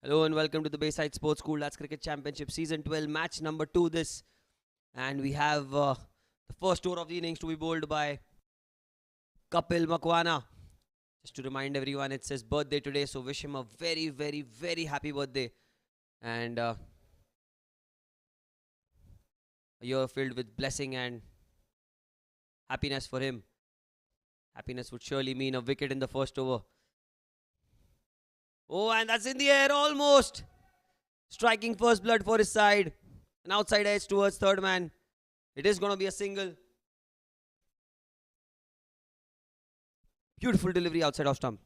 Hello and welcome to the Bayside Sports School. That's Cricket Championship Season 12, match number 2 this. And we have the first over of the innings to be bowled by Kapil Makwana. Just to remind everyone, it's his birthday today, so wish him a very, very, very happy birthday. And a year filled with blessing and happiness for him. Happiness would surely mean a wicket in the first over. Oh, and that's in the air almost. Striking first blood for his side. An outside edge towards third man. It is going to be a single. Beautiful delivery outside off stump.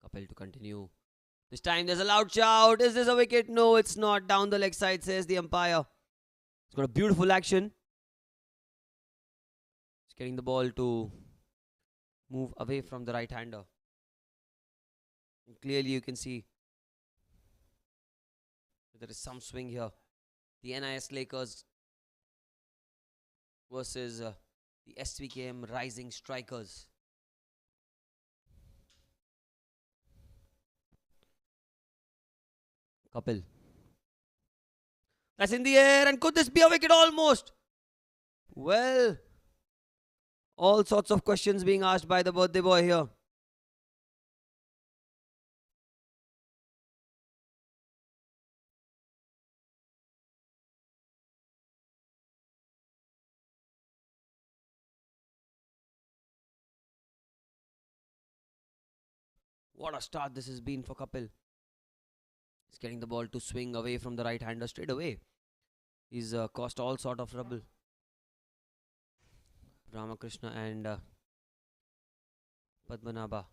Kapil to continue. This time there's a loud shout. Is this a wicket? No, it's not. Down the leg side, says the umpire. It's got a beautiful action. It's getting the ball to move away from the right-hander. And clearly you can see there is some swing here. The NIS Lakers versus the Svkm Rising Strikers. Kapil. That's in the air, and could this be a wicket almost? Well, all sorts of questions being asked by the birthday boy here. What a start this has been for Kapil. He's getting the ball to swing away from the right-hander straight away. He's caused all sort of trouble. Ramakrishna and Padmanabha.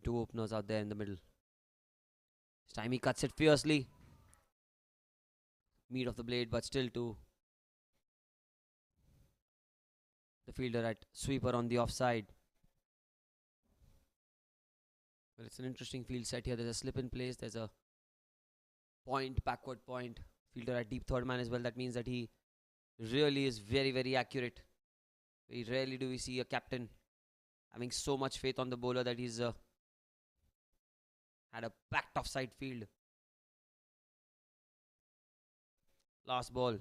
Two openers out there in the middle. This time he cuts it fiercely. Meat of the blade, but still to the fielder at sweeper on the offside. Well, it's an interesting field set here. There's a slip in place. There's a point, backward point. Fielder at deep third man as well. That means that he really is very, very accurate. Very rarely do we see a captain having so much faith on the bowler that he's had a packed offside field. Last ball.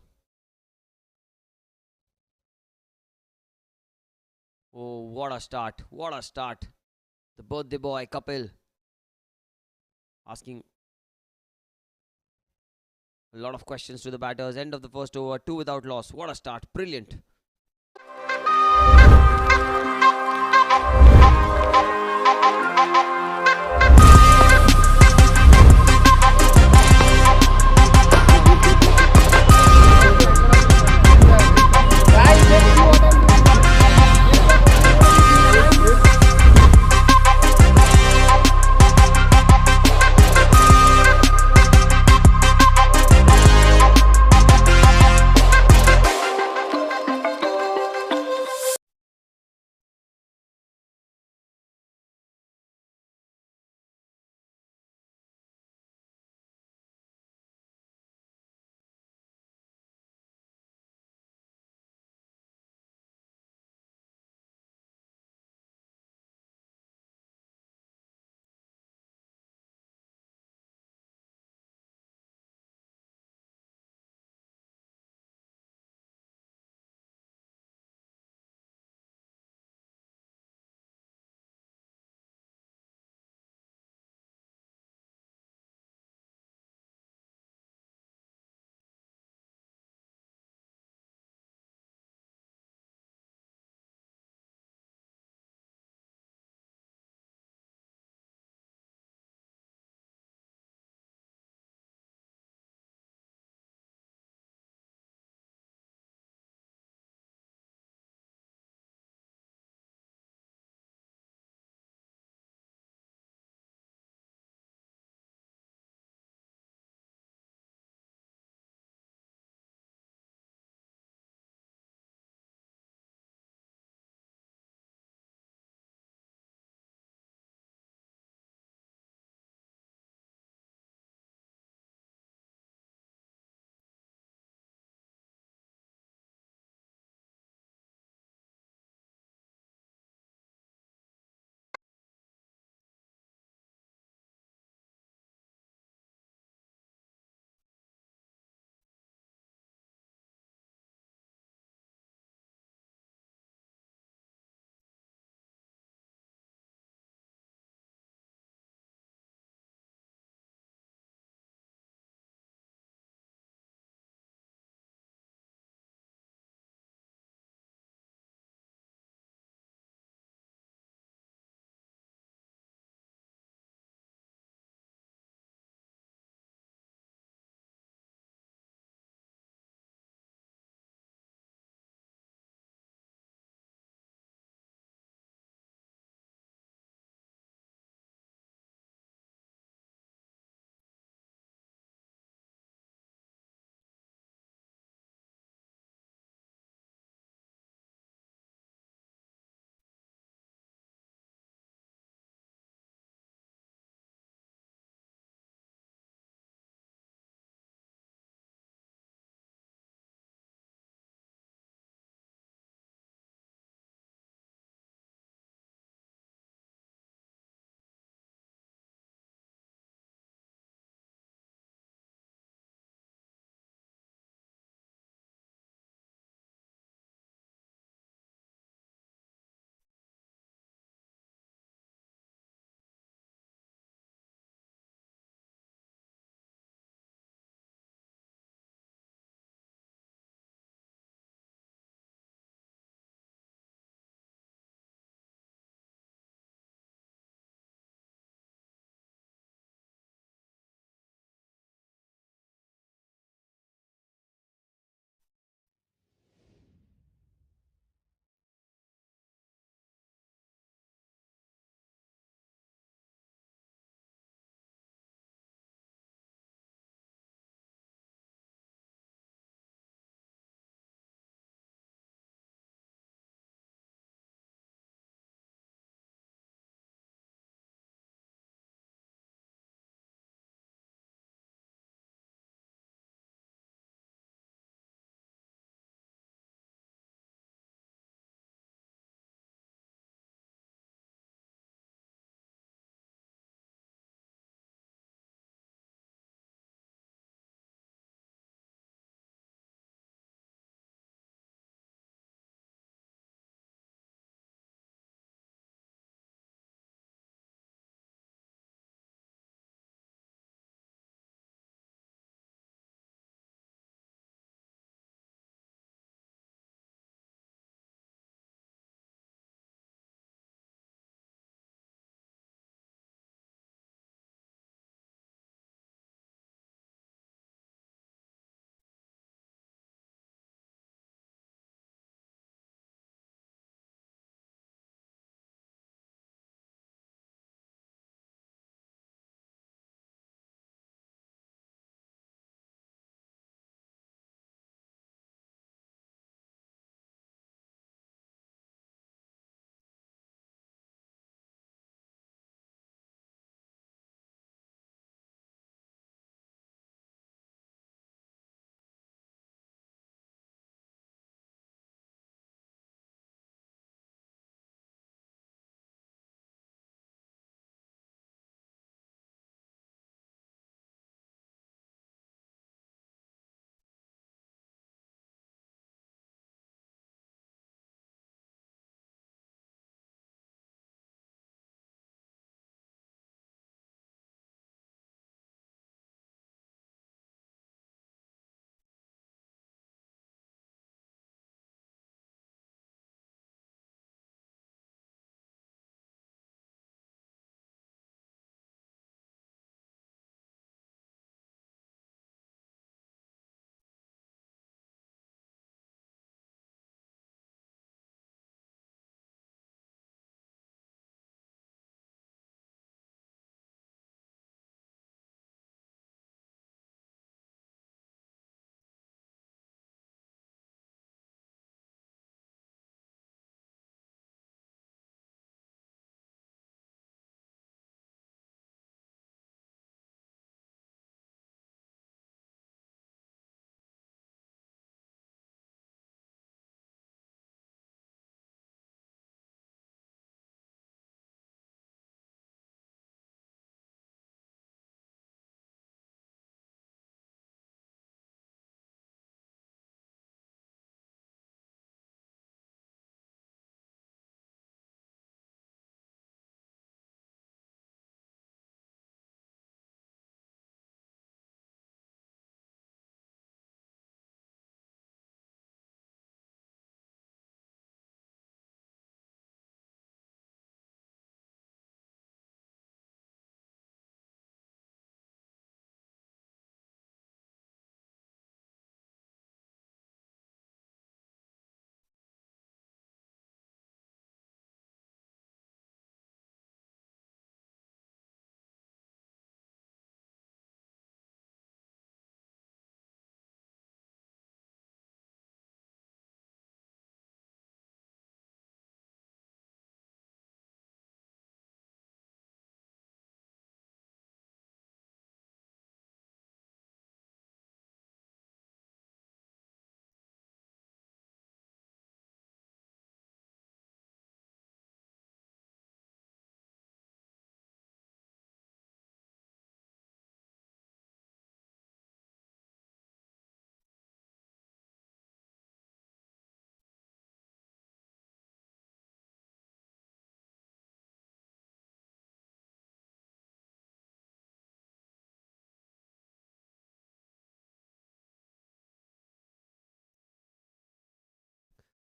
Oh, what a start. What a start. The birthday boy, Kapil, asking a lot of questions to the batters. End of the first over, 2 without loss. What a start. Brilliant.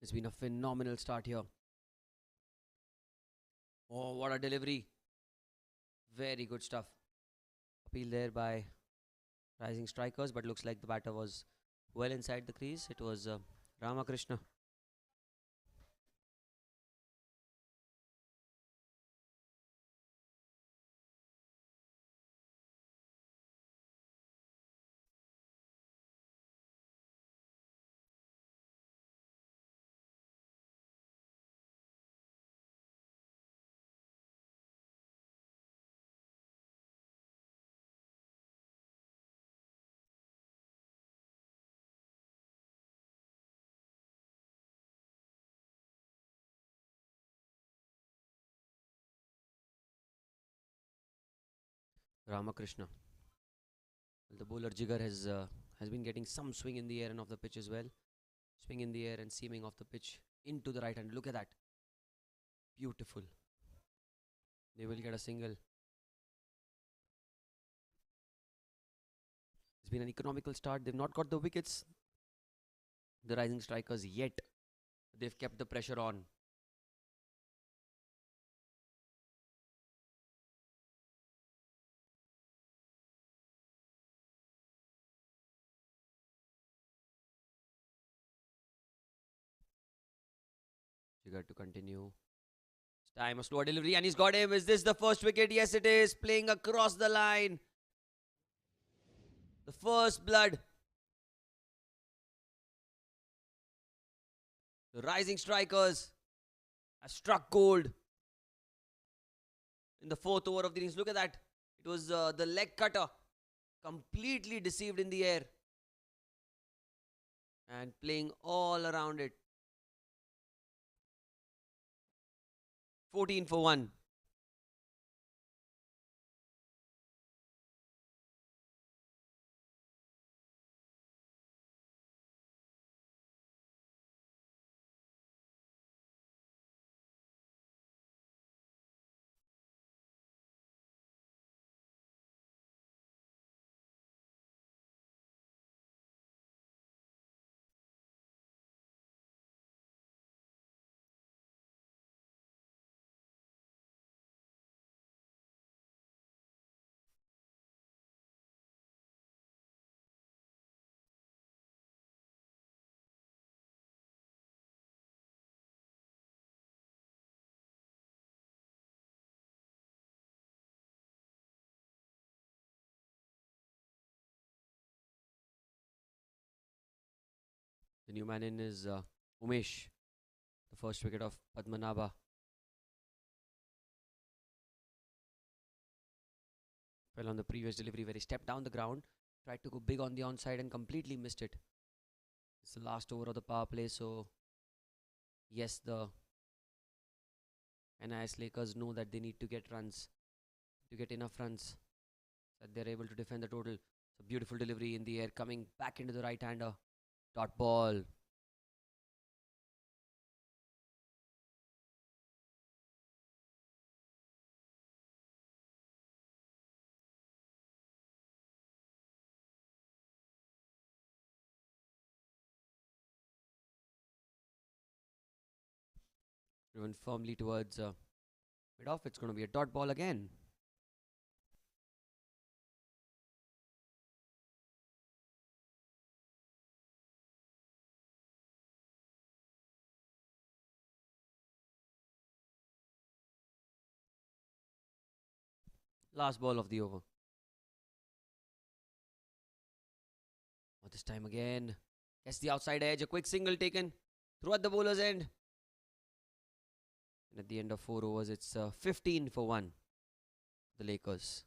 It's been a phenomenal start here. Oh, what a delivery. Very good stuff. Appeal there by rising strikers, but looks like the batter was well inside the crease. It was Ramakrishna. Ramakrishna. Well, the bowler Jigar has been getting some swing in the air and off the pitch as well. Swing in the air and seaming off the pitch into the right hand. Look at that. Beautiful. They will get a single. It's been an economical start. They've not got the wickets, the rising strikers, yet. They've kept the pressure on. Jigar to continue. It's time a slower delivery and he's got him. Is this the first wicket? Yes, it is. Playing across the line. The first blood. The rising strikers have struck gold in the fourth over of the innings. Look at that. It was the leg cutter. Completely deceived in the air. And playing all around it. 14 for 1. The new man in is Umesh, the first wicket of Padmanabha. Fell on the previous delivery where he stepped down the ground, tried to go big on the onside and completely missed it. It's the last over of the power play, so yes, the NIS Lakers know that they need to get runs, to get enough runs, that they're able to defend the total. It's a beautiful delivery in the air, coming back into the right-hander. Dot ball. Driven firmly towards mid-off. It's going to be a dot ball again. Last ball of the over. Oh, this time again. Gets the outside edge. A quick single taken through at the bowler's end. And at the end of 4 overs, it's 15 for 1. The Lakers.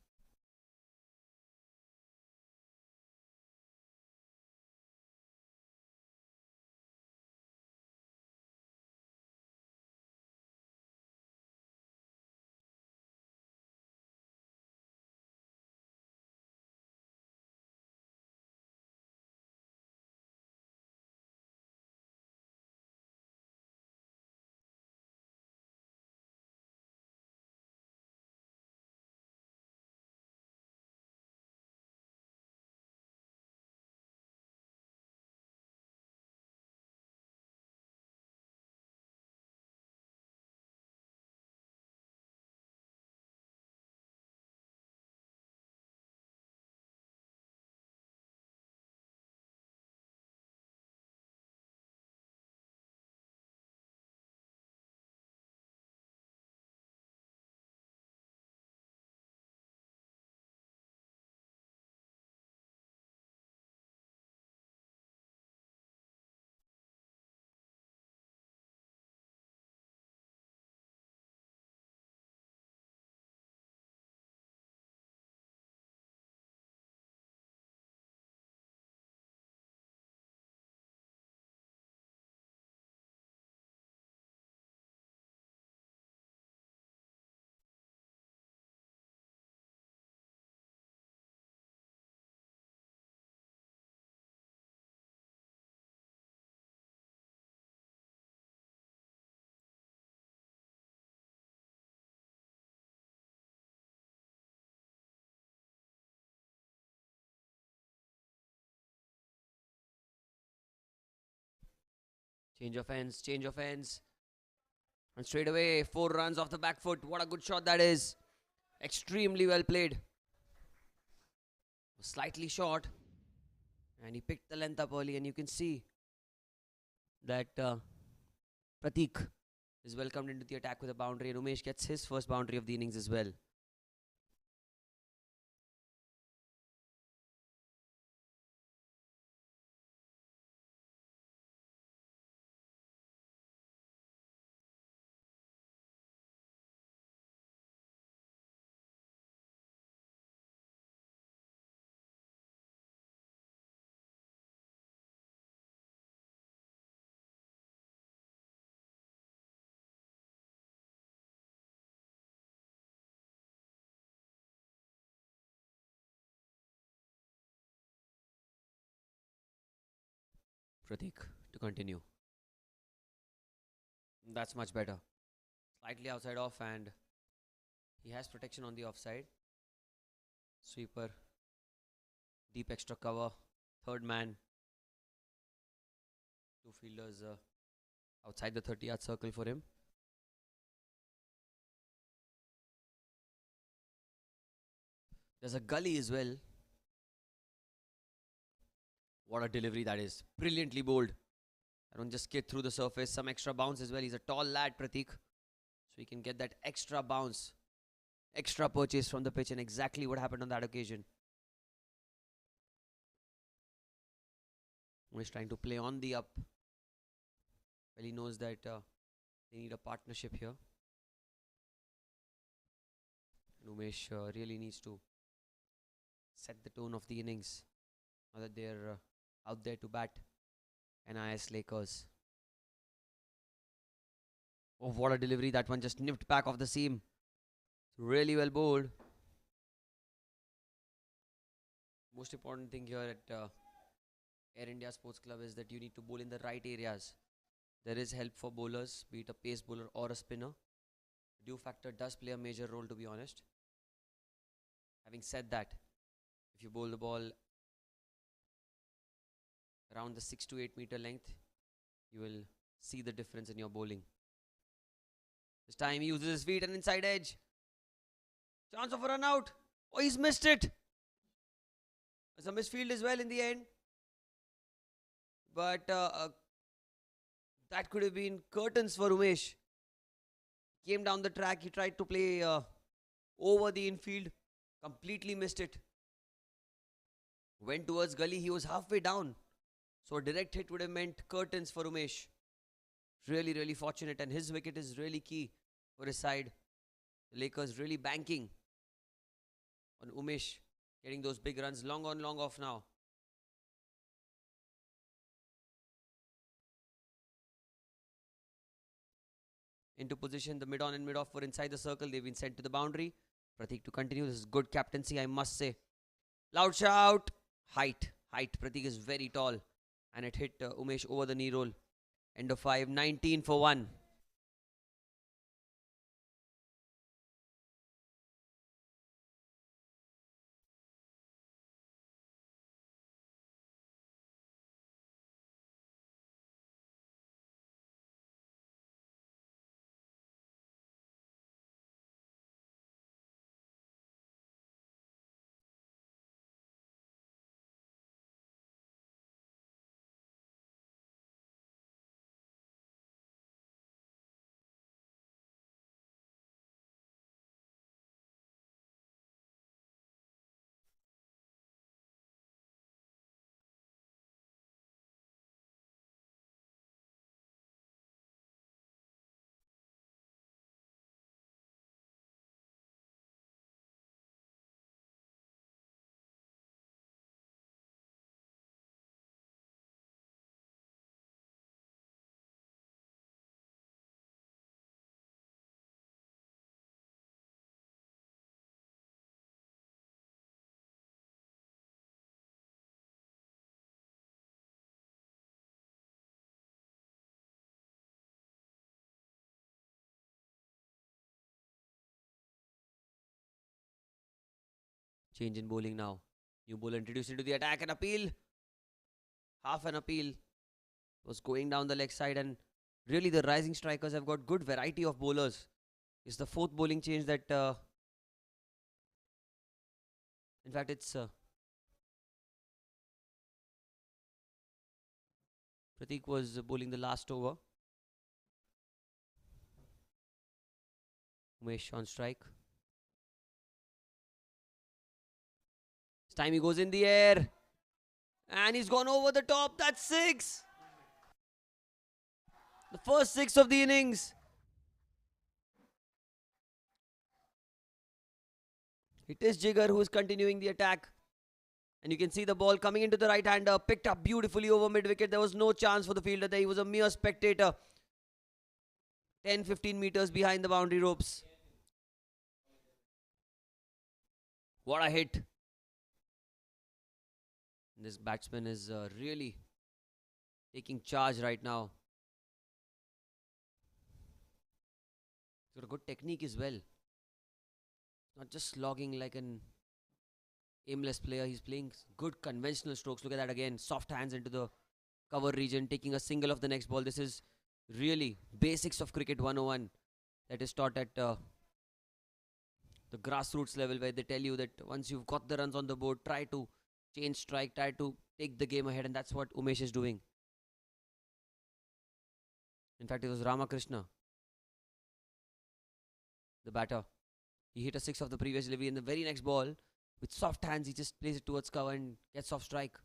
Change of ends, change of ends. And straight away, 4 runs off the back foot. What a good shot that is. Extremely well played. Slightly short. And he picked the length up early. And you can see that Pratik is welcomed into the attack with a boundary. And Umesh gets his first boundary of the innings as well. Pratik to continue. That's much better. Slightly outside off, and he has protection on the offside. Sweeper. Deep extra cover. Third man. Two fielders outside the 30-yard circle for him. There's a gully as well. What a delivery that is. Brilliantly bowled. I don't just skid through the surface. Some extra bounce as well. He's a tall lad, Pratik. So he can get that extra bounce. Extra purchase from the pitch, and exactly what happened on that occasion. He's trying to play on the up. Well, he knows that they need a partnership here. And Umesh really needs to set the tone of the innings. Now that they're out there to bat NIS Lakers. Oh, what a delivery. That one just nipped back off the seam. Really well bowled. Most important thing here at Air India Sports Club is that you need to bowl in the right areas. There is help for bowlers, be it a pace bowler or a spinner. Dew factor does play a major role, to be honest. Having said that, if you bowl the ball around the 6 to 8 meter length, you will see the difference in your bowling. This time he uses his feet and inside edge. Chance of a run out. Oh, he's missed it. It's a misfield as well in the end. But that could have been curtains for Umesh. Came down the track. He tried to play over the infield. Completely missed it. Went towards gully. He was halfway down. So a direct hit would have meant curtains for Umesh. Really, really fortunate. And his wicket is really key for his side. The Lakers really banking on Umesh getting those big runs. Long on, long off now. Into position, the mid on and mid off were inside the circle. They've been sent to the boundary. Pratik to continue. This is good captaincy, I must say. Loud shout. Height. Pratik is very tall. And it hit Umesh over the knee roll. End of 5. 19 for 1. Change in bowling now. New bowler introduced into the attack and appeal. Half an appeal was going down the leg side, and really the rising strikers have got good variety of bowlers. It's the fourth bowling change that, in fact, it's Pratik was bowling the last over. Umesh on strike. This time he goes in the air. And he's gone over the top. That's 6. The first 6 of the innings. It is Jigar who is continuing the attack. And you can see the ball coming into the right-hander. Picked up beautifully over mid-wicket. There was no chance for the fielder there. He was a mere spectator. 10-15 meters behind the boundary ropes. What a hit. This batsman is really taking charge right now. He's got a good technique as well. Not just slogging like an aimless player. He's playing good conventional strokes. Look at that again. Soft hands into the cover region, taking a single off the next ball. This is really basics of cricket 101 that is taught at the grassroots level, where they tell you that once you've got the runs on the board, try to change strike, try to take the game ahead, and that's what Umesh is doing. In fact, it was Ramakrishna, the batter. He hit a 6 of the previous delivery, in the very next ball, with soft hands, he just plays it towards cover and gets off strike.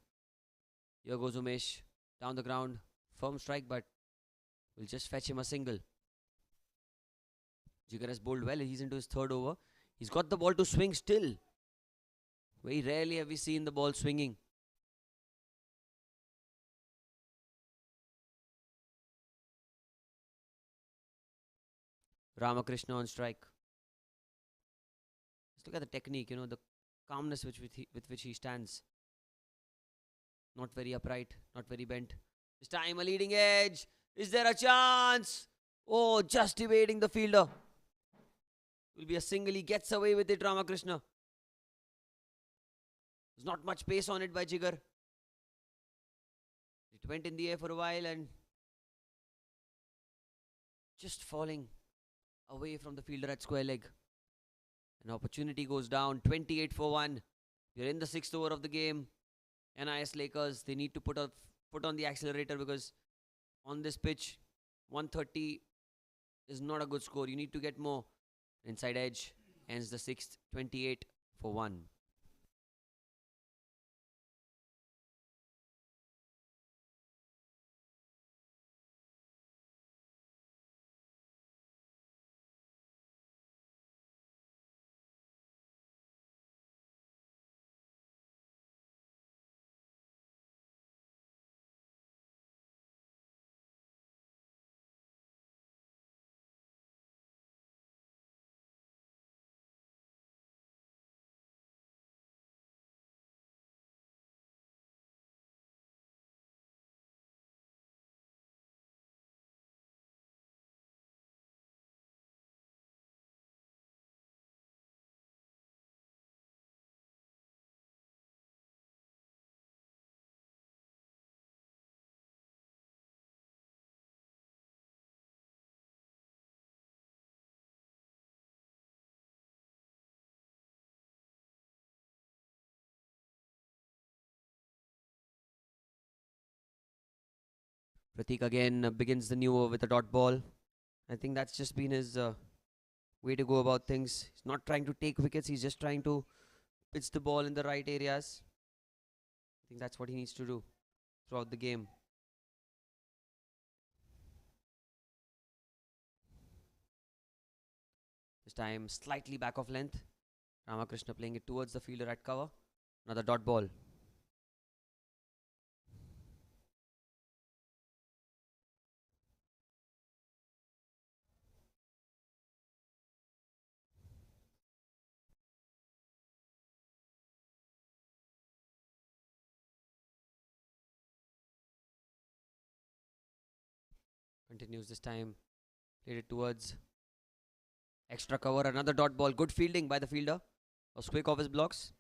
Here goes Umesh, down the ground, firm strike, but will just fetch him a single. Jigar has bowled well. He's into his third over. He's got the ball to swing still. Very rarely have we seen the ball swinging. Ramakrishna on strike. Just look at the technique, the calmness with which he stands. Not very upright, not very bent. This time a leading edge. Is there a chance? Oh, just evading the fielder. Will be a single. He gets away with it, Ramakrishna. There's not much pace on it by Jigar. It went in the air for a while and just falling away from the fielder at square leg. An opportunity goes down. 28 for 1. We're in the 6th over of the game. NIS Lakers, they need to put on the accelerator, because on this pitch, 130 is not a good score. You need to get more. Inside edge ends the 6th, 28 for 1. Pratik again begins the new over with a dot ball. I think that's just been his way to go about things. He's not trying to take wickets. He's just trying to pitch the ball in the right areas. I think that's what he needs to do throughout the game. This time slightly back of length. Ramakrishna playing it towards the fielder at cover. Another dot ball. Continues this time. Played it towards extra cover. Another dot ball. Good fielding by the fielder. Was quick off his blocks.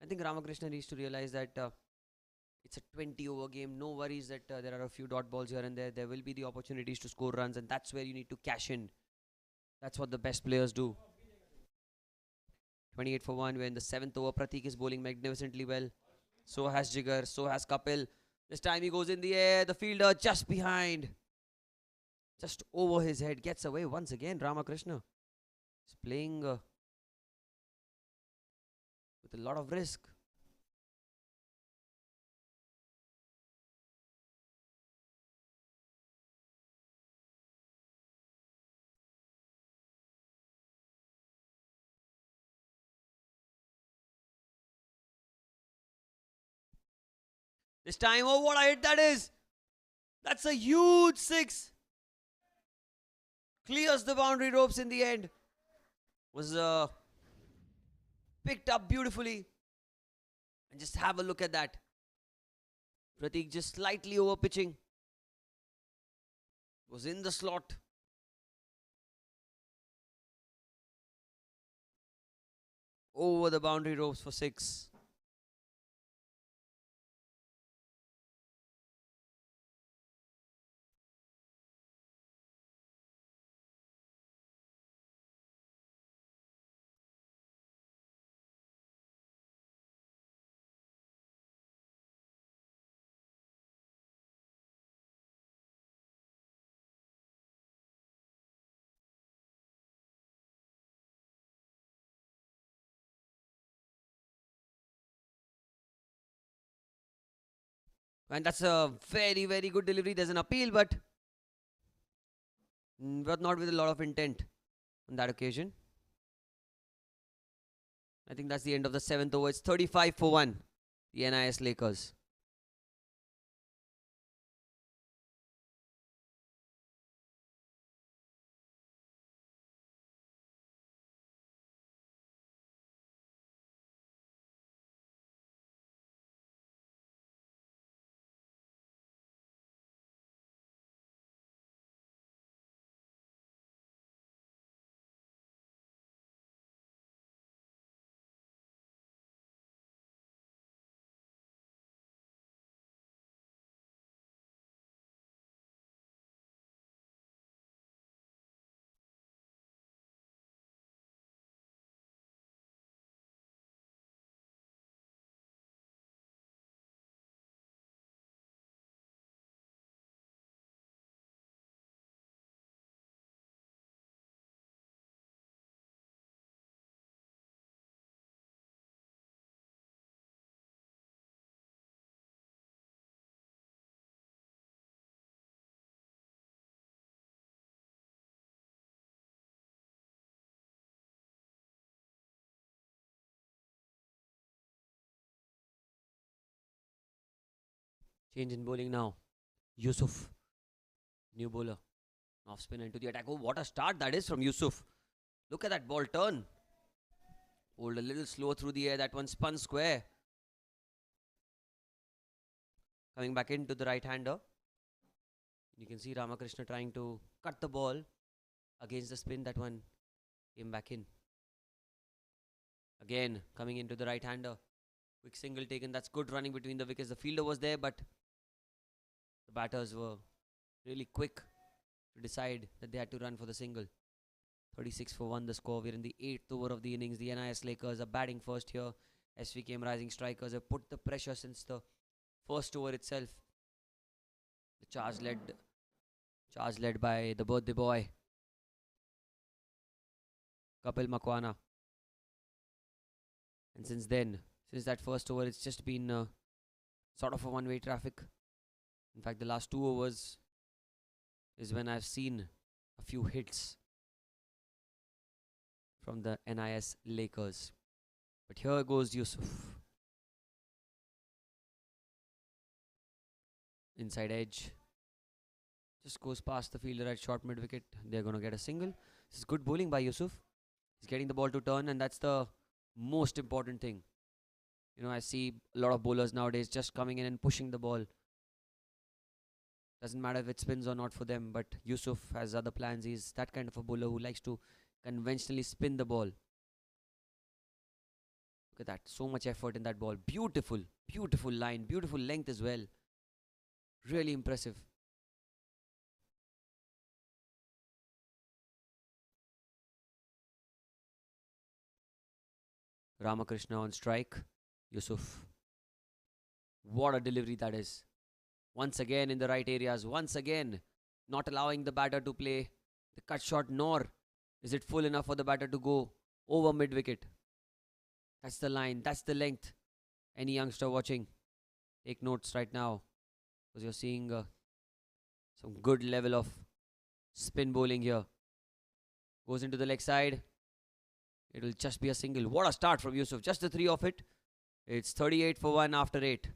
I think Ramakrishna needs to realize that It's a 20 over game. No worries that there are a few dot balls here and there. There will be the opportunities to score runs, and that's where you need to cash in. That's what the best players do. 28 for 1. We're in the 7th over. Pratik is bowling magnificently well. So has Jigar. So has Kapil. This time he goes in the air. The fielder just behind. Just over his head. Gets away once again. Ramakrishna is playing with a lot of risk. This time, oh, what a hit that is! That's a huge six. Clears the boundary ropes in the end. Was picked up beautifully. And just have a look at that. Pratik just slightly over pitching. Was in the slot. Over the boundary ropes for 6. And that's a very, very good delivery. There's an appeal, but not with a lot of intent on that occasion. I think that's the end of the 7th over. It's 35 for 1. The NIS Lakers. Change in bowling now. Yusuf. New bowler. Off spin into the attack. Oh, what a start that is from Yusuf. Look at that ball turn. Hold a little slow through the air. That one spun square. Coming back into the right-hander. You can see Ramakrishna trying to cut the ball against the spin. That one came back in. Again, coming into the right-hander. Quick single taken. That's good running between the wickets. The fielder was there, but the batters were really quick to decide that they had to run for the single. 36 for 1 the score. We're in the 8th over of the innings. The NIS Lakers are batting first here. Svkm'S rising strikers have put the pressure since the first over itself. The charge led by the birthday boy, Kapil Makwana. And since that first over, it's just been sort of a one-way traffic. In fact, the last 2 overs is when I've seen a few hits from the NIS Lakers. But here goes Yusuf. Inside edge. Just goes past the fielder at short mid-wicket. They're going to get a single. This is good bowling by Yusuf. He's getting the ball to turn, and that's the most important thing. You know, I see a lot of bowlers nowadays just coming in and pushing the ball. Doesn't matter if it spins or not for them, but Yusuf has other plans. He's that kind of a bowler who likes to conventionally spin the ball. Look Look at that. So much effort in that ball. Beautiful. Beautiful line. Beautiful length as well. Really impressive. Ramakrishna on strike. Yusuf. What a delivery that is. Once again in the right areas. Once again not allowing the batter to play the cut shot, nor is it full enough for the batter to go over mid wicket. That's the line. That's the length. Any youngster watching, take notes right now, because you're seeing some good level of spin bowling here. Goes into the leg side. It will just be a single. What a start from Yusuf. Just the three of it. It's 38 for 1 after 8.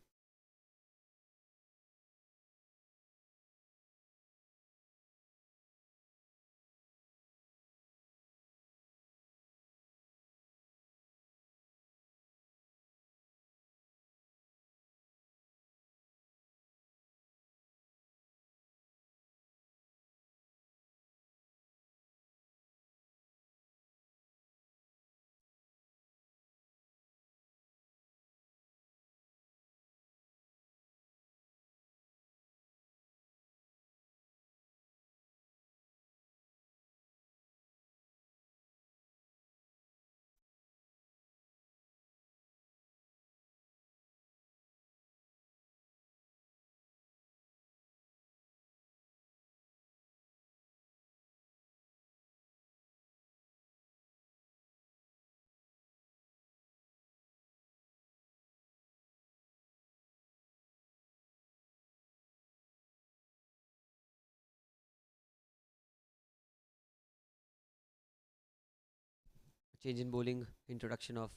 Change in bowling. Introduction of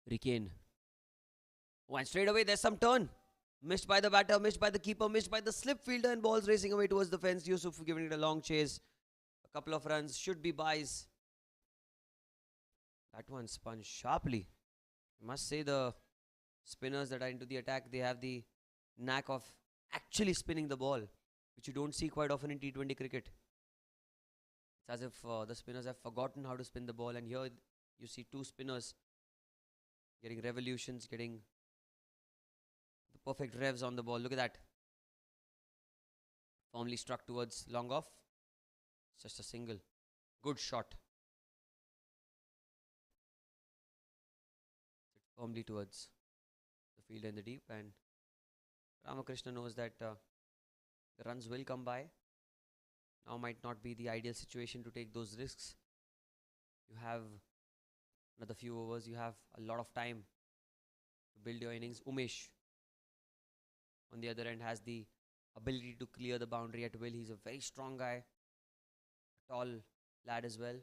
Ricane. Oh, and straight away there's some turn. Missed by the batter, missed by the keeper, missed by the slip fielder, and balls racing away towards the fence. Yusuf giving it a long chase. A couple of runs should be buys. That one spun sharply. I must say the spinners that are into the attack, they have the knack of actually spinning the ball, which you don't see quite often in T20 cricket. It's as if the spinners have forgotten how to spin the ball, and here you see two spinners getting revolutions, getting the perfect revs on the ball. Look at that. Firmly struck towards long off. It's just a single. Good shot. Firmly towards the fielder in the deep, and Ramakrishna knows that the runs will come by. Now might not be the ideal situation to take those risks. You have another few overs. You have a lot of time to build your innings. Umesh, on the other end, has the ability to clear the boundary at will. He's a very strong guy, a tall lad as well.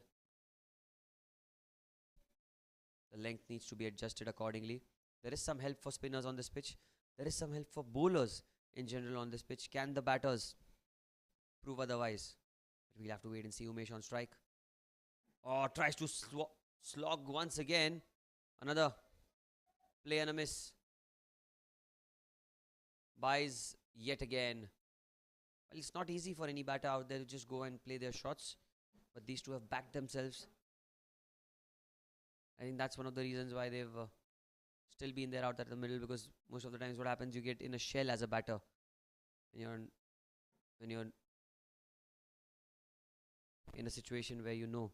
The length needs to be adjusted accordingly. There is some help for spinners on this pitch. There is some help for bowlers in general on this pitch. Can the batters prove otherwise? We'll have to wait and see. Umesh on strike. Oh, tries to slog once again. Another play and a miss. Buys yet again. Well, it's not easy for any batter out there to just go and play their shots, but these two have backed themselves. I think that's one of the reasons why they've still been there out at the middle, because most of the times what happens, you get in a shell as a batter when you're in a situation where you know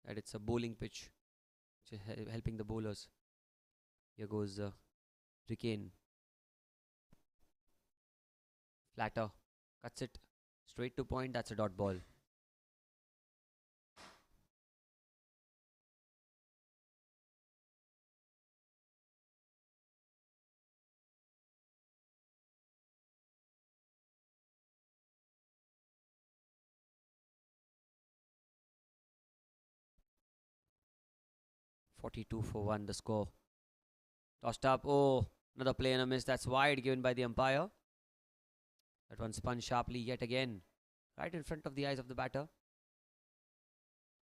that it's a bowling pitch, which is helping the bowlers. Here goes Ricane. Flatter. Cuts it straight to point. That's a dot ball. .42 for 1 the score. Tossed up. Oh, another play and a miss. That's wide, given by the umpire. That one spun sharply yet again, right in front of the eyes of the batter.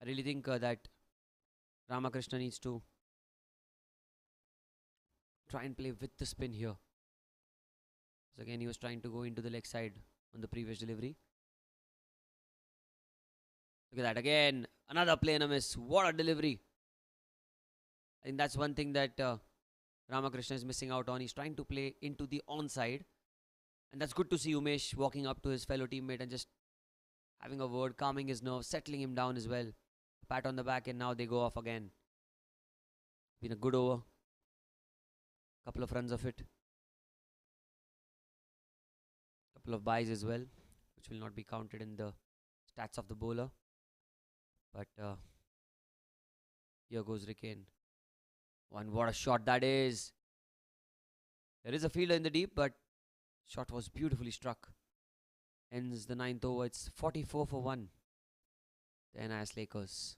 I really think that Ramakrishna needs to try and play with the spin here. So again, he was trying to go into the leg side on the previous delivery. Look at that again. Another play and a miss. What a delivery. I think that's one thing that Ramakrishna is missing out on. He's trying to play into the onside. And that's good to see Umesh walking up to his fellow teammate and just having a word, calming his nerves, settling him down as well. Pat on the back, and now they go off again. Been a good over. Couple of runs of it. Couple of byes as well, which will not be counted in the stats of the bowler. But here goes Ricken. What a shot that is. There is a fielder in the deep, but shot was beautifully struck. Ends the 9th over. It's 44 for 1. The NIS Lakers.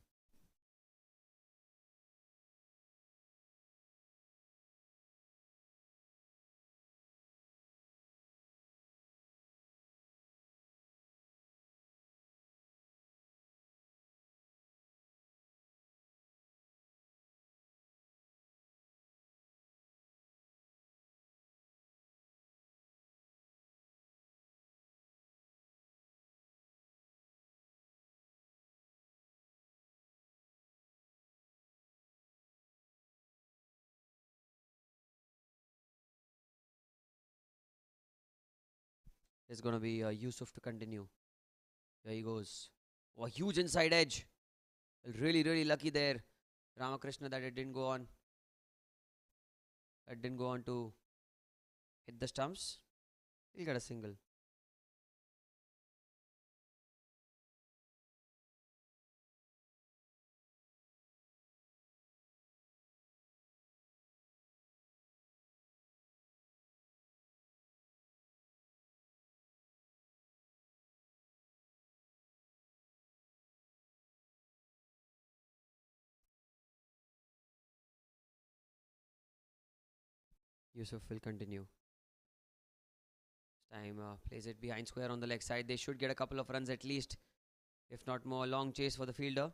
There's going to be Yusuf to continue. There he goes. Oh, a huge inside edge. Really, really lucky there. Ramakrishna that it didn't go on. It didn't go on to hit the stumps. He'll get a single. Yusuf will continue. Time plays it behind square on the leg side. They should get a couple of runs at least, if not more. Long chase for the fielder.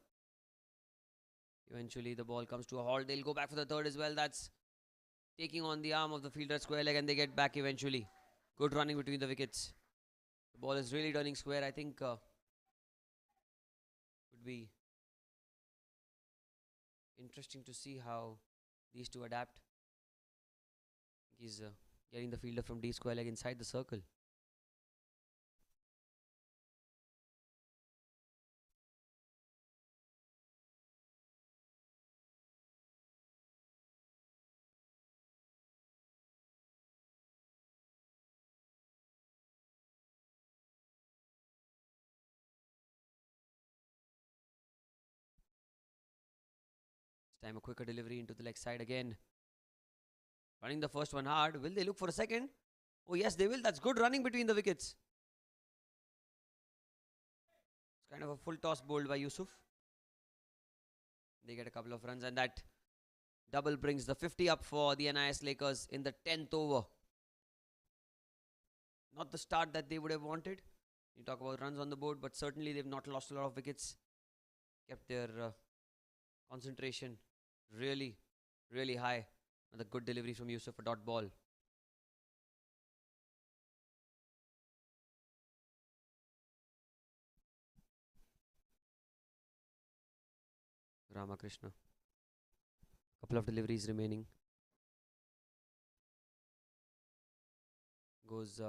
Eventually the ball comes to a halt. They'll go back for the third as well. That's taking on the arm of the fielder square leg, and they get back eventually. Good running between the wickets. The ball is really turning square. I think would be interesting to see how these two adapt. He's getting the fielder from D square leg inside the circle. This time a quicker delivery into the leg side again. Running the first one hard. Will they look for a second? Oh yes, they will. That's good running between the wickets. It's kind of a full toss bowled by Yusuf. They get a couple of runs, and that double brings the 50 up for the NIS Lakers in the 10th over. Not the start that they would have wanted. You talk about runs on the board, but certainly they've not lost a lot of wickets. Kept their concentration really, really high. Another good delivery from Yusuf, a dot ball. Ramakrishna. Couple of deliveries remaining. Goes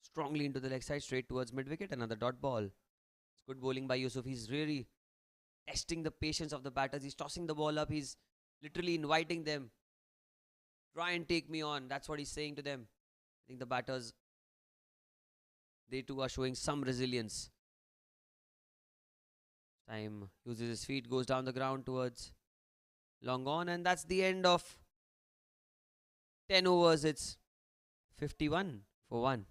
strongly into the leg side, straight towards mid wicket. Another dot ball. It's good bowling by Yusuf. He's really testing the patience of the batters. He's tossing the ball up. He's literally inviting them. Try and take me on. That's what he's saying to them. I think the batters, they too are showing some resilience. Time uses his feet, goes down the ground towards long on, and that's the end of 10 overs. It's 51 for 1.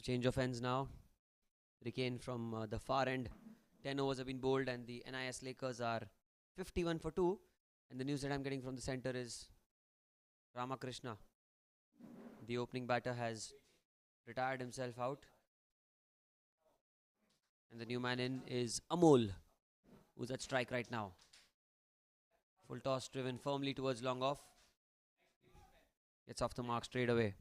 change of ends now. Ricane from the far end. 10 overs have been bowled and the NIS Lakers are 51 for 2. And the news that I'm getting from the center is Ramakrishna. The opening batter has retired himself out. And the new man in is Amol, who's at strike right now. Full toss driven firmly towards long off. Gets off the mark straight away.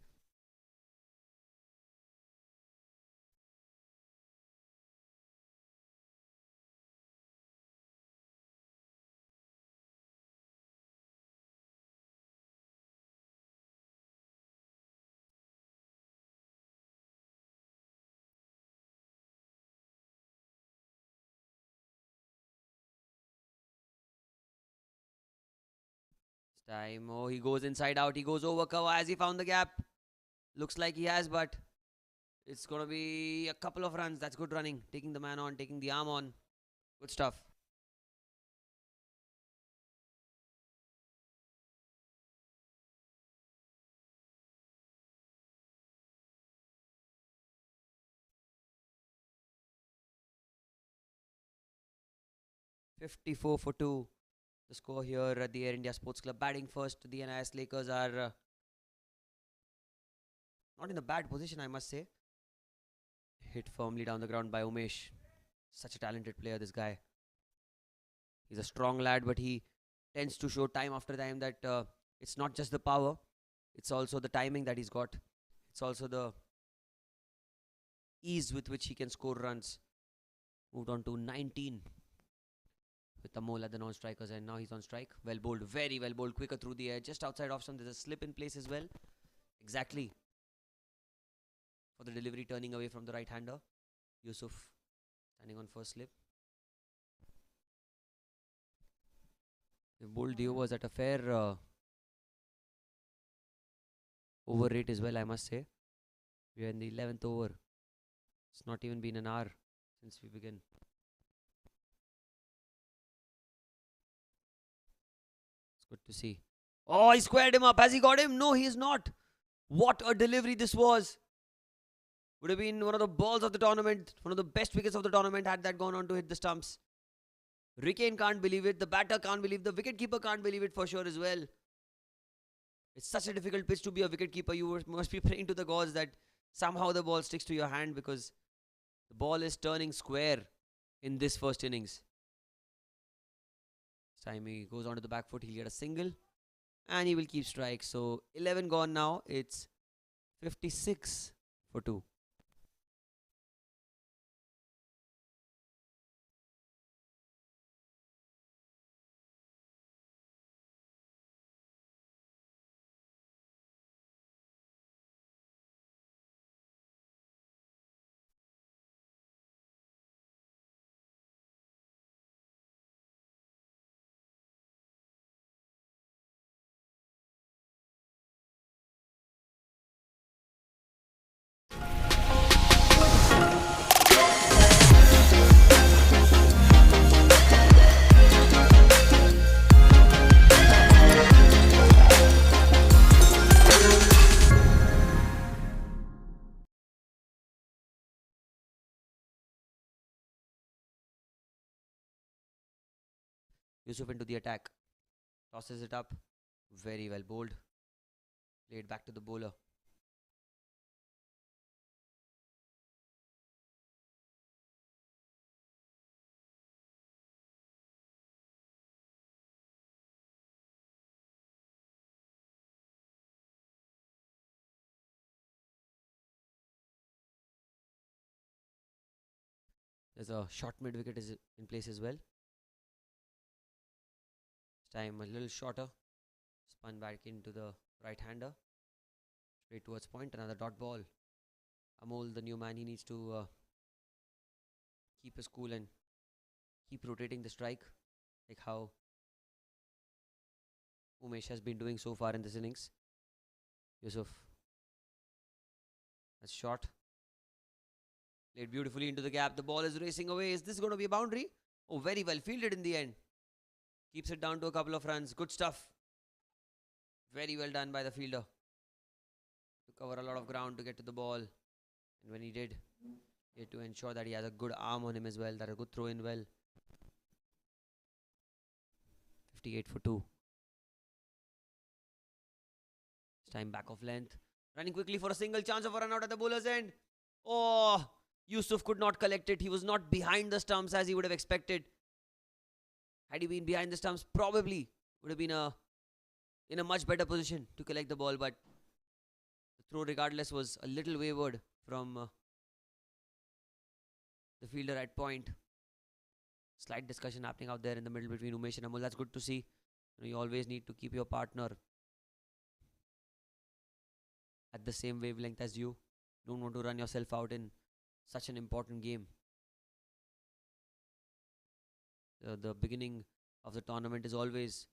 Time. Oh, he goes inside out. He goes over cover. Has he found the gap? Looks like he has, but it's going to be a couple of runs. That's good running. Taking the man on, taking the arm on. Good stuff. "54 for 2. The score here at the Air India Sports Club. Batting first, the NIS Lakers are not in a bad position, I must say. Hit firmly down the ground by Umesh. Such a talented player, this guy. He's a strong lad, but he tends to show time after time that it's not just the power, it's also the timing that he's got. It's also the ease with which he can score runs. Moved on to 19 with Amol at the non-strikers, and now he's on strike. Well bowled, very well bowled, quicker through the air, just outside off stump. There's a slip in place as well. Exactly. For the delivery, turning away from the right-hander. Yusuf standing on first slip. They bowled the overs at a fair over rate as well, I must say. We are in the 11th over. It's not even been an hour since we began. It's good to see. Oh, he squared him up. Has he got him? No, he is not. What a delivery this was. Would have been one of the balls of the tournament, one of the best wickets of the tournament had that gone on to hit the stumps. Ricane can't believe it. The batter can't believe it. The wicketkeeper can't believe it for sure as well. It's such a difficult pitch to be a wicketkeeper. You must be praying to the gods that somehow the ball sticks to your hand, because the ball is turning square in this first innings. This time he goes onto the back foot. He'll get a single and he will keep strike. So 11 gone now. It's 56 for 2. Yusuf into the attack. Tosses it up. Very well bowled. Played back to the bowler. There's a short mid wicket is in place as well. This time a little shorter. Spun back into the right-hander. Straight towards point. Another dot ball. Amol, the new man, he needs to keep his cool and keep rotating the strike, like how Umesh has been doing so far in this innings. Yusuf. That's short. Played beautifully into the gap. The ball is racing away. Is this going to be a boundary? Oh, very well fielded in the end. Keeps it down to a couple of runs. Good stuff. Very well done by the fielder. To cover a lot of ground to get to the ball. And And when he did, he had to ensure that he has a good arm on him as well, that a good throw in well. 58 for 2. This time back of length. Running quickly for a single, chance of a run out at the bowler's end. Oh, Yusuf could not collect it. He was not behind the stumps as he would have expected. Had he been behind the stumps, probably would have been in a much better position to collect the ball. But the throw, regardless, was a little wayward from the fielder at point. Slight discussion happening out there in the middle between Umesh and Amol. That's good to see. You always need to keep your partner at the same wavelength as you. Don't want to run yourself out in such an important game. The beginning of the tournament is always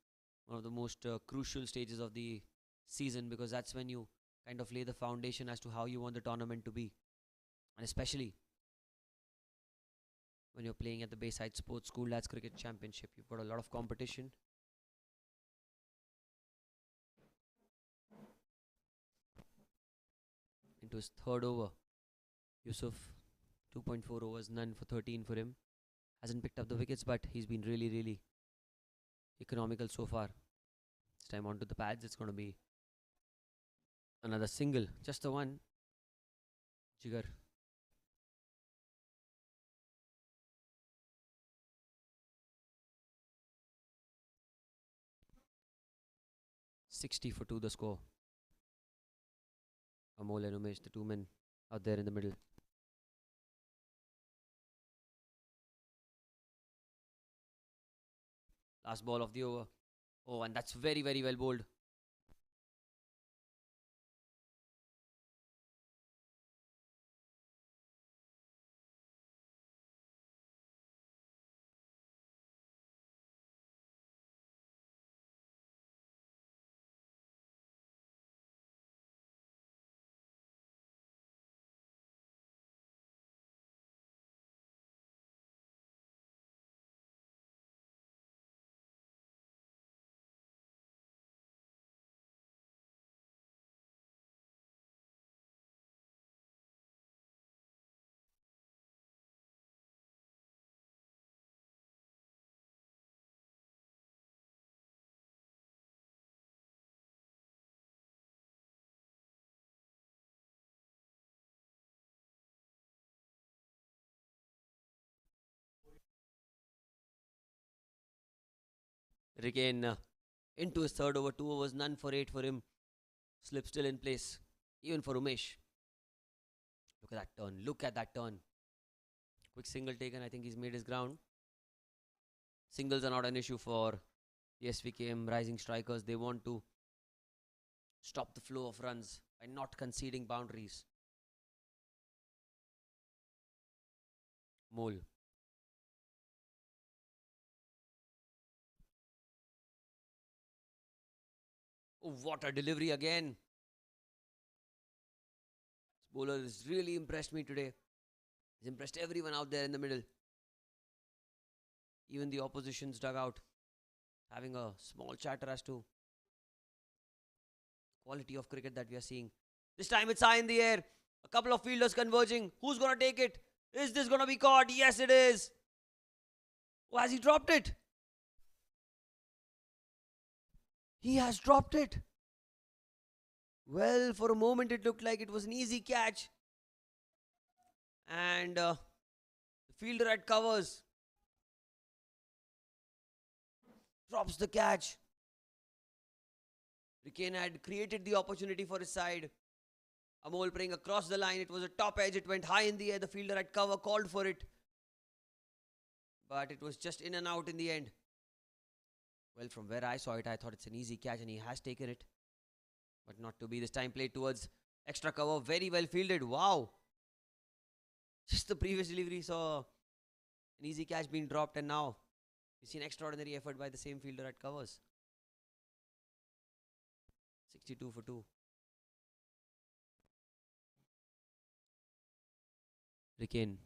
one of the most crucial stages of the season, because that's when you kind of lay the foundation as to how you want the tournament to be. And especially when you're playing at the Bayside Sports School Lads Cricket Championship, you've got a lot of competition. Into his third over, Yusuf, 2.4 overs, none for 13 for him. Hasn't picked up the wickets, but he's been really, really economical so far. This time onto the pads, it's going to be another single, just the one. Jigar. $60 for 2 the score. Amol and Umesh, the two men out there in the middle. Last ball of the over. Oh, and that's very, very well bowled. Again, into his third over, 2 overs, none for 8 for him. Slip still in place, even for Umesh. Look at that turn. Look at that turn. Quick single taken. I think he's made his ground. Singles are not an issue for the SVKM rising strikers. They want to stop the flow of runs by not conceding boundaries. Mole. Oh, what a delivery again. This bowler has really impressed me today. He's impressed everyone out there in the middle. Even the opposition's dugout having a small chatter as to quality of cricket that we are seeing. This time it's high in the air. A couple of fielders converging. Who's going to take it? Is this going to be caught? Yes, it is. Oh, has he dropped it? He has dropped it. Well, for a moment it looked like it was an easy catch. And the fielder at covers drops the catch. Ricane had created the opportunity for his side. Amol playing across the line. It was a top edge. It went high in the air. The fielder at cover called for it. But it was just in and out in the end. Well, from where I saw it, I thought it's an easy catch and he has taken it. But not to be. This time played towards extra cover. Very well fielded. Wow. Just the previous delivery saw an easy catch being dropped, and now we've seen extraordinary effort by the same fielder at covers. 62 for 2. Ricane.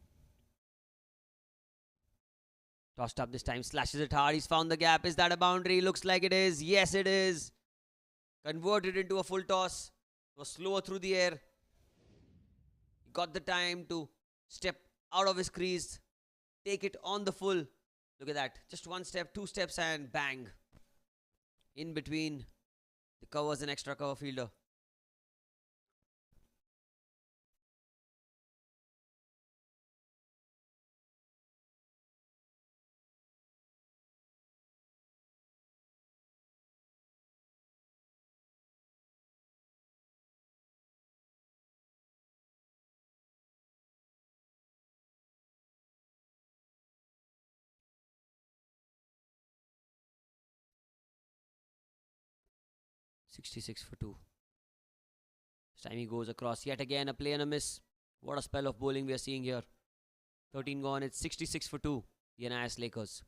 Tossed up this time, slashes it hard. He's found the gap. Is that a boundary? Looks like it is. Yes, it is. Converted into a full toss. It was slower through the air. got the time to step out of his crease, take it on the full. Look at that. Just one step, two steps, and bang. In between the covers and extra cover fielder. $66 for 2. This time he goes across. Yet again, a play and a miss. What a spell of bowling we are seeing here. 13 gone. It's 66 for 2. The NIS Lakers.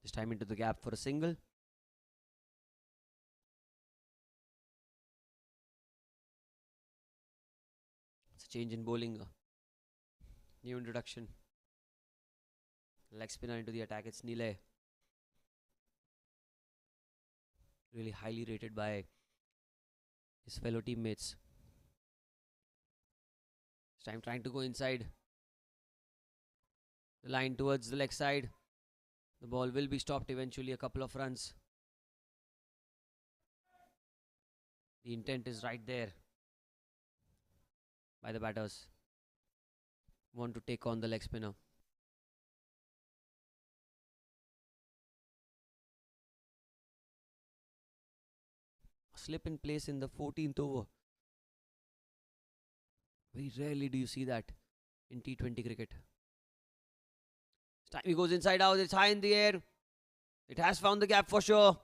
This time into the gap for a single. It's a change in bowling. New introduction. Leg spinner into the attack. It's Nile. Really highly rated by his fellow teammates. This time trying to go inside the line towards the leg side. The ball will be stopped eventually. A couple of runs. The intent is right there by the batters. Want to take on the leg spinner. A slip in place in the 14th over. Very rarely do you see that in T20 cricket. This time he goes inside out. It's high in the air. It has found the gap for sure.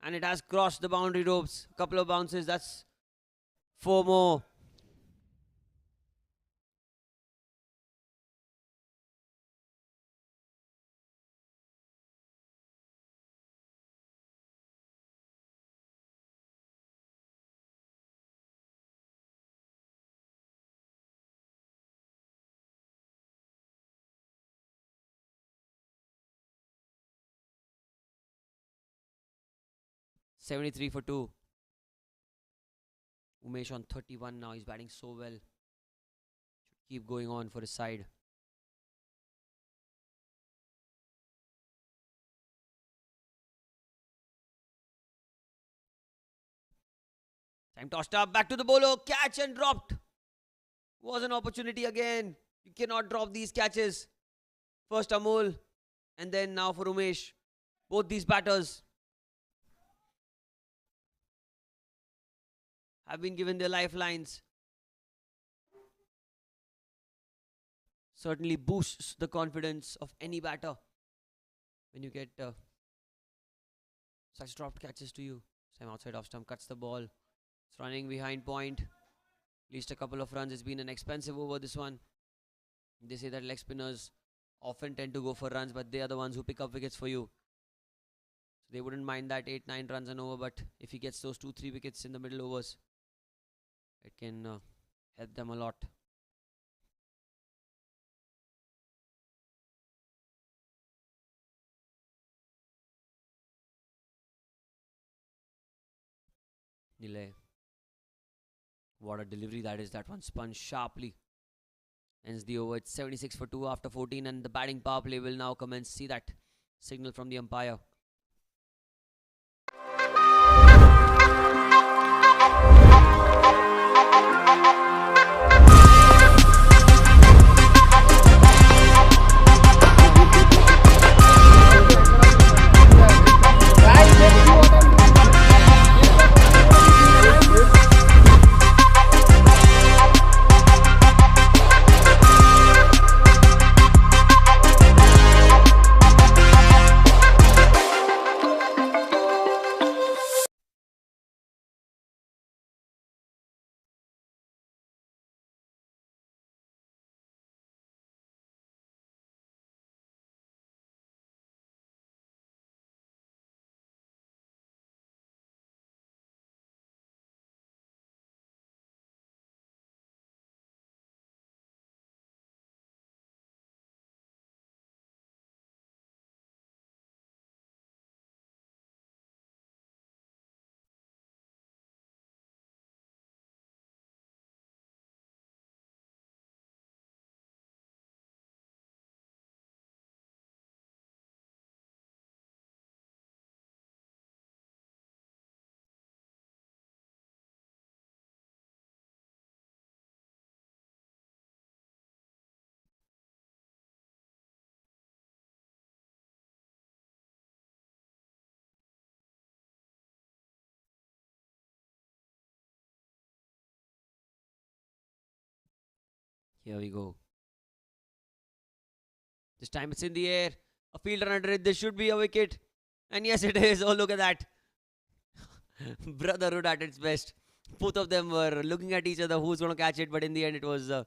And it has crossed the boundary ropes. A couple of bounces. That's 4 more. $73 for 2. Umesh on 31 now. He's batting so well. Should keep going on for his side. Time tossed up. Back to the bowler. Catch and dropped. Was an opportunity again. You cannot drop these catches. First Amol. And then now for Umesh. Both these batters have been given their lifelines. Certainly boosts the confidence of any batter when you get such dropped catches to you. Sam outside off stump cuts the ball. It's running behind point. At least a couple of runs. It's been an expensive over, this one. They say that leg spinners often tend to go for runs, but they are the ones who pick up wickets for you. So they wouldn't mind that 8-9 runs and over, but if he gets those 2-3 wickets in the middle overs, it can help them a lot. Nile. What a delivery that is. That one spun sharply. Ends the over. It's 76 for 2 after 14, and the batting power play will now commence. See that signal from the umpire. Here we go. This time it's in the air. A fielder under it. This should be a wicket. And yes, it is. Oh, look at that. Brotherhood at its best. Both of them were looking at each other who's going to catch it. But in the end, it was the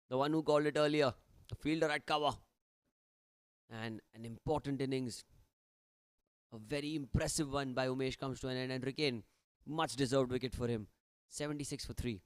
one who called it earlier. The fielder at cover. And an important innings. A very impressive one by Umesh comes to an end. And Ricken, much deserved wicket for him. 76 for 3.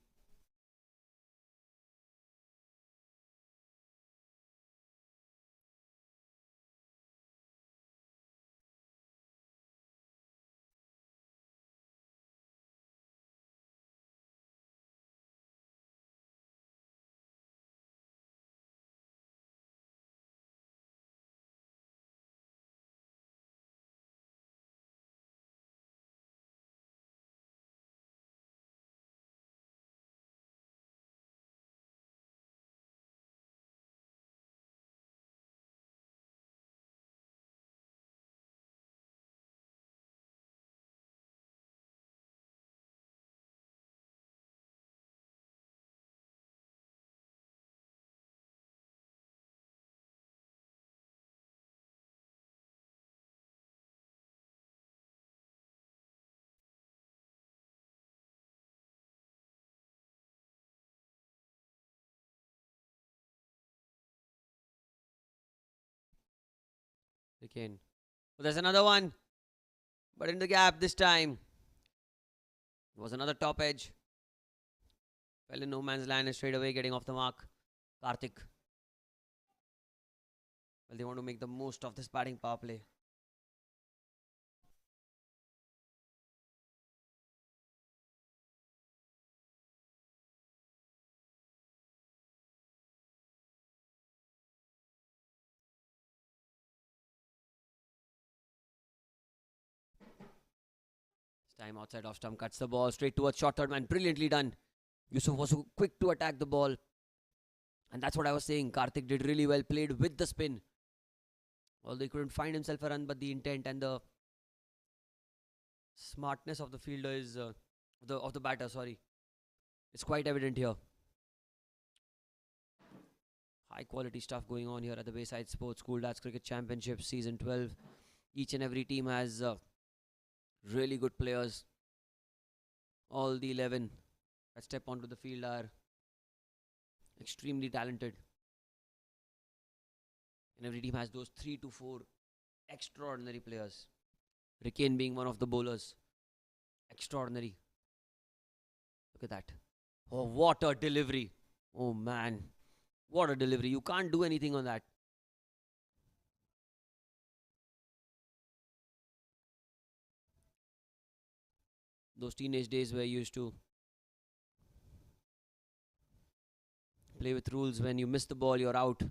Ricken. Oh, there's another one. But in the gap this time. It was another top edge. Well, in no man's land and straight away getting off the mark. Karthik. Well, they want to make the most of this batting power play. This time outside off stump cuts the ball straight towards short third man. Brilliantly done. Yusuf was so quick to attack the ball. And that's what I was saying. Karthik did really well. Played with the spin. Although he couldn't find himself a run, but the intent and the smartness of the fielder is of the batter, sorry, it's quite evident here. High quality stuff going on here at the Bayside Sports School Lads Cricket Championship Season 12. Each and every team has really good players. All the 11 that step onto the field are extremely talented. And every team has those 3 to 4 extraordinary players. Ricken being one of the bowlers. Extraordinary. Look at that. Oh, what a delivery. Oh, man. What a delivery. You can't do anything on that. Those teenage days where you used to play with rules. When you miss the ball, you're out.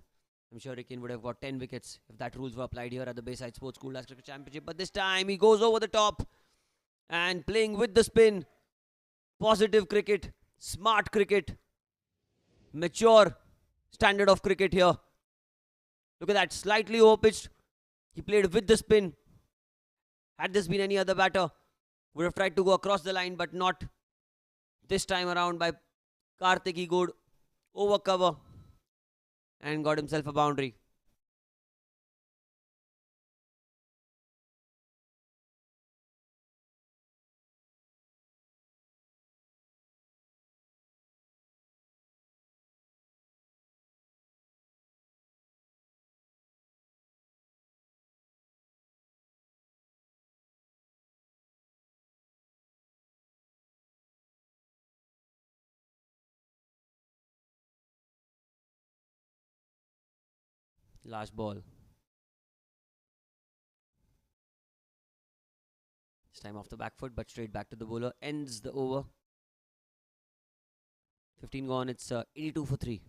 I'm sure Ricken would have got 10 wickets if that rules were applied here at the Bayside Sports School Lads Cricket Championship. But this time he goes over the top and playing with the spin. Positive cricket, smart cricket, mature standard of cricket here. Look at that, slightly overpitched. He played with the spin. Had this been any other batter, would have tried to go across the line, but not this time around by Karthik. He goed over cover and got himself a boundary. Last ball. This time off the back foot, but straight back to the bowler. Ends the over. 15 gone. It's 82 for 3.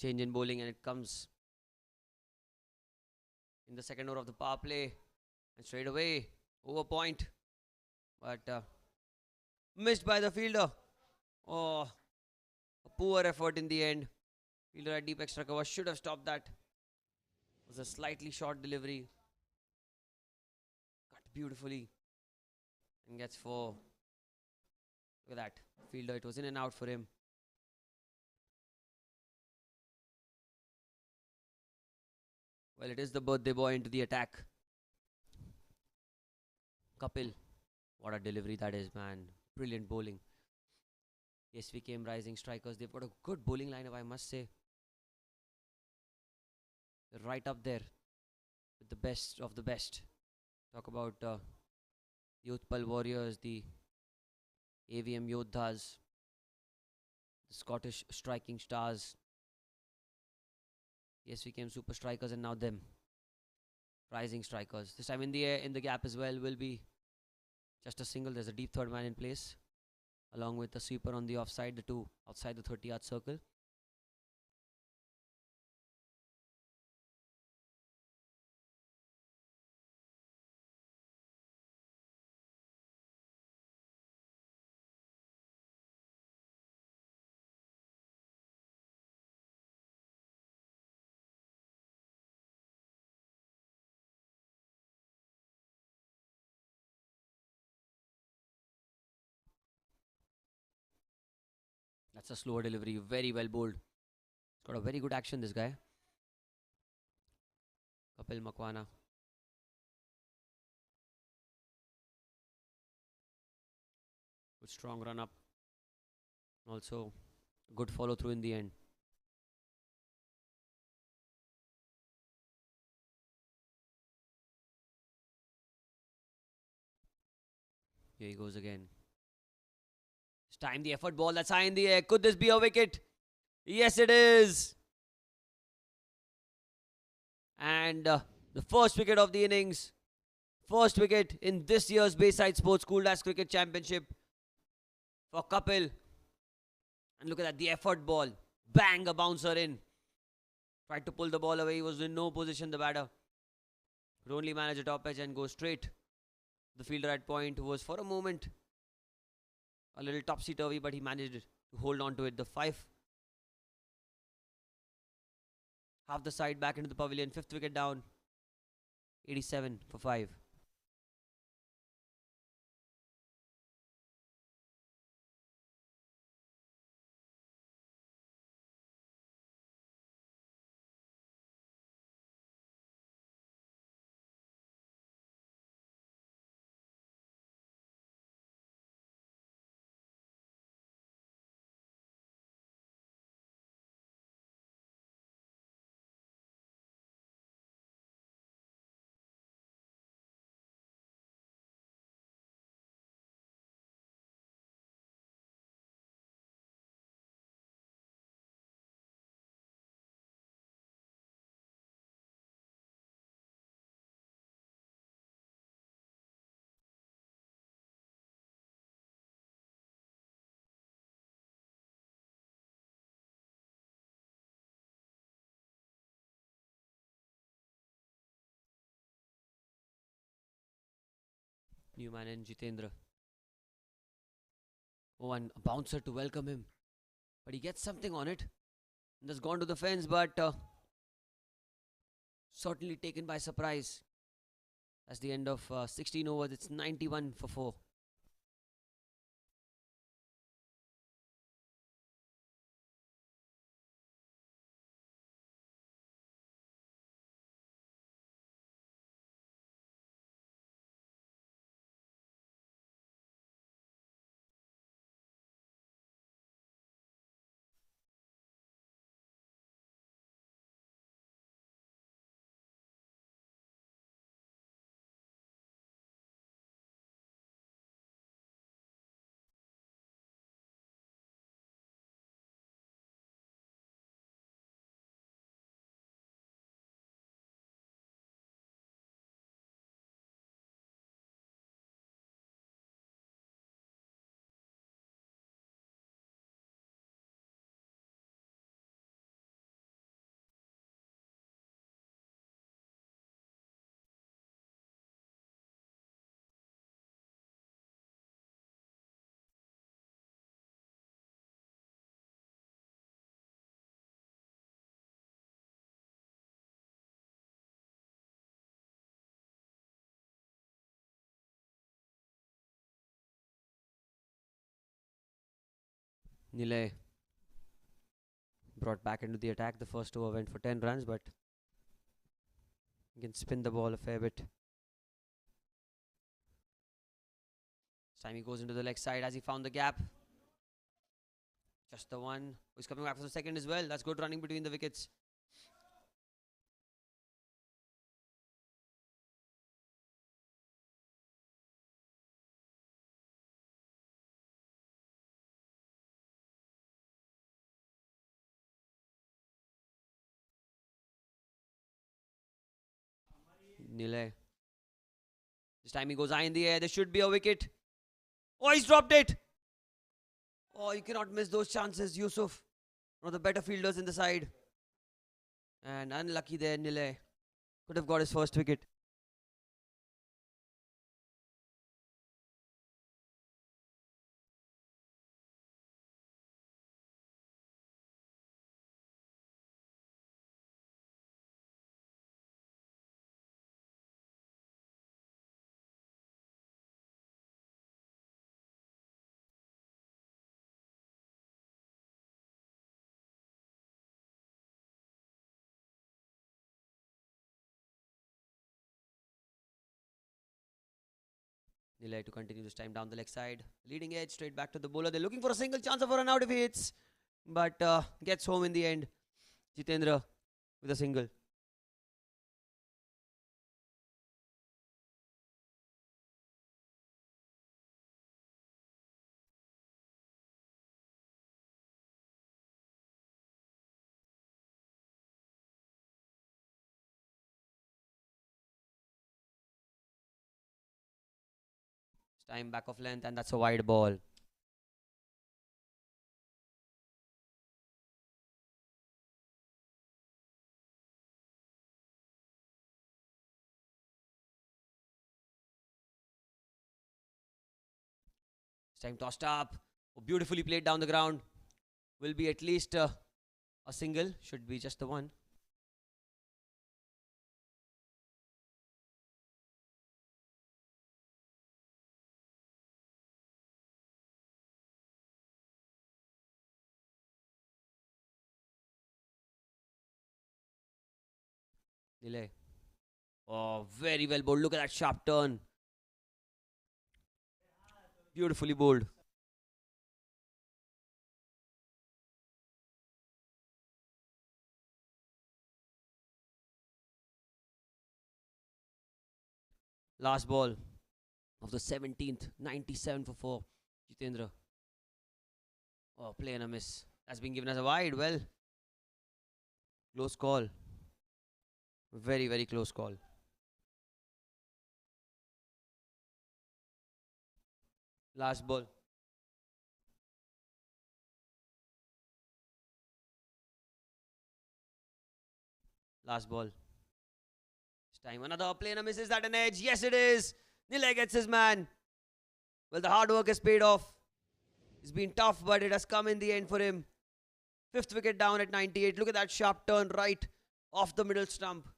change in bowling, and it comes in the second over of the power play, and straight away over point, but missed by the fielder. Oh, a poor effort in the end. Fielder at deep extra cover should have stopped that. It was a slightly short delivery. Cut beautifully and gets 4. Look at that. Fielder, it was in and out for him. Well, it is the birthday boy into the attack. Kapil. What a delivery that is, man. Brilliant bowling. SVKM rising strikers. They've got a good bowling lineup, I must say. They're right up there with the best of the best. Talk about the Utpal Warriors, the AVM Yodhas, the Scottish striking stars, the SVKM super strikers, and now them. Rising strikers. This time in the air, in the gap as well, will be just a single. There's a deep third man in place, along with the sweeper on the offside, the two outside the 30-yard circle. That's a slower delivery. Very well bowled. He's got a very good action, this guy. Kapil Makwana. Good strong run up. Also, good follow through in the end. Here he goes again. This time the effort ball that's high in the air. Could this be a wicket? Yes, it is. And the first wicket of the innings. First wicket in this year's Bayside Sports School Dash Cricket Championship for Kapil. And look at that, the effort ball. Bang, a bouncer in. Tried to pull the ball away. He was in no position, the batter. Could only manage a top edge and go straight. The fielder at point was for a moment a little topsy-turvy, but he managed to hold on to it. The 5. Half the side back into the pavilion. 5th wicket down. 87 for 5. Newman and Jitendra. Oh, and a bouncer to welcome him. But he gets something on it. And that's gone to the fence, but certainly taken by surprise. That's the end of 16 overs. It's 91 for 4. Nile brought back into the attack. The first over went for 10 runs, but you can spin the ball a fair bit. This time he goes into the leg side as he found the gap. Just the one. He's coming back for the second as well. That's good running between the wickets. Nile. This time he goes high in the air. There should be a wicket. Oh, he's dropped it. Oh, you cannot miss those chances, Yusuf. One of the better fielders in the side. And unlucky there, Nile. Could have got his first wicket. Nile to continue this time down the leg side. Leading edge straight back to the bowler. They're looking for a single chance of a run out if he hits. But gets home in the end. Jitendra with a single. This time back of length, and that's a wide ball. This time tossed up. Oh, beautifully played down the ground. Will be at least a single. Should be just the one. Delay. Oh, very well bowled. Look at that sharp turn. Beautifully bowled. Last ball of the 17th. 97 for 4. Jitendra. Oh, play and a miss. That's been given as a wide. Well, close call. Very, very close call. Last ball. Last ball. This time another play and a miss. Is that an edge? Yes, it is. Nile gets his man. Well, the hard work has paid off. It's been tough, but it has come in the end for him. 5th wicket down at 98. Look at that sharp turn right off the middle stump.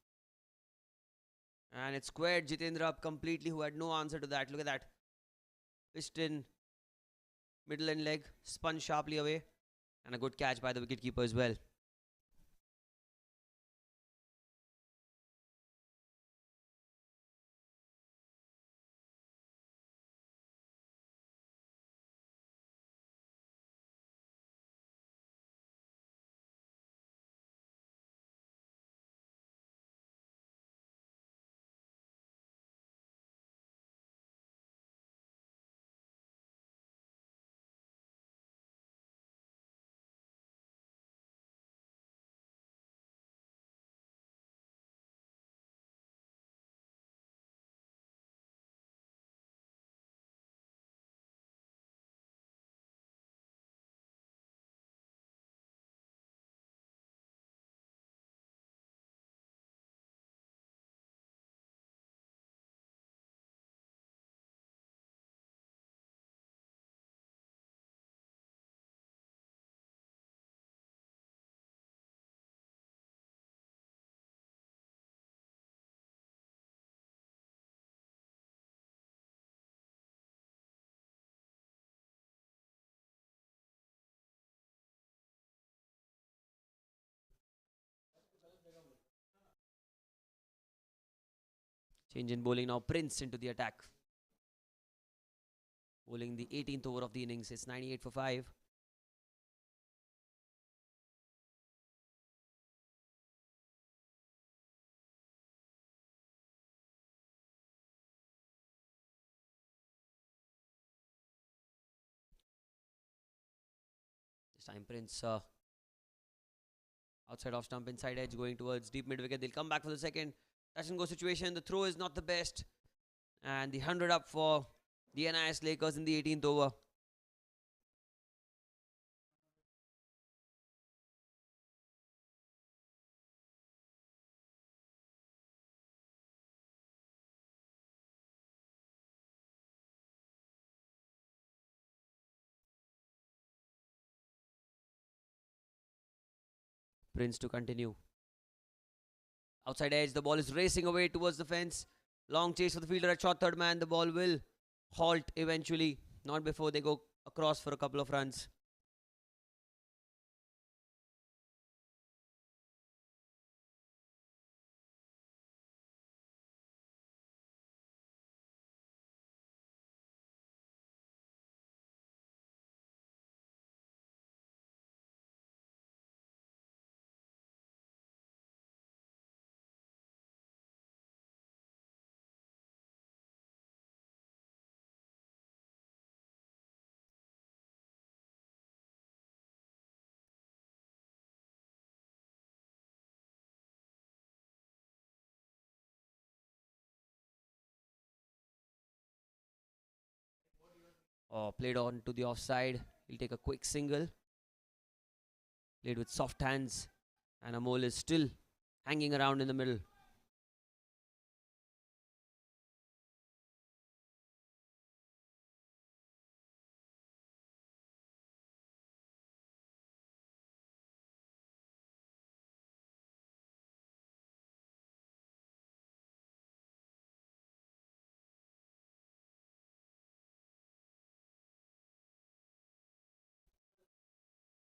And it squared Jitendra up completely, who had no answer to that. Look at that. Pitched in middle and leg. Spun sharply away. And a good catch by the wicketkeeper as well. Change in bowling now. Prince into the attack. Bowling the 18th over of the innings. It's 98 for 5. This time Prince outside off stump, inside edge, going towards deep mid wicket. They'll come back for the second. Touch and go situation. The throw is not the best. And the 100 up for the NIS Lakers in the 18th over. Prince to continue. Outside edge, the ball is racing away towards the fence. Long chase for the fielder at short third man. The ball will halt eventually, not before they go across for a couple of runs. Played on to the offside. He'll take a quick single. Played with soft hands. And Amol is still hanging around in the middle.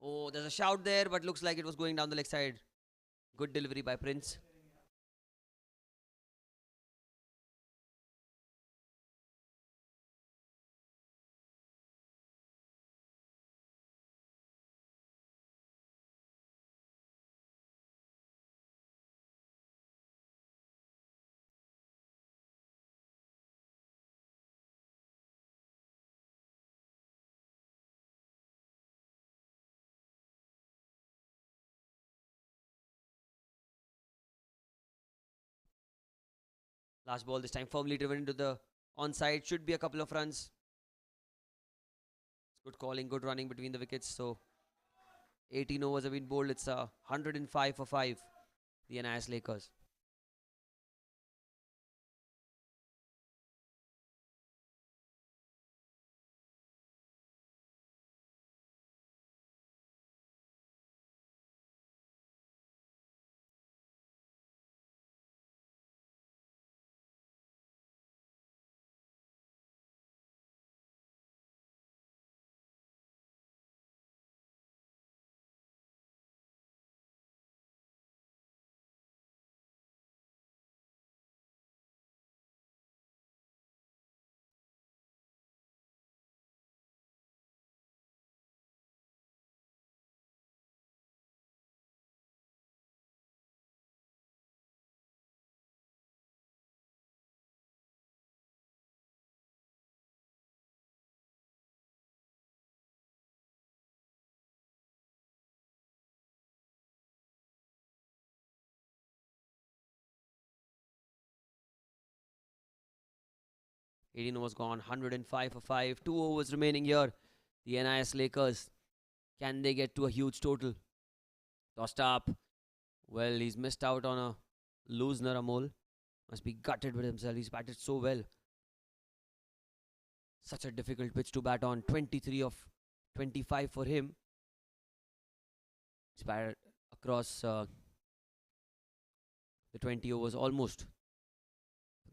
Oh, there's a shout there, but looks like it was going down the leg side. Good delivery by Prince. Last ball this time firmly driven into the onside. Should be a couple of runs. Good calling, good running between the wickets. So 18 overs have been bowled. It's 105 for 5. The NIS Lakers. Eighteen overs gone, 105 for 5. 2 overs remaining here. The NIS Lakers. Can they get to a huge total? Tossed up. Well, he's missed out on a loosener. Amol must be gutted with himself. He's batted so well. Such a difficult pitch to bat on. 23 of 25 for him. He's batted across the 20 overs almost.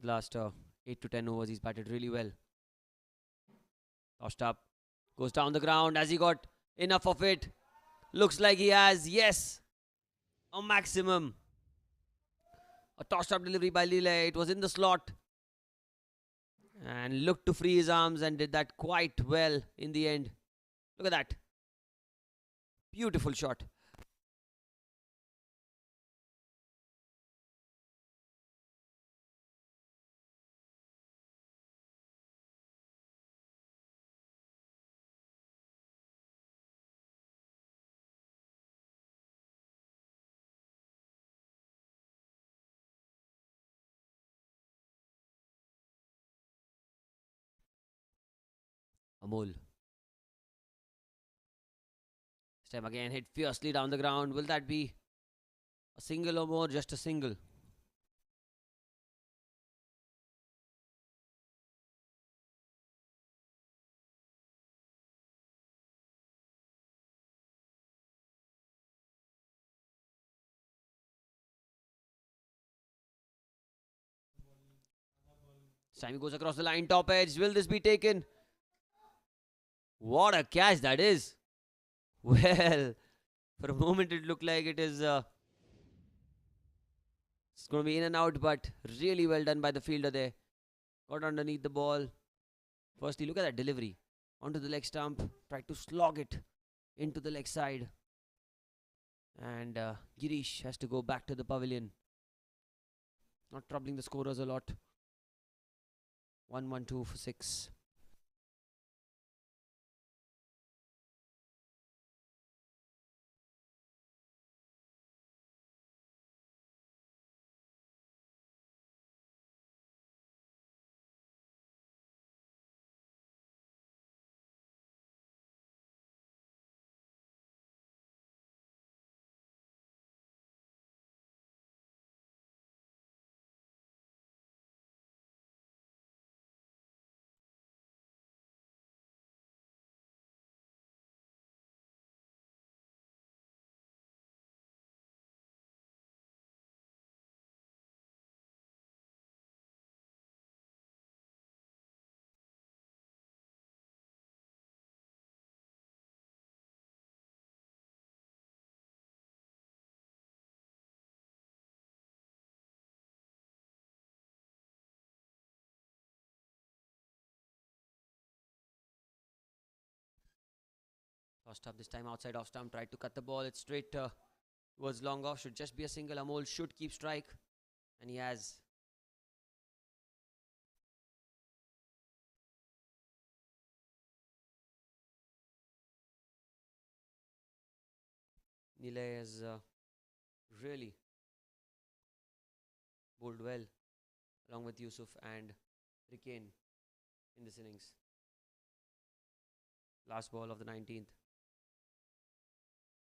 The last 8 to 10 overs, he's batted really well. Tossed up. Goes down the ground. Has he got enough of it? Looks like he has. Yes. A maximum. A tossed up delivery by Lille. It was in the slot. And looked to free his arms and did that quite well in the end. Look at that. Beautiful shot. Amol. This time again hit fiercely down the ground. Will that be a single or more? Just a single. This time he goes across the line, top edge. Will this be taken? What a catch that is. Well, for a moment it looked like it's going to be in and out, but really well done by the fielder there. Got underneath the ball. Firstly, look at that delivery. Onto the leg stump. Tried to slog it into the leg side. And Girish has to go back to the pavilion. Not troubling the scorers a lot. 1-1-2 for 6. Tossed up this time outside off stump. Tried to cut the ball. It's straight towards long off. Should just be a single. Amol should keep strike. And he has. Nile has really bowled well along with Yusuf and Rikane in this innings. Last ball of the 19th.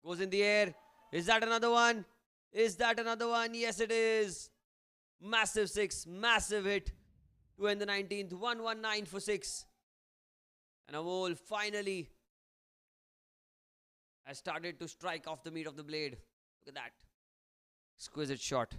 Goes in the air. Is that another one? Is that another one? Yes, it is. Massive 6. Massive hit to end the 19th. 119 for 6. And Amol finally has started to strike off the meat of the blade. Look at that. Exquisite shot.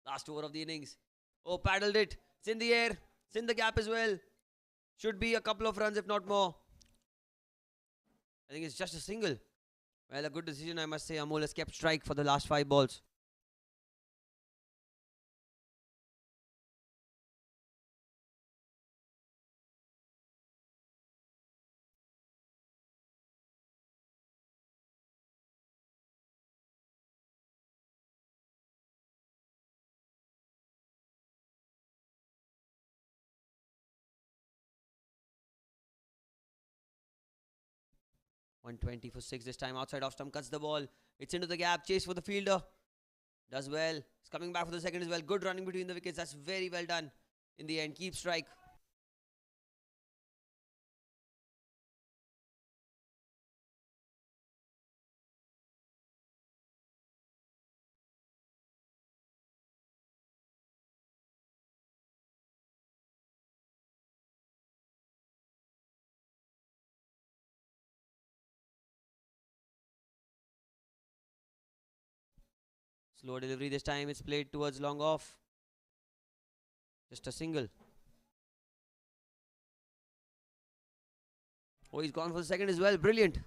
Last over of the innings. Oh, paddled it. It's in the air. It's in the gap as well. Should be a couple of runs, if not more. I think it's just a single. Well, a good decision, I must say. Amol has kept strike for the last 5 balls. 120 for 6 this time. Outside off stump, cuts the ball. It's into the gap. Chase for the fielder. Does well. He's coming back for the second as well. Good running between the wickets. That's very well done. In the end, keep strike. Slow delivery this time. It's played towards long off. Just a single. Oh, he's gone for the second as well. Brilliant.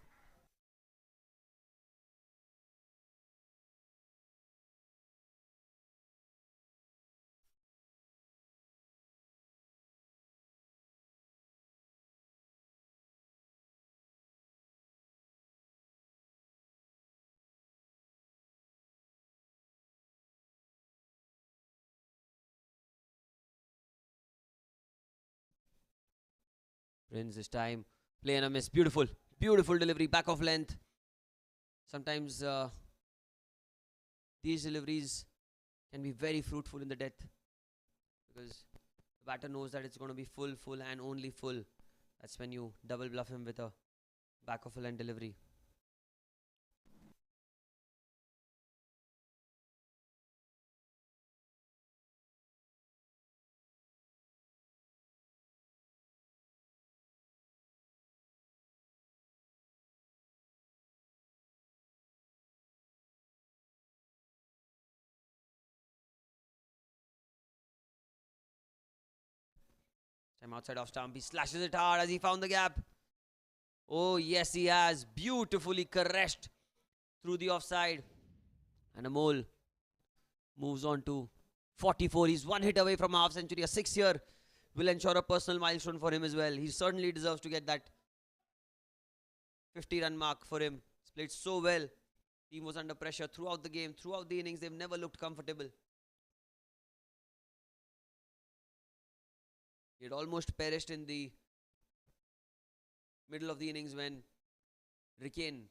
Prince this time. Play and a miss. Beautiful. Beautiful delivery. Back of length. Sometimes these deliveries can be very fruitful in the death. Because the batter knows that it's going to be full, full and only full. That's when you double bluff him with a back of a length delivery. Time outside off stump. He slashes it hard as he found the gap. Oh, yes, he has. Beautifully caressed through the offside. And Amol moves on to 44. He's one hit away from a half century. A 6 year will ensure a personal milestone for him as well. He certainly deserves to get that 50 run mark for him. He's played so well. Team was under pressure throughout the game, throughout the innings. They've never looked comfortable. He had almost perished in the middle of the innings when Rickane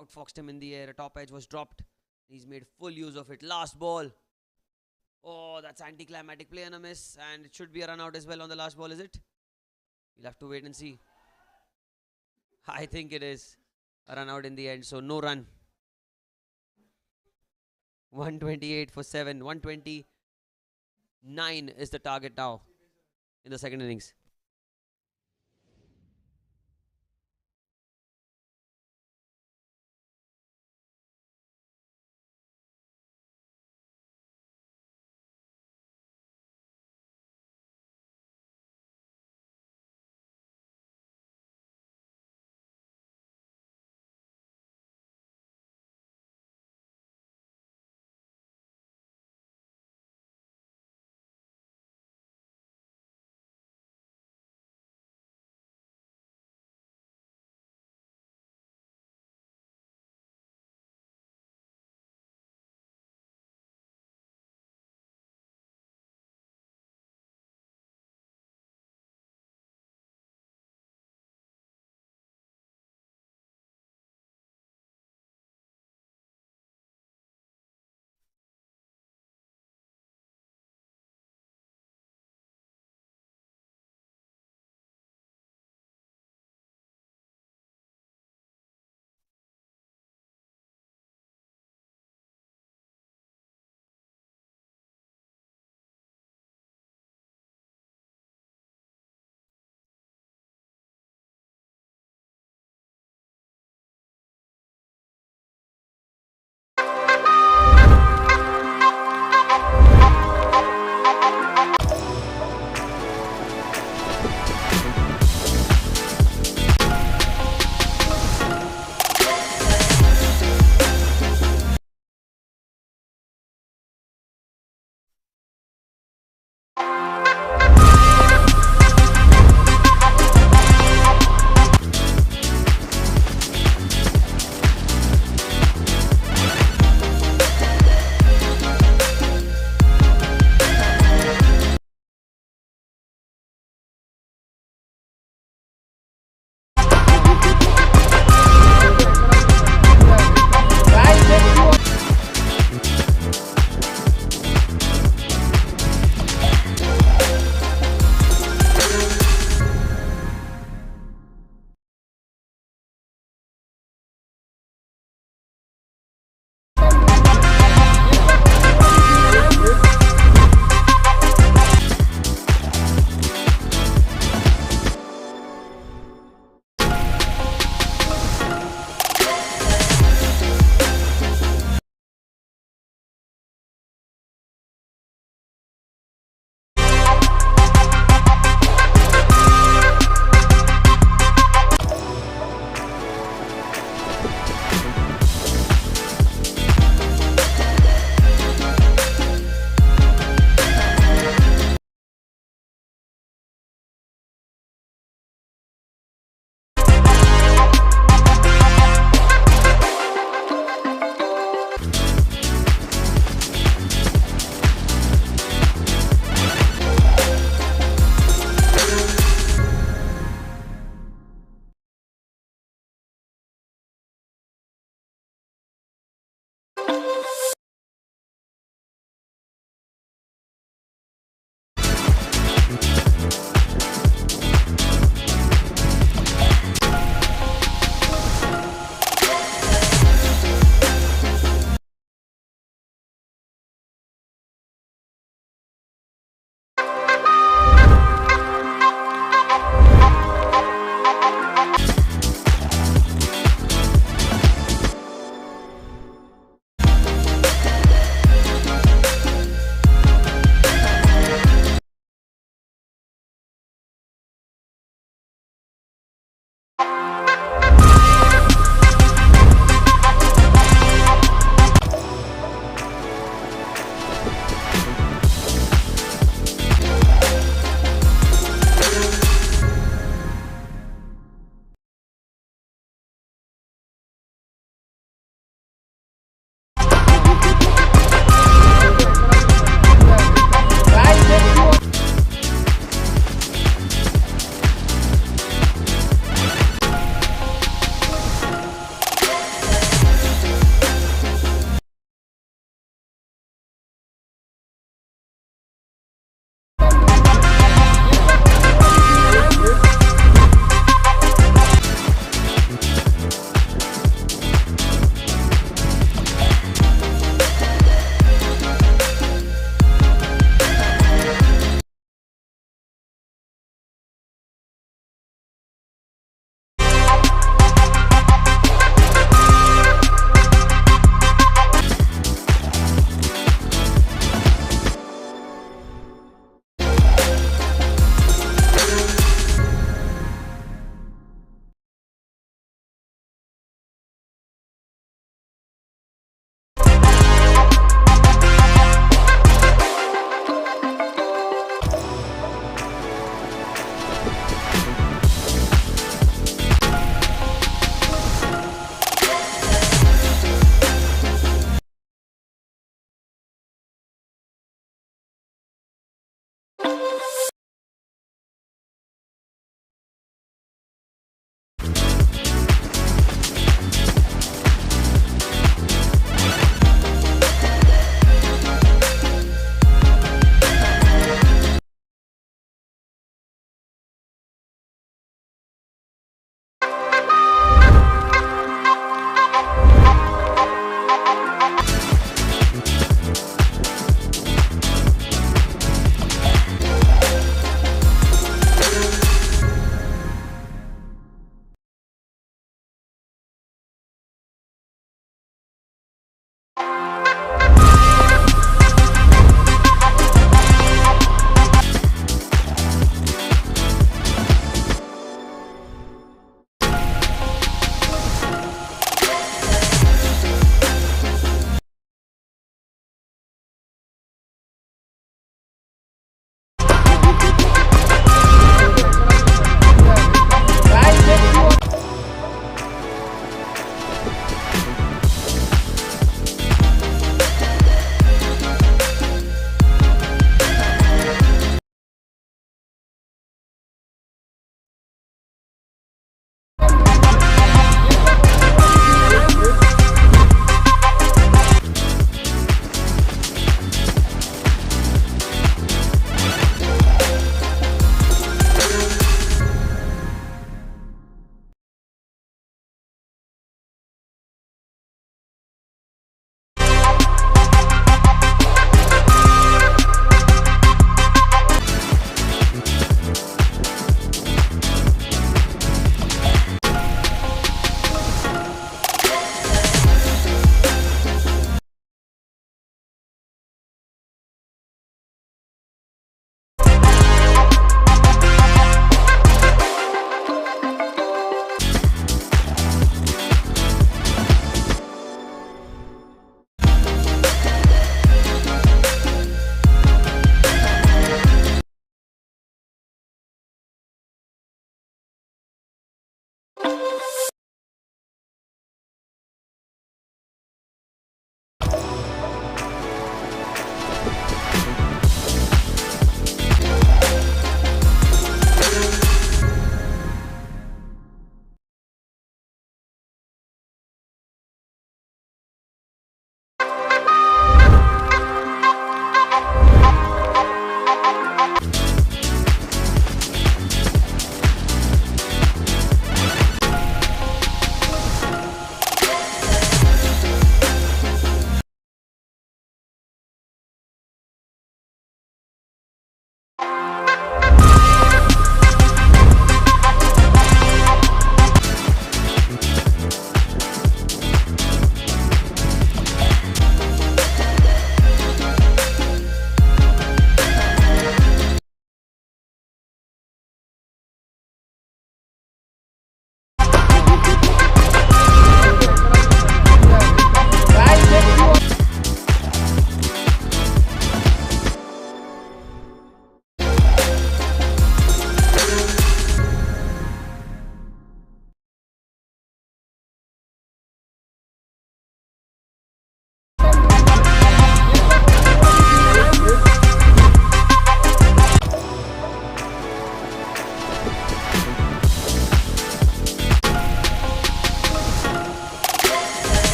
outfoxed him in the air. A top edge was dropped. He's made full use of it. Last ball. Oh, that's anticlimactic. Play and a miss. And it should be a run out as well on the last ball, is it? We'll have to wait and see. I think it is a run out in the end. So no run. 128 for 7. 129 is the target now in the second innings.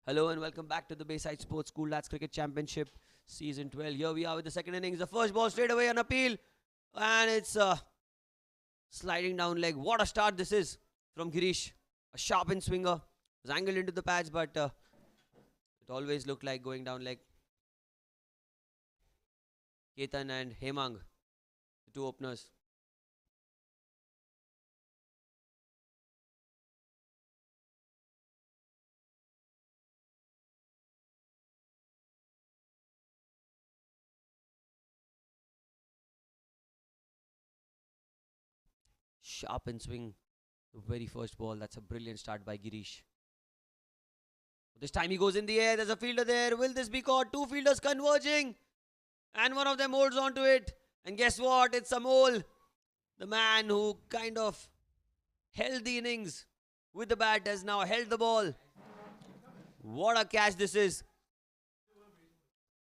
Hello and welcome back to the Bayside Sports School Lads Cricket Championship Season 12. Here we are with the second innings. The first ball straight away on appeal. And it's sliding down leg. What a start this is from Girish. A sharp in swinger. It was angled into the pads, but it always looked like going down leg. Ketan and Hemang, the two openers. Sharp in swing. The very first ball. That's a brilliant start by Girish. This time he goes in the air. There's a fielder there. Will this be caught? Two fielders converging. And one of them holds on to it. And guess what? It's Amol, the man who kind of held the innings with the bat, has now held the ball. What a catch this is.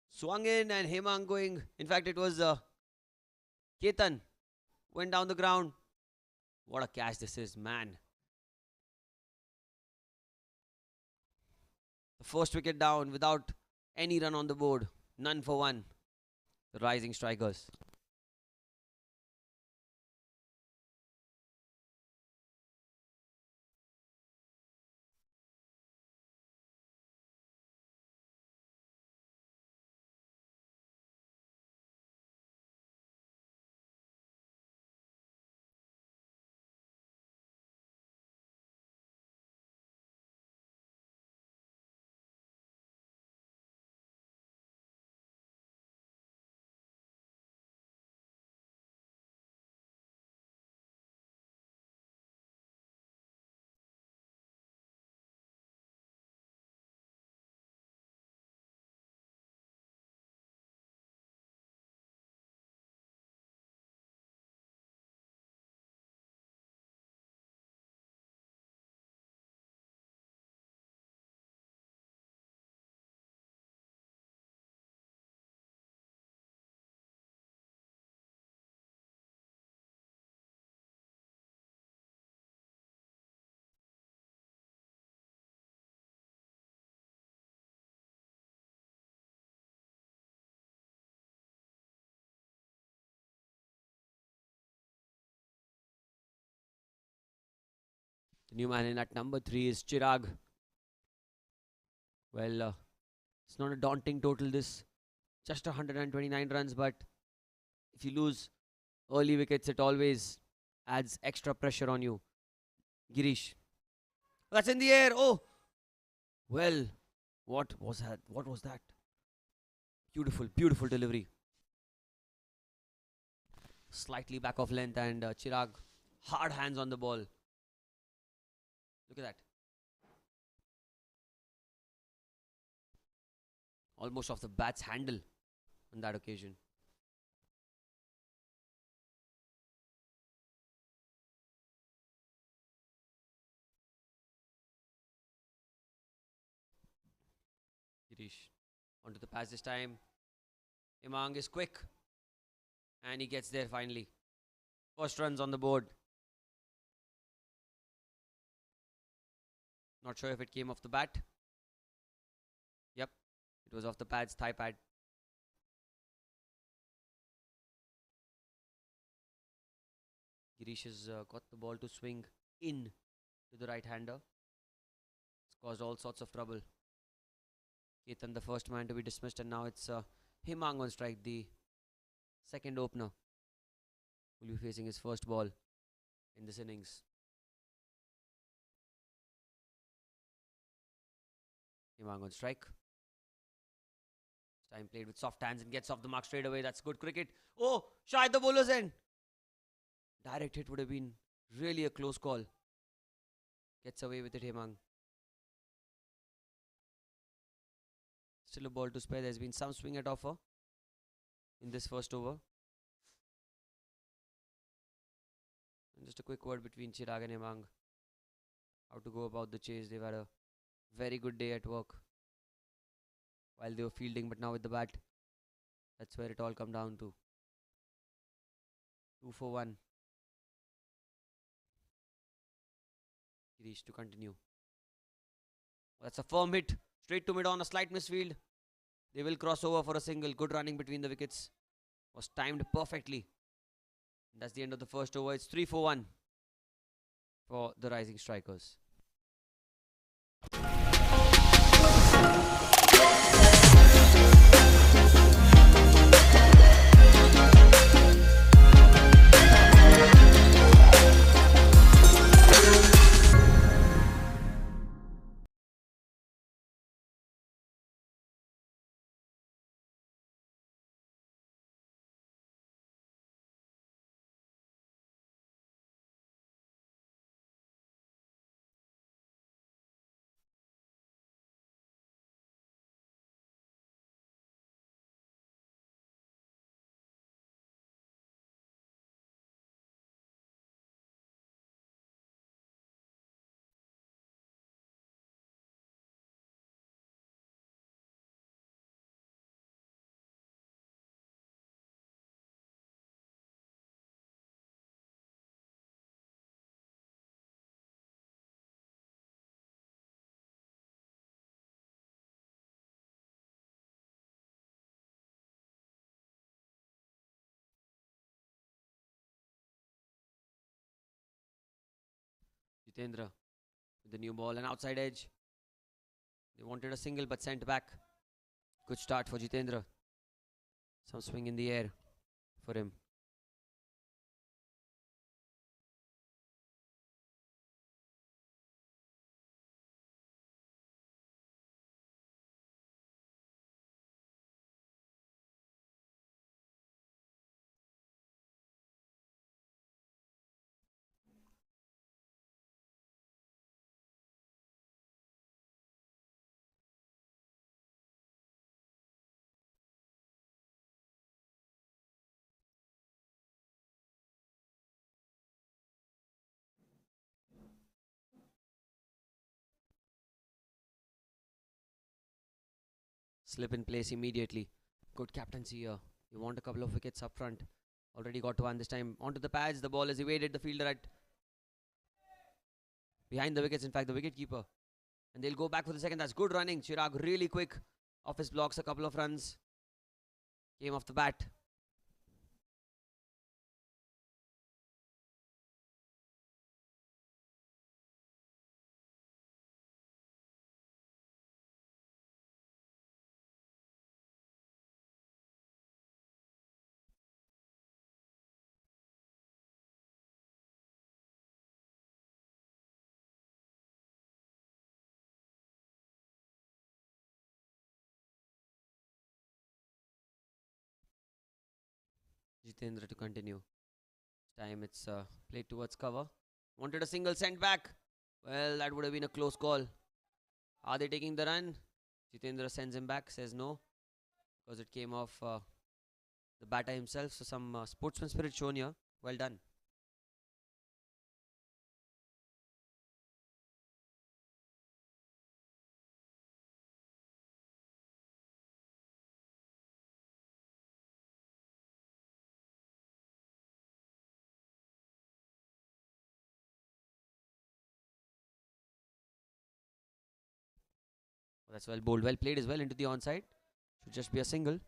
Swung in and Hemang going. In fact, it was Ketan. Went down the ground. What a catch this is, man. The first wicket down without any run on the board. None for one. The rising strikers. The new man in at number 3 is Chirag. Well, it's not a daunting total this. Just 129 runs, but if you lose early wickets, it always adds extra pressure on you. Girish. That's in the air. Oh! Well, what was that? What was that? Beautiful, beautiful delivery. Slightly back of length and Chirag, hard hands on the ball. Look at that. Almost off the bat's handle on that occasion. Girish onto the pass this time. Hemang is quick. And he gets there finally. First runs on the board. Not sure if it came off the bat. Yep. It was off the pads, thigh pad. Girish has got the ball to swing in to the right hander. It's caused all sorts of trouble. Ketan, the first man to be dismissed, and now it's Hemang on strike, the second opener, will be facing his first ball in this innings. Hemang on strike. This time played with soft hands and gets off the mark straight away. That's good cricket. Oh, Shahid the bowler's end. Direct hit would have been really a close call. Gets away with it, Hemang. Still a ball to spare. There's been some swing at offer in this first over. And just a quick word between Chirag and Hemang. How to go about the chase. They've had a very good day at work while they were fielding, but now with the bat, that's where it all come down to. 2 for 1. Girish to continue. That's a firm hit Straight to mid on a slight misfield. They will cross over for a single. Good running between the wickets. Was timed perfectly. That's the end of the first over. It's 3-4-1 for the rising strikers. Jitendra with the new ball and outside edge. They wanted a single but sent back. Good start for Jitendra. Some swing in the air for him. Slip in place immediately. Good captaincy here. You want a couple of wickets up front. Already got one this time. Onto the pads. The ball is evaded. The fielder at behind the wickets. In fact, the wicket keeper. And they'll go back for the second. That's good running. Chirag really quick off his blocks. A couple of runs. Came off the bat. Jitendra to continue. This time it's played towards cover. Wanted a single sent back. Well, that would have been a close call. Are they taking the run? Jitendra sends him back. Says no. Because it came off the batter himself. So some sportsman spirit shown here. Well done. That's well bowled. Well played as well into the onside. Should just be a single.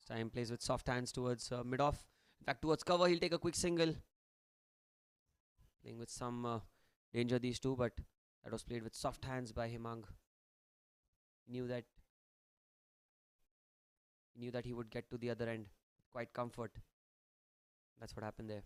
Time plays with soft hands towards mid-off. In fact, towards cover, he'll take a quick single. Playing with some danger, these two, but that was played with soft hands by Himang. He knew that he would get to the other end. Quite comfort. That's what happened there.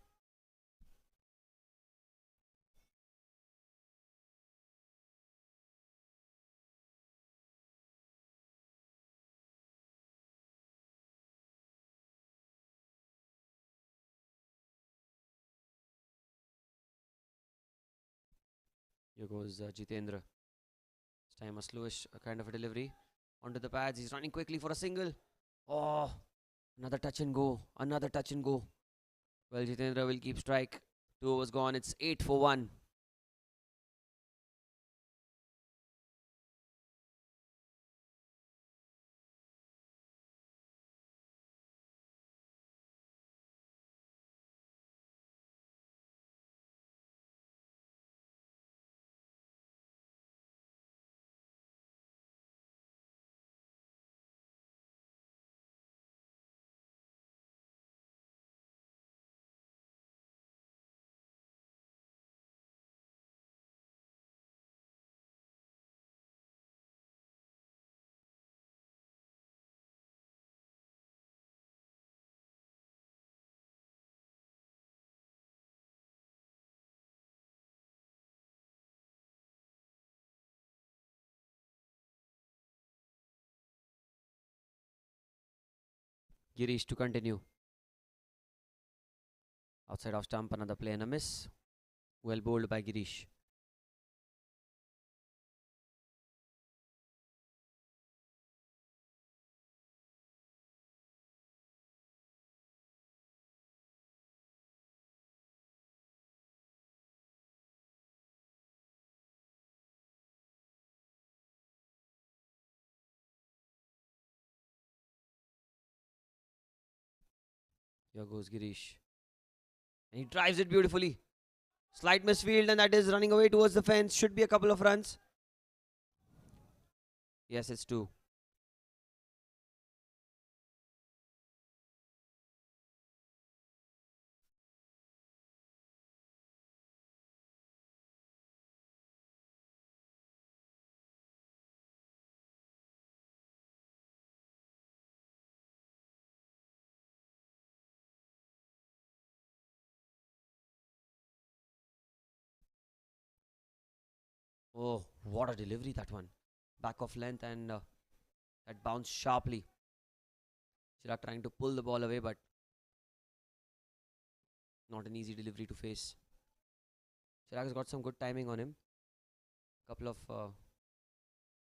Here goes Jitendra. This time a slowish kind of a delivery. Onto the pads. He's running quickly for a single. Oh, another touch and go. Another touch and go. Well, Jitendra will keep strike. 2 overs gone. It's 8 for 1. Girish to continue. Outside off stump, another play and a miss. Well bowled by Girish. Here goes Girish. And he drives it beautifully. Slight misfield, and that is running away towards the fence. Should be a couple of runs. Yes, it's 2. Oh, what a delivery that one. Back of length, and that bounced sharply. Chirag trying to pull the ball away, but not an easy delivery to face. Chirag has got some good timing on him. Couple of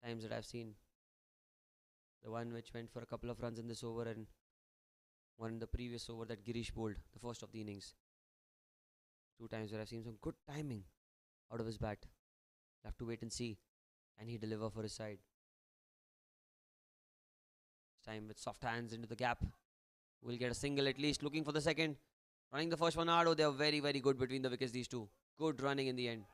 times that I've seen. The one which went for a couple of runs in this over, and one in the previous over that Girish bowled, the first of the innings. 2 times where I've seen some good timing out of his bat. We'll have to wait and see. And he deliver for his side. This time with soft hands into the gap. We'll get a single at least. Looking for the second. Running the first one hard. Oh, they are very, very good between the wickets, these two. Good running in the end.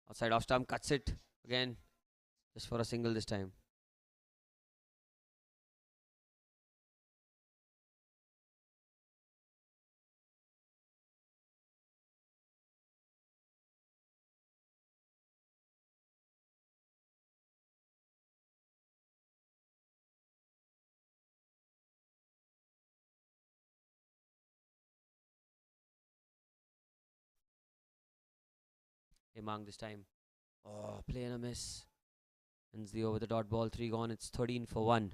Outside off stump, cuts it again. Just for a single this time. Hemang this time. Oh, play and a miss. Ends the over the dot ball. 3 gone. It's 13 for 1.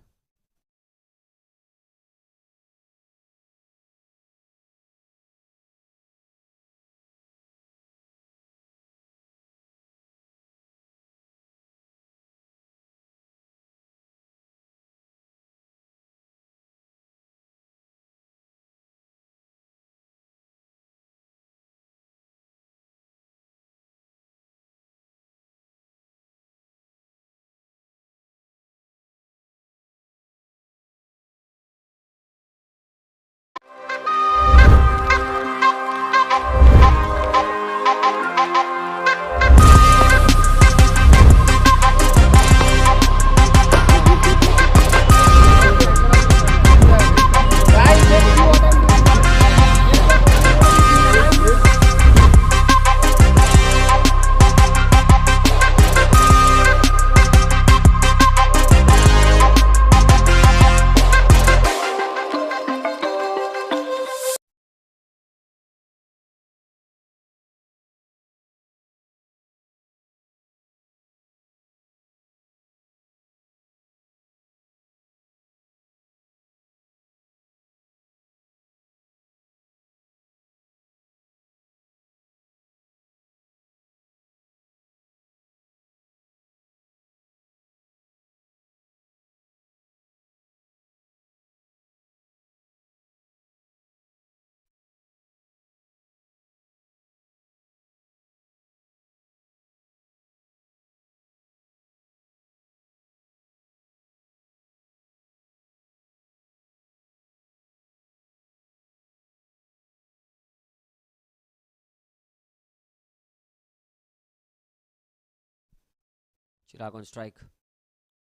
Chirag on strike.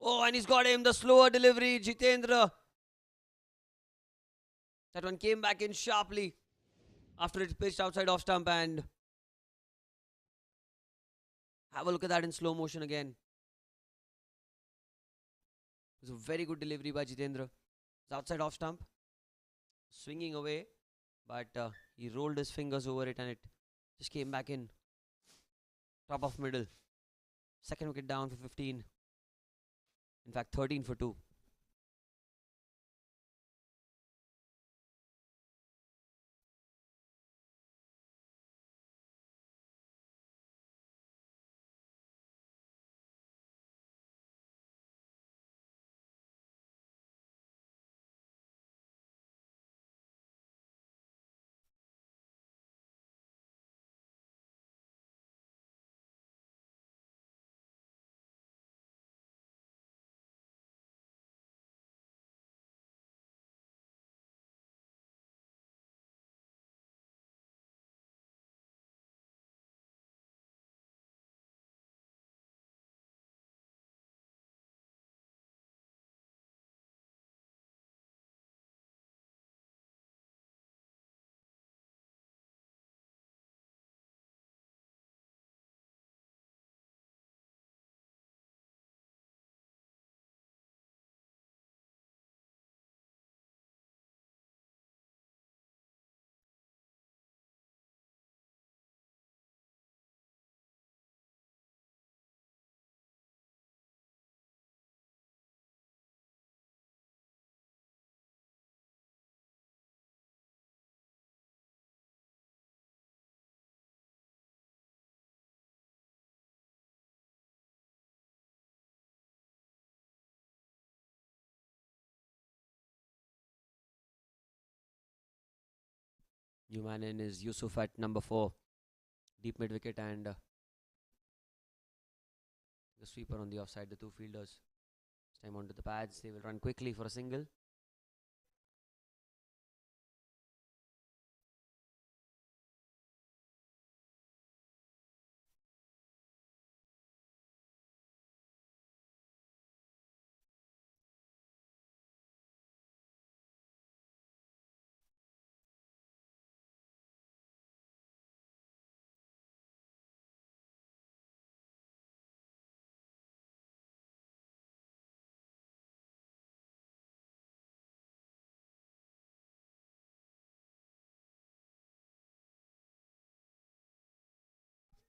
Oh, and he's got him. The slower delivery. Jitendra. That one came back in sharply after it pitched outside off stump. And have a look at that in slow motion again. It was a very good delivery by Jitendra. It's outside off stump. Swinging away. But he rolled his fingers over it and it just came back in. Top of middle. Second wicket down for 15. In fact, 13 for 2. New man in is Yusuf at number 4. Deep mid wicket and the sweeper on the offside. The two fielders. This time onto the pads. They will run quickly for a single.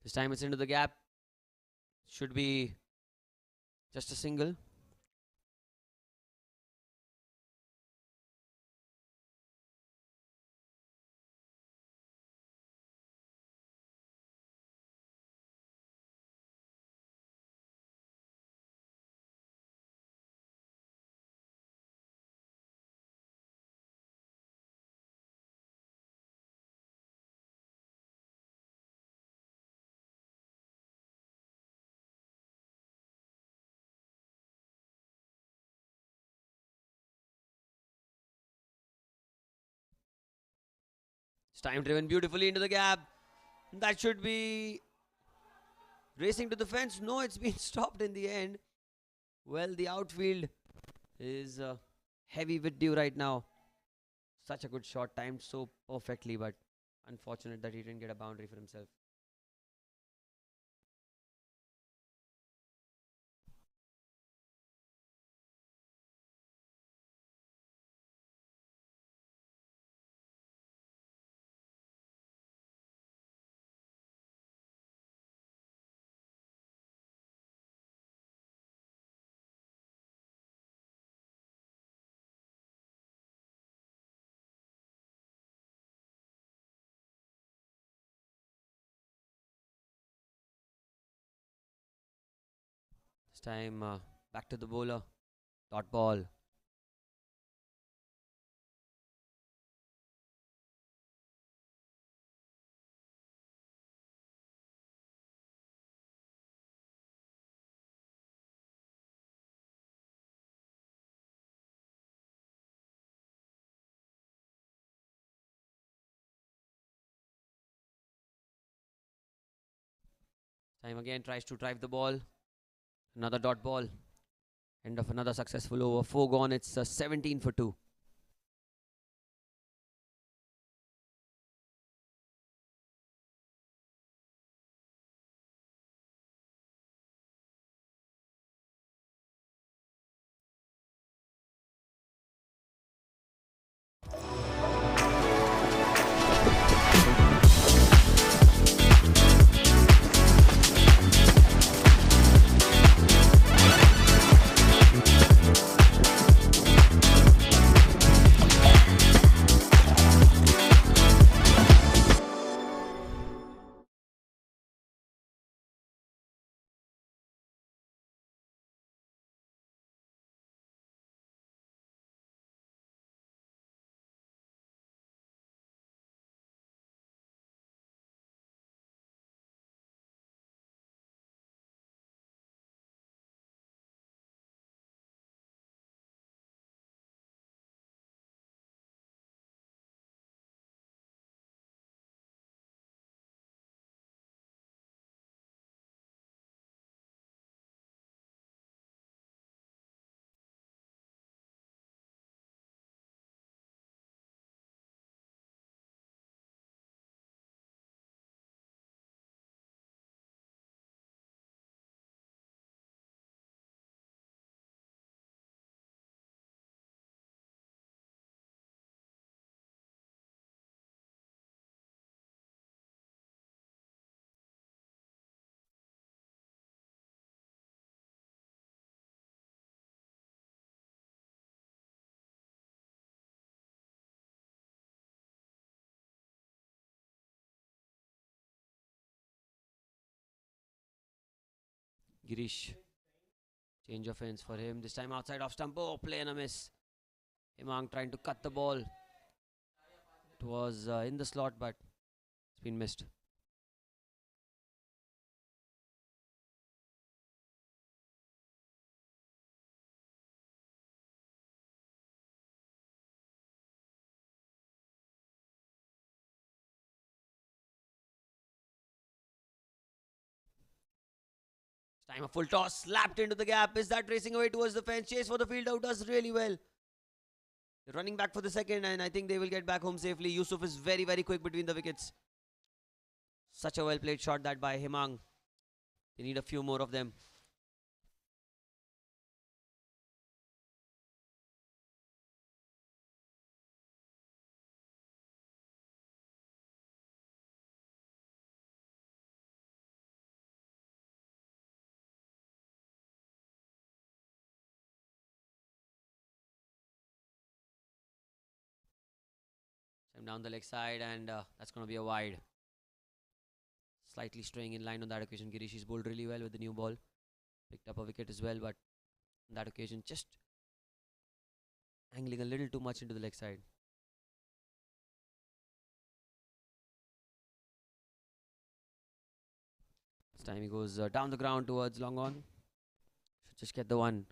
This time it's into the gap. Should be just a single. It's time driven beautifully into the gap. That should be racing to the fence. No, it's been stopped in the end. Well, the outfield is heavy with dew right now. Such a good shot, timed so perfectly, but unfortunate that he didn't get a boundary for himself. This time back to the bowler. Dot ball. Time again tries to drive the ball. Another dot ball. End of another successful over. 4 gone. It's 17 for 2. Girish. Change of ends for him. This time outside off stump. Oh, play and a miss. Himang trying to cut the ball. It was in the slot, but it's been missed. This time a full toss. Slapped into the gap. Is that racing away towards the fence? Chase for the field out. Does really well. Running back for the second, and I think they will get back home safely. Yusuf is very, very quick between the wickets. Such a well played shot that by Himang. They need a few more of them. I'm down the leg side, and that's going to be a wide. Slightly straying in line on that occasion. Girish is bowled really well with the new ball. Picked up a wicket as well, but on that occasion, just angling a little too much into the leg side. This time he goes down the ground towards long on. Should just get the one.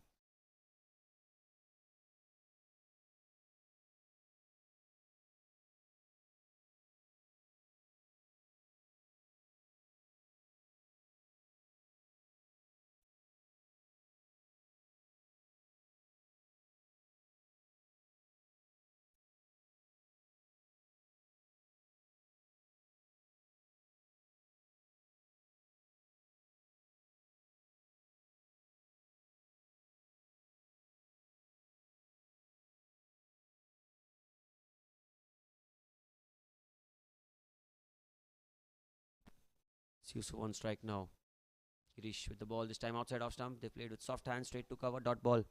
It's Yusuf on strike now. Girish with the ball, this time outside off stump. They played with soft hands, straight to cover, dot ball.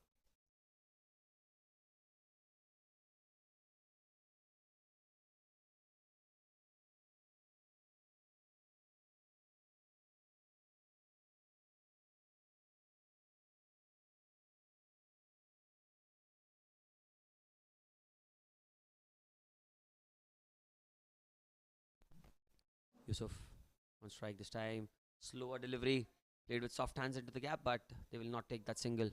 Yusuf on strike this time. Slower delivery. Played with soft hands into the gap, but they will not take that single.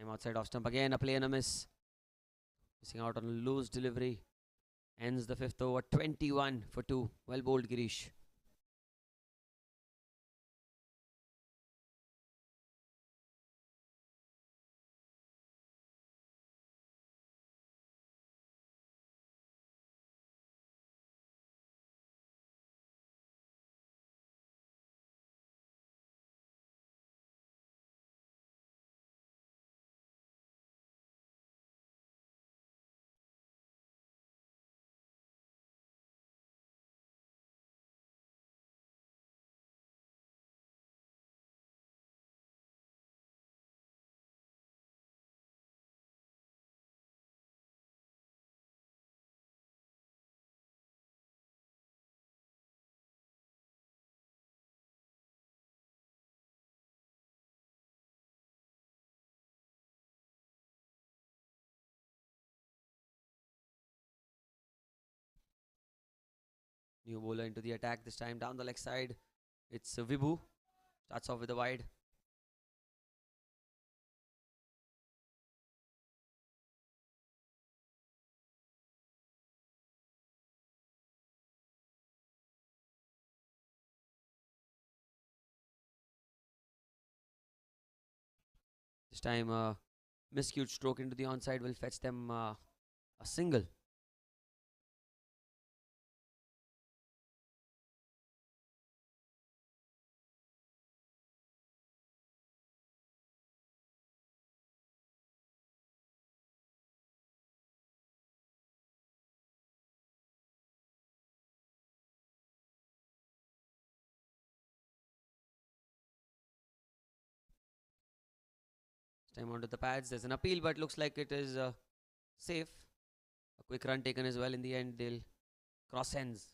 Time outside off stump again. A play and a miss. Missing out on a loose delivery. Ends the fifth over 21 for 2. Well bowled, Girish. New bowler into the attack this time down the leg side. It's Vibhu. Starts off with a wide. This time, miscued stroke into the onside will fetch them a single. This time onto the pads. There's an appeal, but looks like it is safe. A quick run taken as well. In the end, they'll cross ends.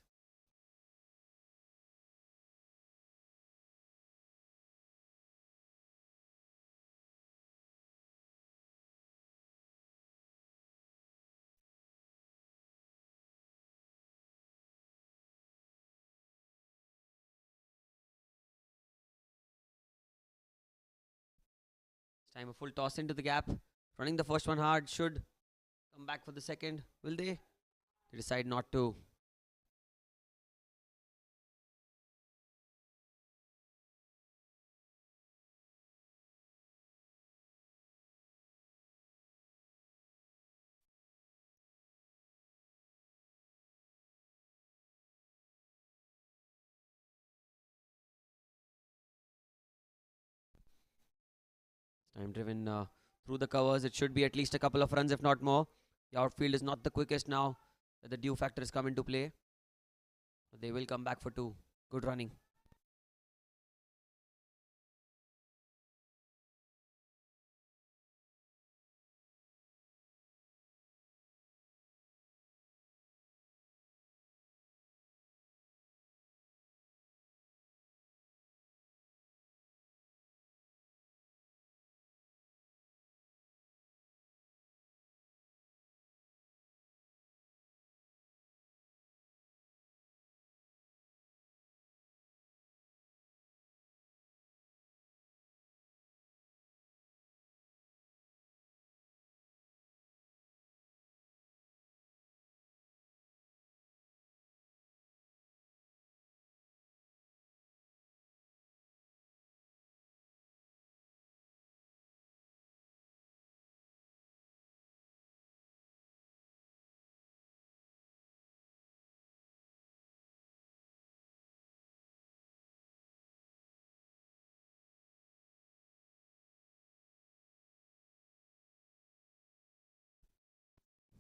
Time a full toss into the gap. Running the first one hard. Should come back for the second. Will they? They decide not to. Time driven through the covers. It should be at least a couple of runs, if not more. The outfield is not the quickest now that the dew factor has come into play. But they will come back for 2. Good running.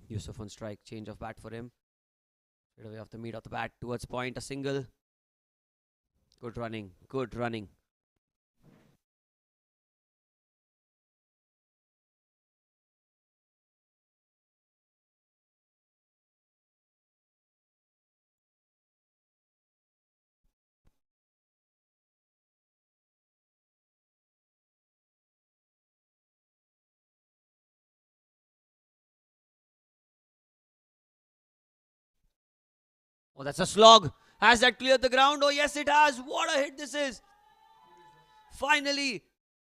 Yusuf on strike. Change of bat for him. Straight away off the meat of the bat towards point. A single. Good running. Good running. Oh, that's a slog. Has that cleared the ground? Oh, yes, it has. What a hit this is. Finally,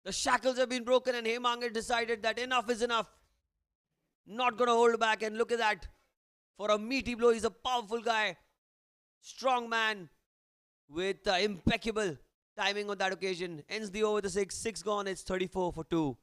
The shackles have been broken and Hemang has decided that enough is enough. Not going to hold back, and look at that. For a meaty blow, he's a powerful guy. Strong man with impeccable timing on that occasion. Ends the over with a 6. 6 gone, it's 34 for 2.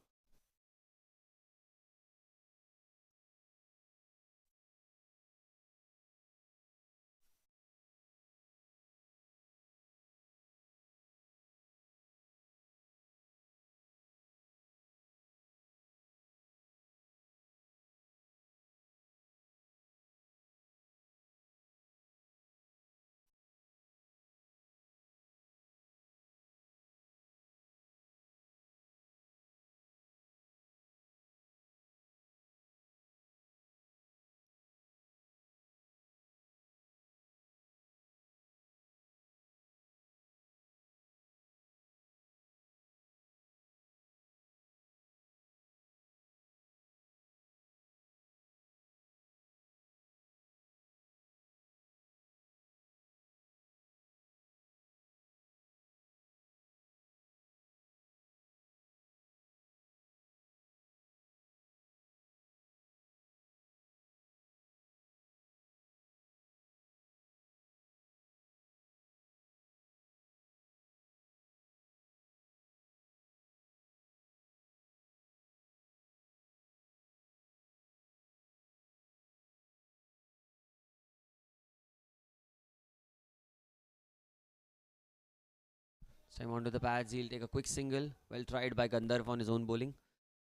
Time onto the pads. He'll take a quick single. Well tried by Gandharv on his own bowling,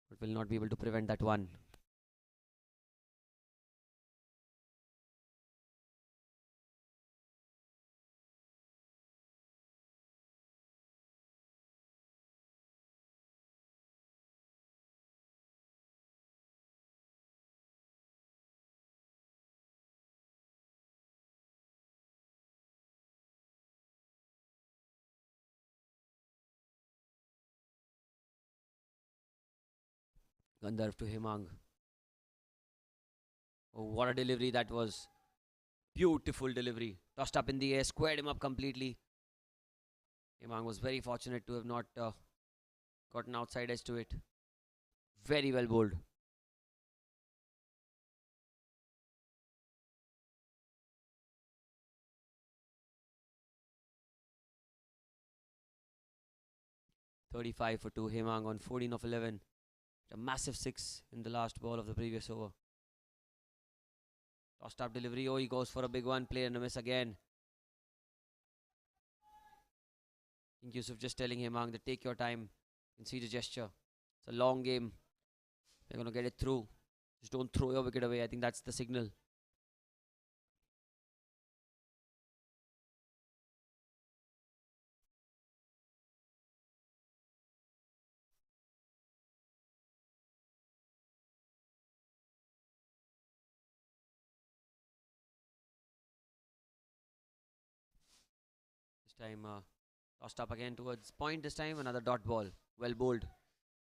but will not be able to prevent that one. Gandharv to Hemang. Oh, what a delivery that was. Beautiful delivery. Tossed up in the air, squared him up completely. Hemang was very fortunate to have not gotten outside edge to it. Very well bowled. .35 for 2. Hemang on 14 of 11. A massive 6 in the last ball of the previous over. Tossed up delivery. Oh, he goes for a big one. Play and a miss again. I think Yusuf just telling Hemang that take your time. You can see the gesture. It's a long game. They're going to get it through. Just don't throw your wicket away. I think that's the signal. This time tossed up again towards point. This time another dot ball. Well bowled.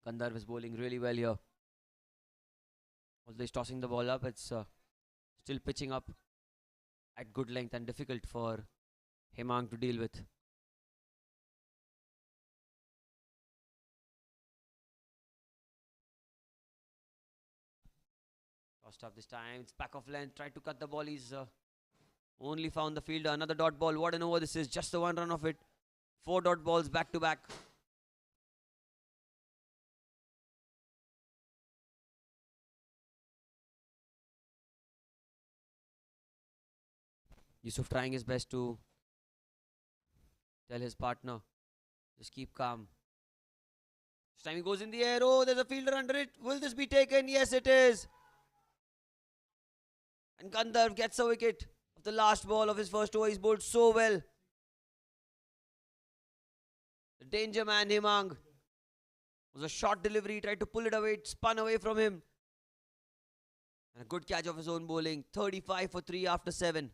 Gandharv is bowling really well here. Although he's tossing the ball up, it's still pitching up at good length and difficult for Hemang to deal with. Tossed up this time. It's back of length. Tried to cut the ball. He's only found the fielder. Another dot ball. What an over this is. Just the one run of it. 4 dot balls back to back. Yusuf trying his best to tell his partner, just keep calm. This time he goes in the air. Oh, there's a fielder under it. Will this be taken? Yes, it is. And Gandharv gets a wicket of the last ball of his first over. He's bowled so well. The danger man, Hemang. Was a short delivery. Tried to pull it away. It spun away from him. And a good catch of his own bowling. 35 for 3 after 7.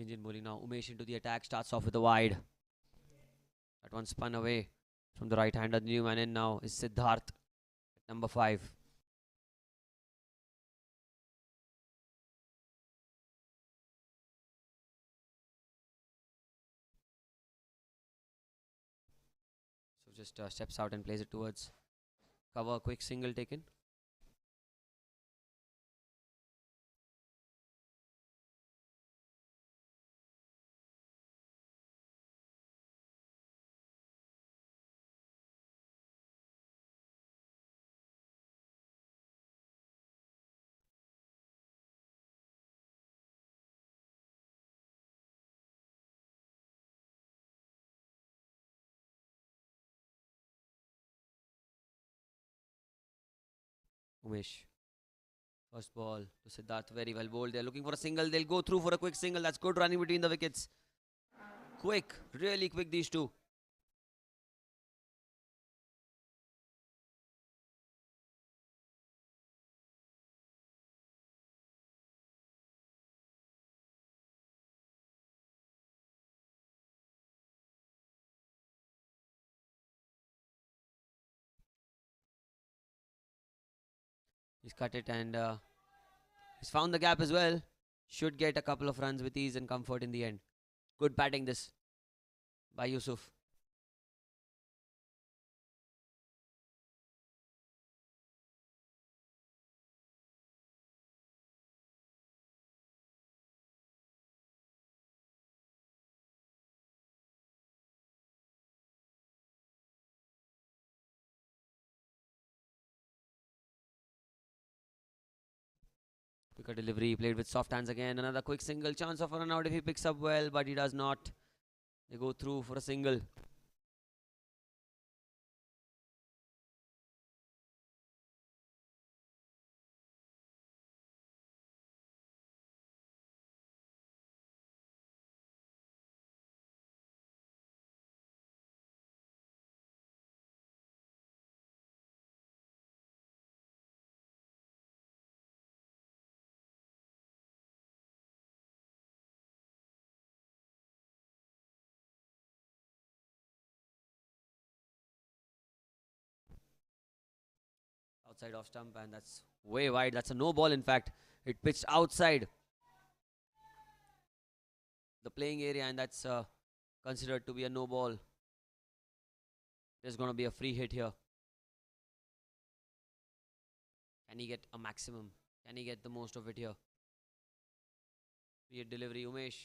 Change in bowling now. Umesh into the attack. Starts off with a wide. That one spun away from the right hander. The new man in now is Siddharth at number 5. So just steps out and plays it towards cover. Quick single taken. Umesh. First ball to Siddharth. Very well bowled. They're looking for a single. They'll go through for a quick single. That's good running between the wickets. Quick. Really quick, these two. He's cut it and he's found the gap as well. Should get a couple of runs with ease and comfort in the end. Good batting this by Yusuf. Quicker delivery. Played with soft hands again. Another quick single. Chance of a run out if he picks up well, but he does not. They go through for a single. Outside off stump, and that's way wide. That's a no ball, in fact. It pitched outside the playing area, and that's considered to be a no ball. There's going to be a free hit here. Can he get a maximum? Can he get the most of it here? Free hit delivery. Umesh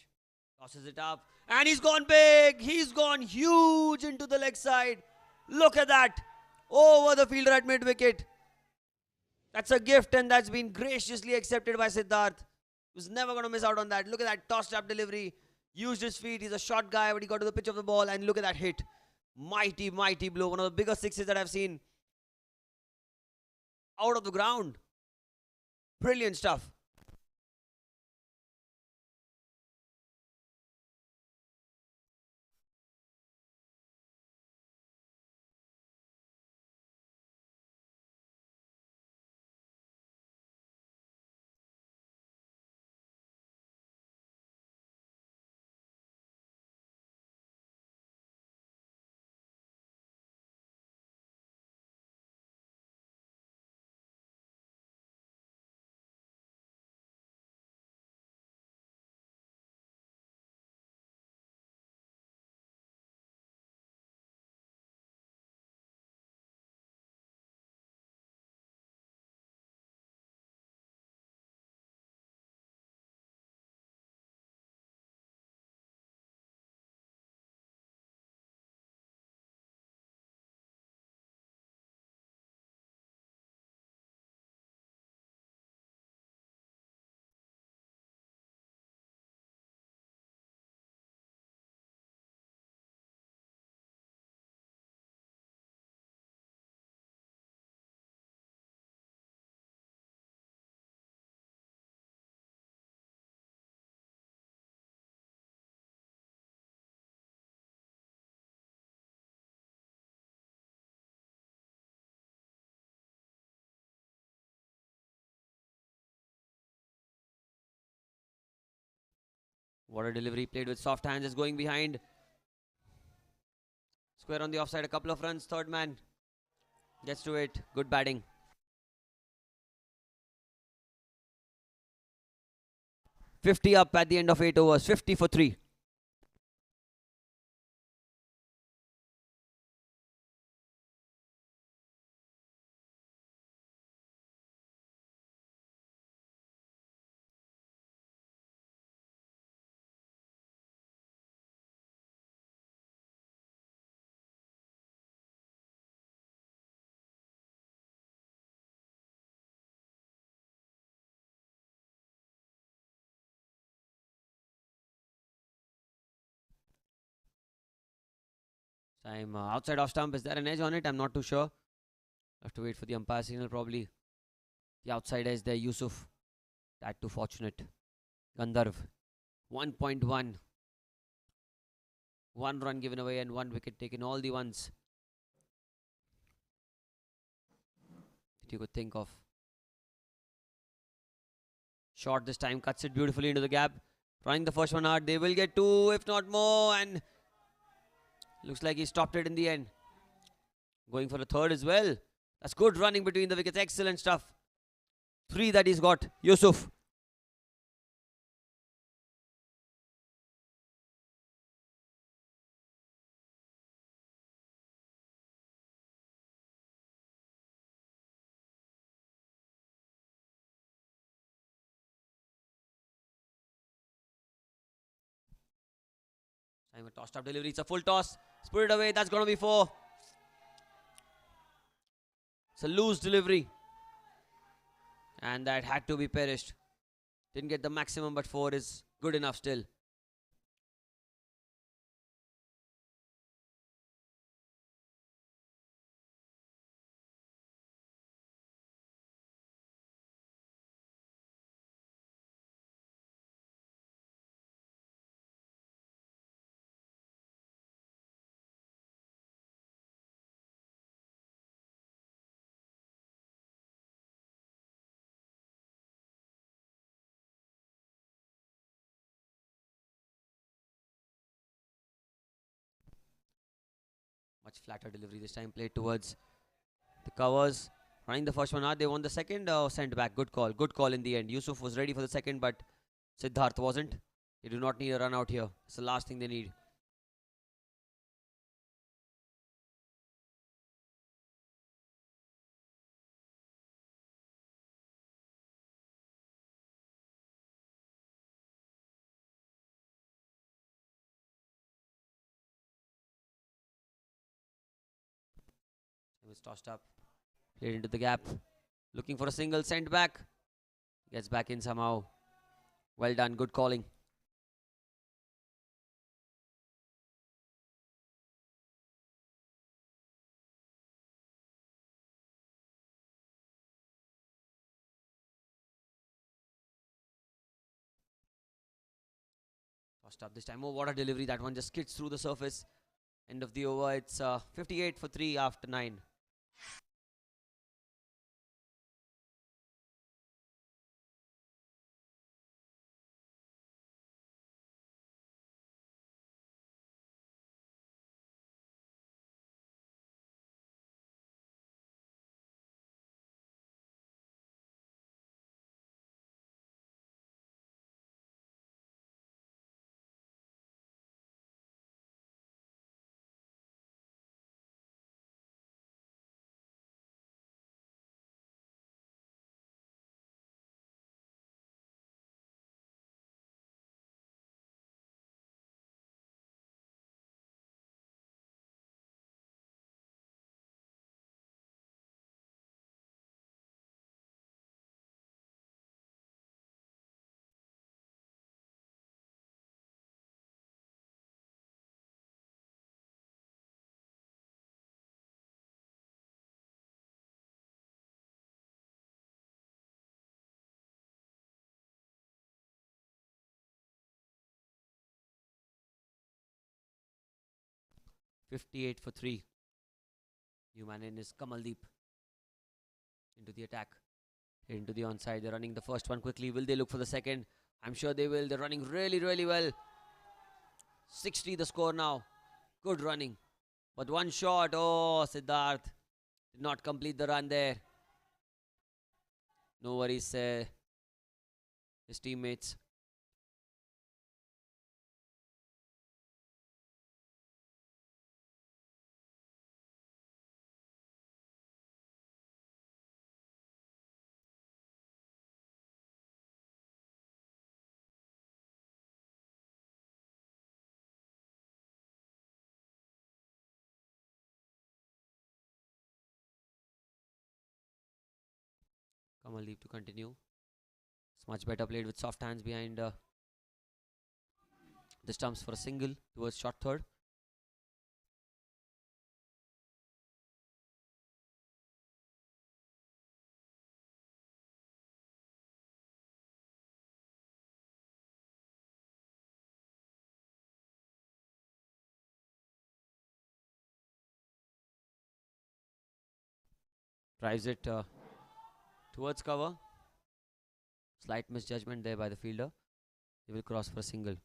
tosses it up, and he's gone big. He's gone huge into the leg side. Look at that. Over the fielder at mid wicket. That's a gift, and that's been graciously accepted by Siddharth. He was never going to miss out on that. Look at that tossed up delivery. Used his feet. He's a short guy, but he got to the pitch of the ball, and look at that hit. Mighty, mighty blow. One of the biggest sixes that I've seen out of the ground. Brilliant stuff. What a delivery, played with soft hands, is going behind. Square on the offside, a couple of runs, third man gets to it. Good batting. "50 up at the end of 8 overs, 50 for 3. Time outside off stump. Is there an edge on it? I'm not too sure. Have to wait for the umpire signal probably. The outside edge there, Yusuf. That too fortunate. Gandharv. 1.1. 1 run given away and 1 wicket taken. All the ones that you could think of. Short this time. Cuts it beautifully into the gap. Trying the first one hard. They will get 2 if not more. And looks like he stopped it in the end. Going for a third as well. That's good running between the wickets. Excellent stuff. 3 that he's got. Yusuf. Time a tossed up delivery. It's a full toss. Put it away. That's going to be 4. It's a loose delivery. And that had to be perished. Didn't get the maximum, but 4 is good enough still. Much flatter delivery this time, played towards the covers. Running the first one hard. They won the second. Sent back. Good call. Good call in the end. Yusuf was ready for the second, but Siddharth wasn't. They do not need a run out here. It's the last thing they need. It was tossed up. Played into the gap. Looking for a single. Sent back. Gets back in somehow. Well done. Good calling. Tossed up this time. Oh, what a delivery. That one just skids through the surface. End of the over. It's 58 for 3 after 9. "58 for 3. New man in is Kamaldeep. Into the attack. Into the onside. They're running the first one quickly. Will they look for the second? I'm sure they will. They're running really, really well. 60 the score now. Good running. But one shot. Oh, Siddharth did not complete the run there. No worries, his teammates. Kamaldeep to continue. It's much better played with soft hands behind the stumps for a single towards short third. Drives it towards cover. Slight misjudgment there by the fielder. He will cross for a single.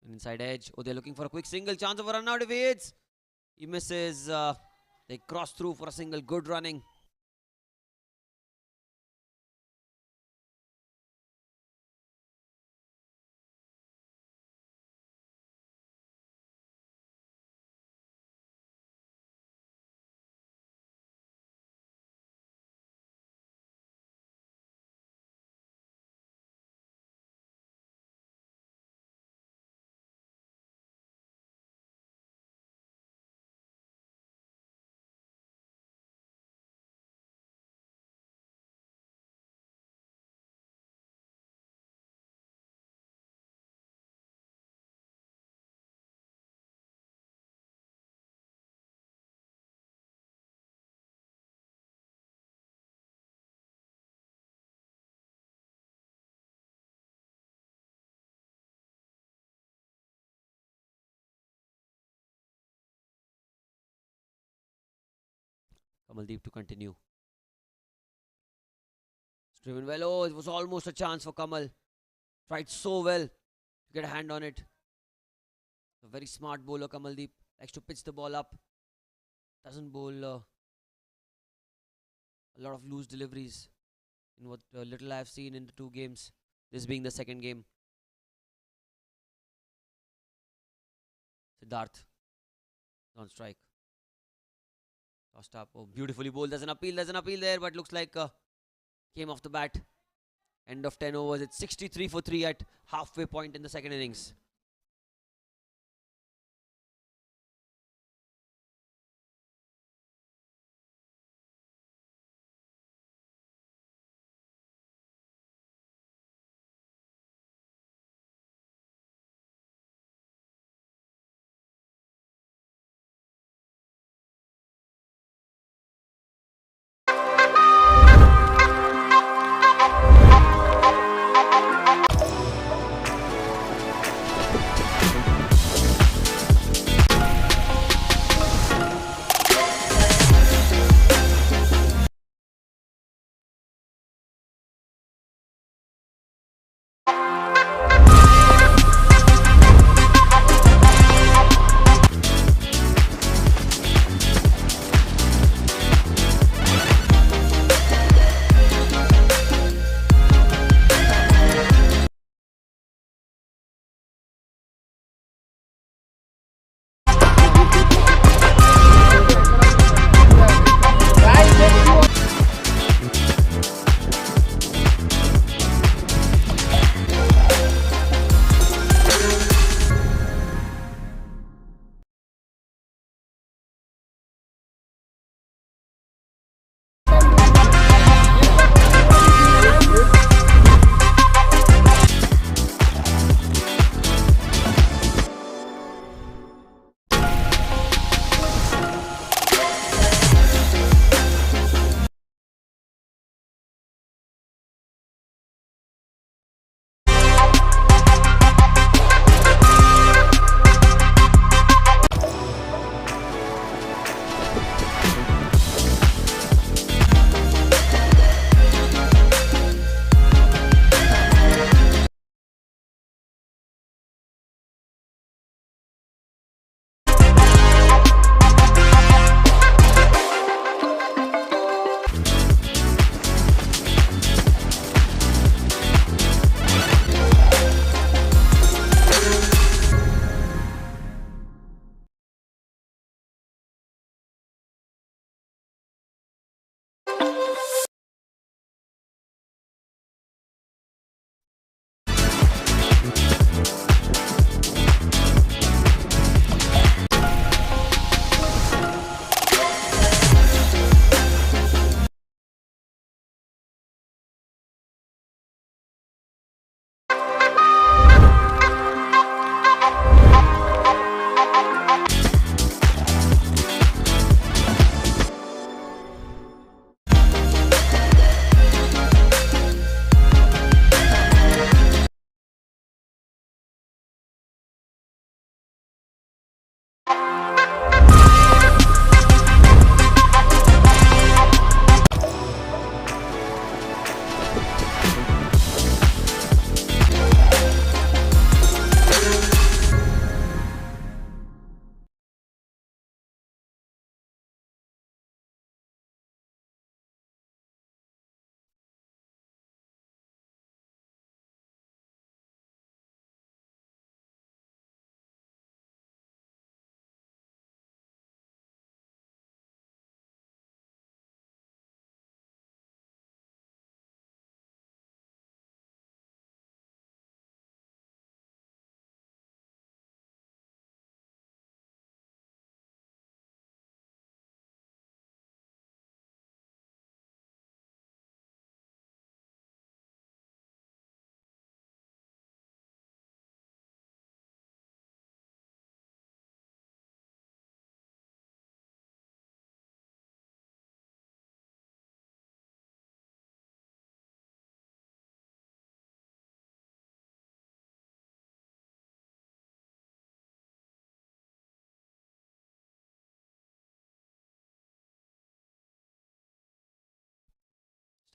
An inside edge. Oh, they're looking for a quick single. Chance of a run out if he hits. He misses. They cross through for a single. Good running. Kamaldeep to continue. It's driven well. Oh, it was almost a chance for Kamal. Tried so well to get a hand on it. A very smart bowler, Kamaldeep. Likes to pitch the ball up. Doesn't bowl a lot of loose deliveries in what little I've seen in the two games. This being the second game. Siddharth on strike. Tossed up. Oh, beautifully bowled. There's an appeal there, but looks like came off the bat. End of 10 overs. It's 63 for 3 at halfway point in the second innings.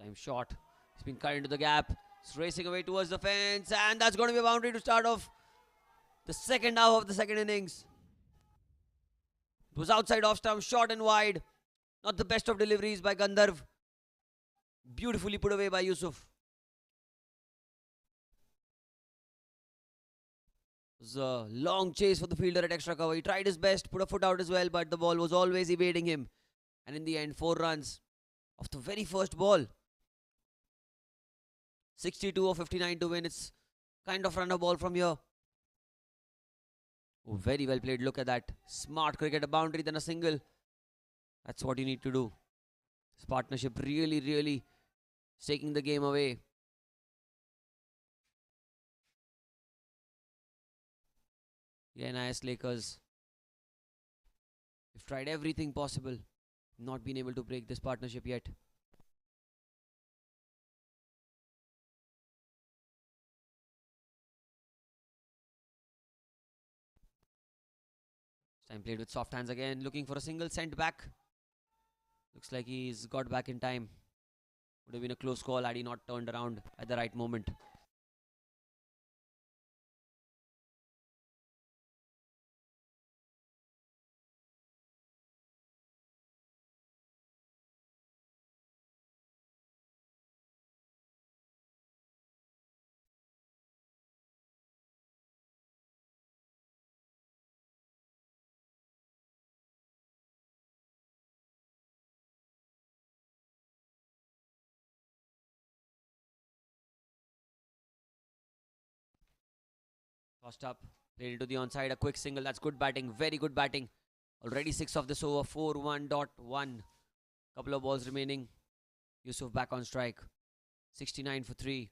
Time short. He's been cut into the gap. He's racing away towards the fence, and that's going to be a boundary to start off the second half of the second innings. It was outside off stump, short and wide. Not the best of deliveries by Gandharv. Beautifully put away by Yusuf. It was a long chase for the fielder at extra cover. He tried his best, put a foot out as well, but the ball was always evading him. And in the end, 4 runs off the very first ball. 62 or 59 to win. It's kind of run a ball from here. Oh, very well played. Look at that. Smart cricket. A boundary, then a single. That's what you need to do. This partnership really taking the game away. The NIS Lakers have tried everything possible. Not been able to break this partnership yet. Time played with soft hands again. Looking for a single, sent back. Looks like he's got back in time. Would have been a close call had he not turned around at the right moment. Tossed up, played into the onside, a quick single. That's good batting, very good batting. Already 6 of this over, 4-1.1. Couple of balls remaining. Yusuf back on strike. 69 for 3.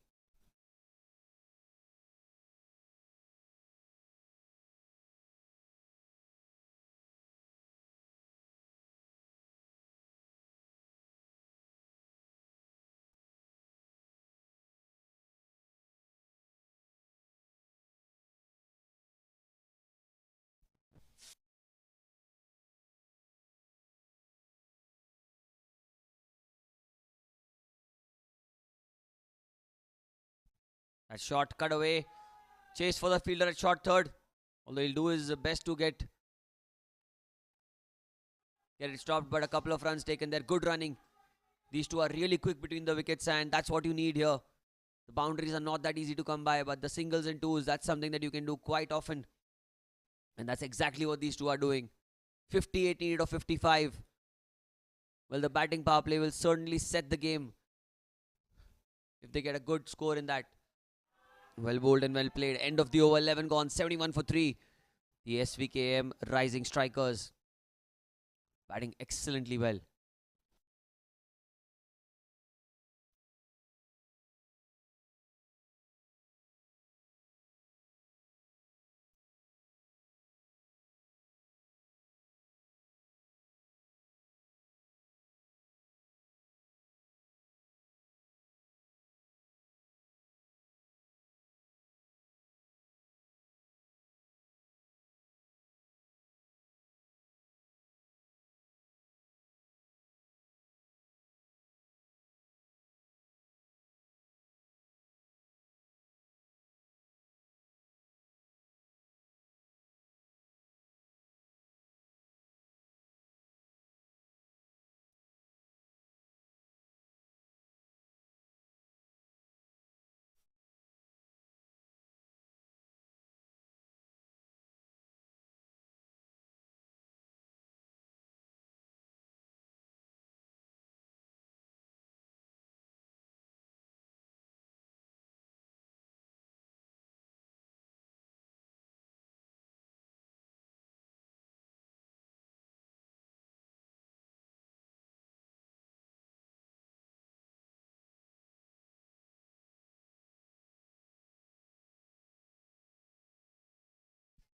That shot cut away. Chase for the fielder at short third. Although he'll do his best to get it stopped, but a couple of runs taken there. Good running. These two are really quick between the wickets, and that's what you need here. The boundaries are not that easy to come by, but the singles and twos, that's something that you can do quite often. And that's exactly what these two are doing. 58 needed of 55. Well, the batting power play will certainly set the game if they get a good score in that. Well bowled and well played. End of the over, 11 gone, 71 for 3. The SVKM rising strikers batting excellently well.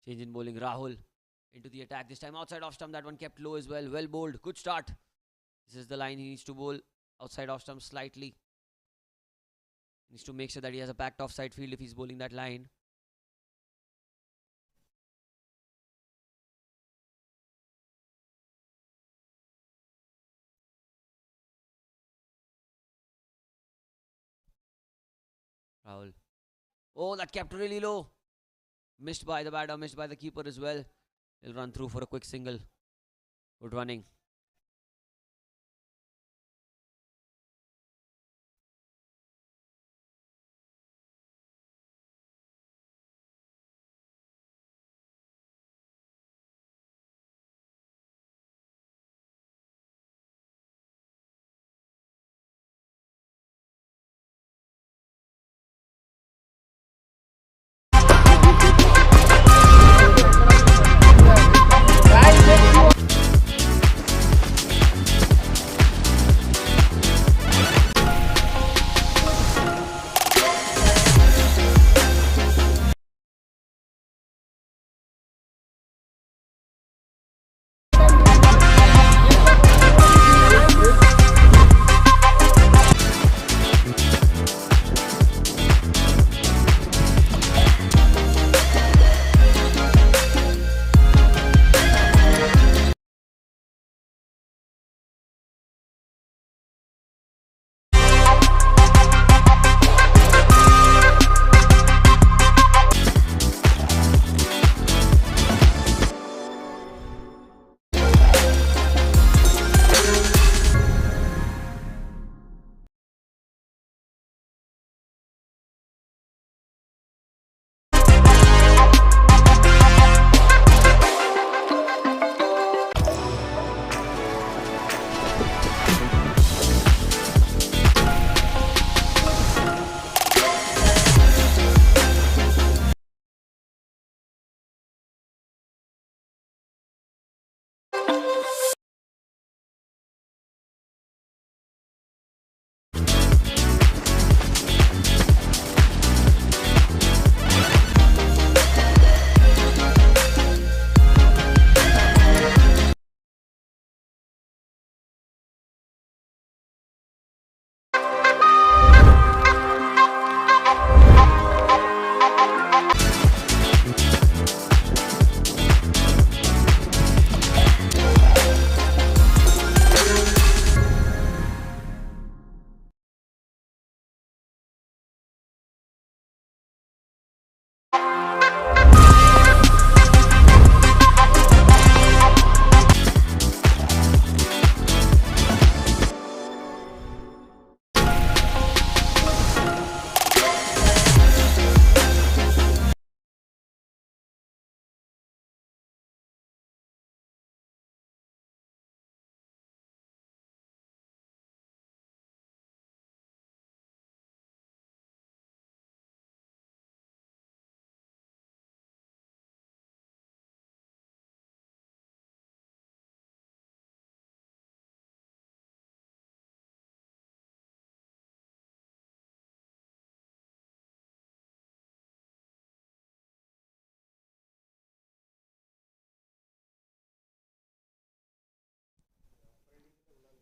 Change in bowling. Rahul into the attack. This time outside off stump. That one kept low as well. Well bowled. Good start. This is the line he needs to bowl. Outside off stump slightly. Needs to make sure that he has a packed offside field if he's bowling that line. Rahul. Oh, that kept really low. Missed by the batter, missed by the keeper as well. He'll run through for a quick single. Good running.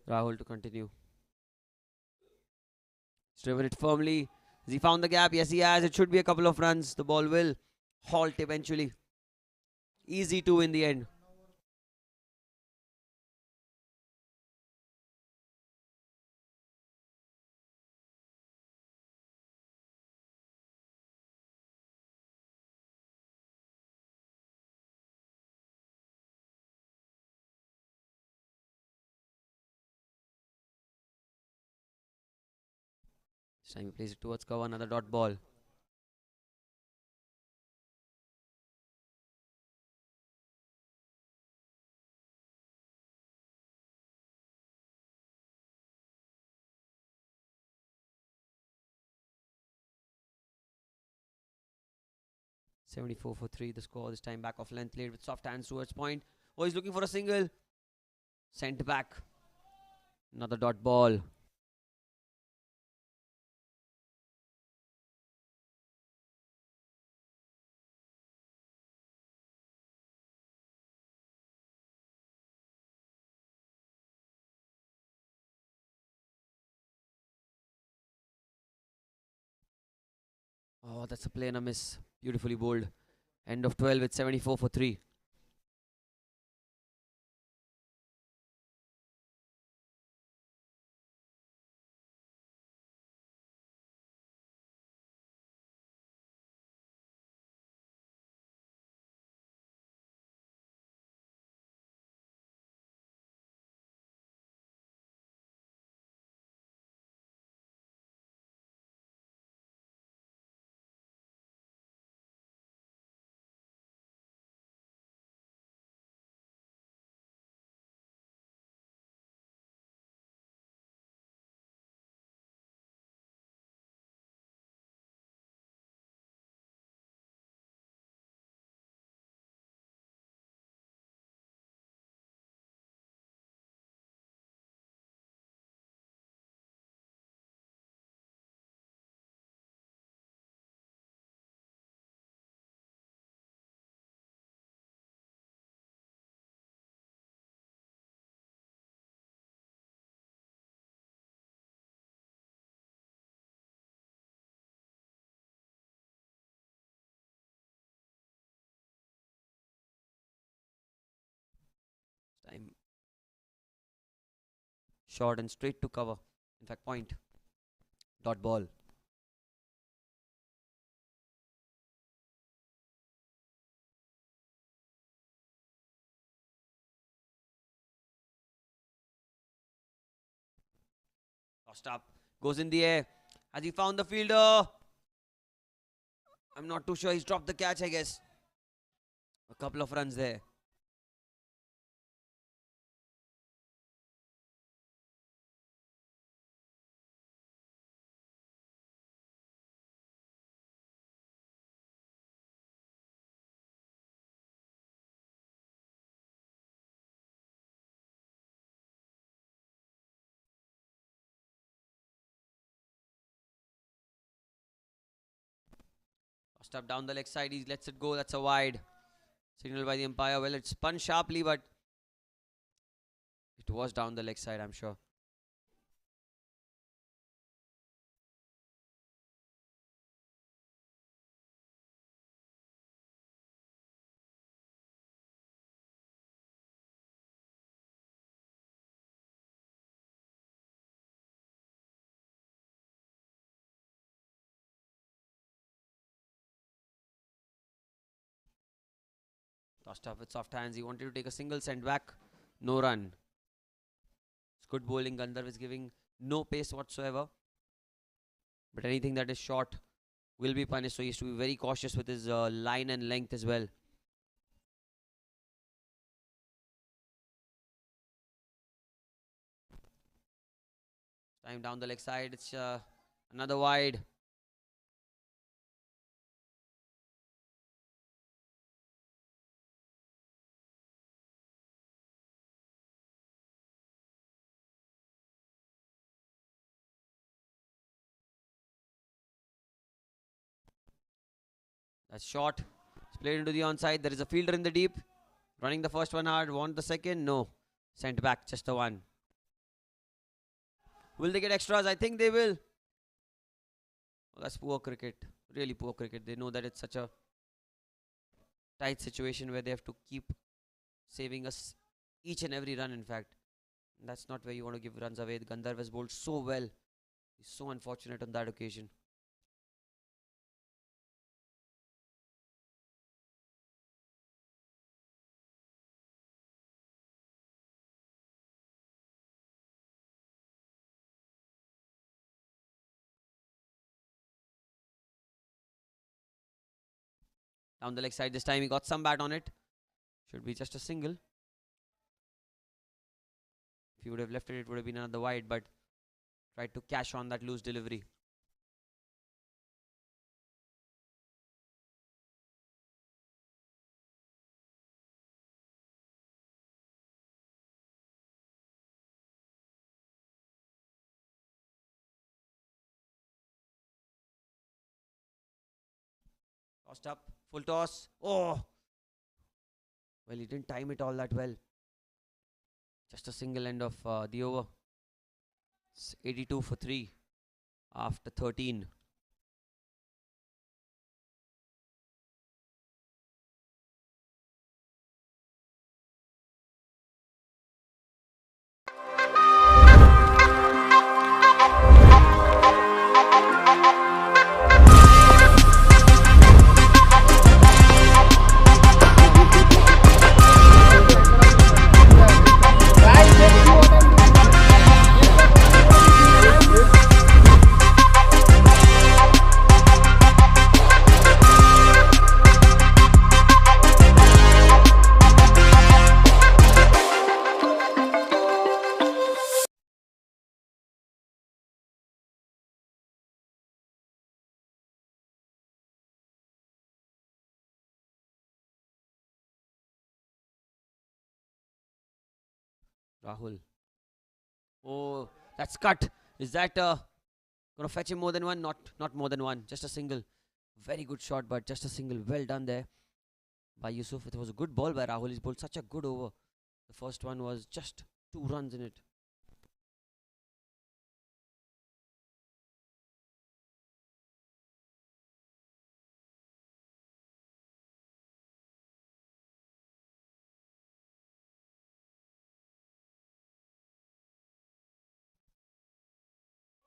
Rahul to continue. He's driven it firmly. Has he found the gap? Yes, he has. It should be a couple of runs. The ball will halt eventually. Easy two in the end. This time he plays it towards cover. Another dot ball. "74 for 3" the score. This time back off length, played with soft hands towards point. Oh, he's looking for a single. Sent back. Another dot ball. Oh, that's a play and a miss. Beautifully bowled. End of 12 with 74 for 3. Short and straight to cover. In fact, point. Dot ball. Tossed up. Goes in the air. Has he found the fielder? I'm not too sure. He's dropped the catch, I guess. A couple of runs there. Tossed up down the leg side. He lets it go. That's a wide. Signal by the umpire. Well, it spun sharply, but it was down the leg side, I'm sure. Tossed up with soft hands. He wanted to take a single, sent back. No run. It's good bowling. Gandharv is giving no pace whatsoever. But anything that is short will be punished. So he has to be very cautious with his line and length as well. Time down the leg side. It's another wide. That's short. It's played into the onside. There is a fielder in the deep. Running the first one hard. Want the second? No. Sent back. Just the one. Will they get extras? I think they will. Oh, that's poor cricket. Really poor cricket. They know that it's such a tight situation where they have to keep saving us each and every run, in fact. And that's not where you want to give runs away. The Gandharv has bowled so well. He's so unfortunate on that occasion. Down the leg side this time. He got some bat on it. Should be just a single. If he would have left it, it would have been another wide, but tried to cash on that loose delivery. Tossed up. Full toss. Oh! Well, he didn't time it all that well. Just a single end of the over. It's 82 for 3 after 13. Rahul. Oh, that's cut. Is that going to fetch him more than one? Not more than one. Just a single. Very good shot, but just a single. Well done there by Yusuf. It was a good ball by Rahul. He's bowled such a good over. The first one was just 2 runs in it.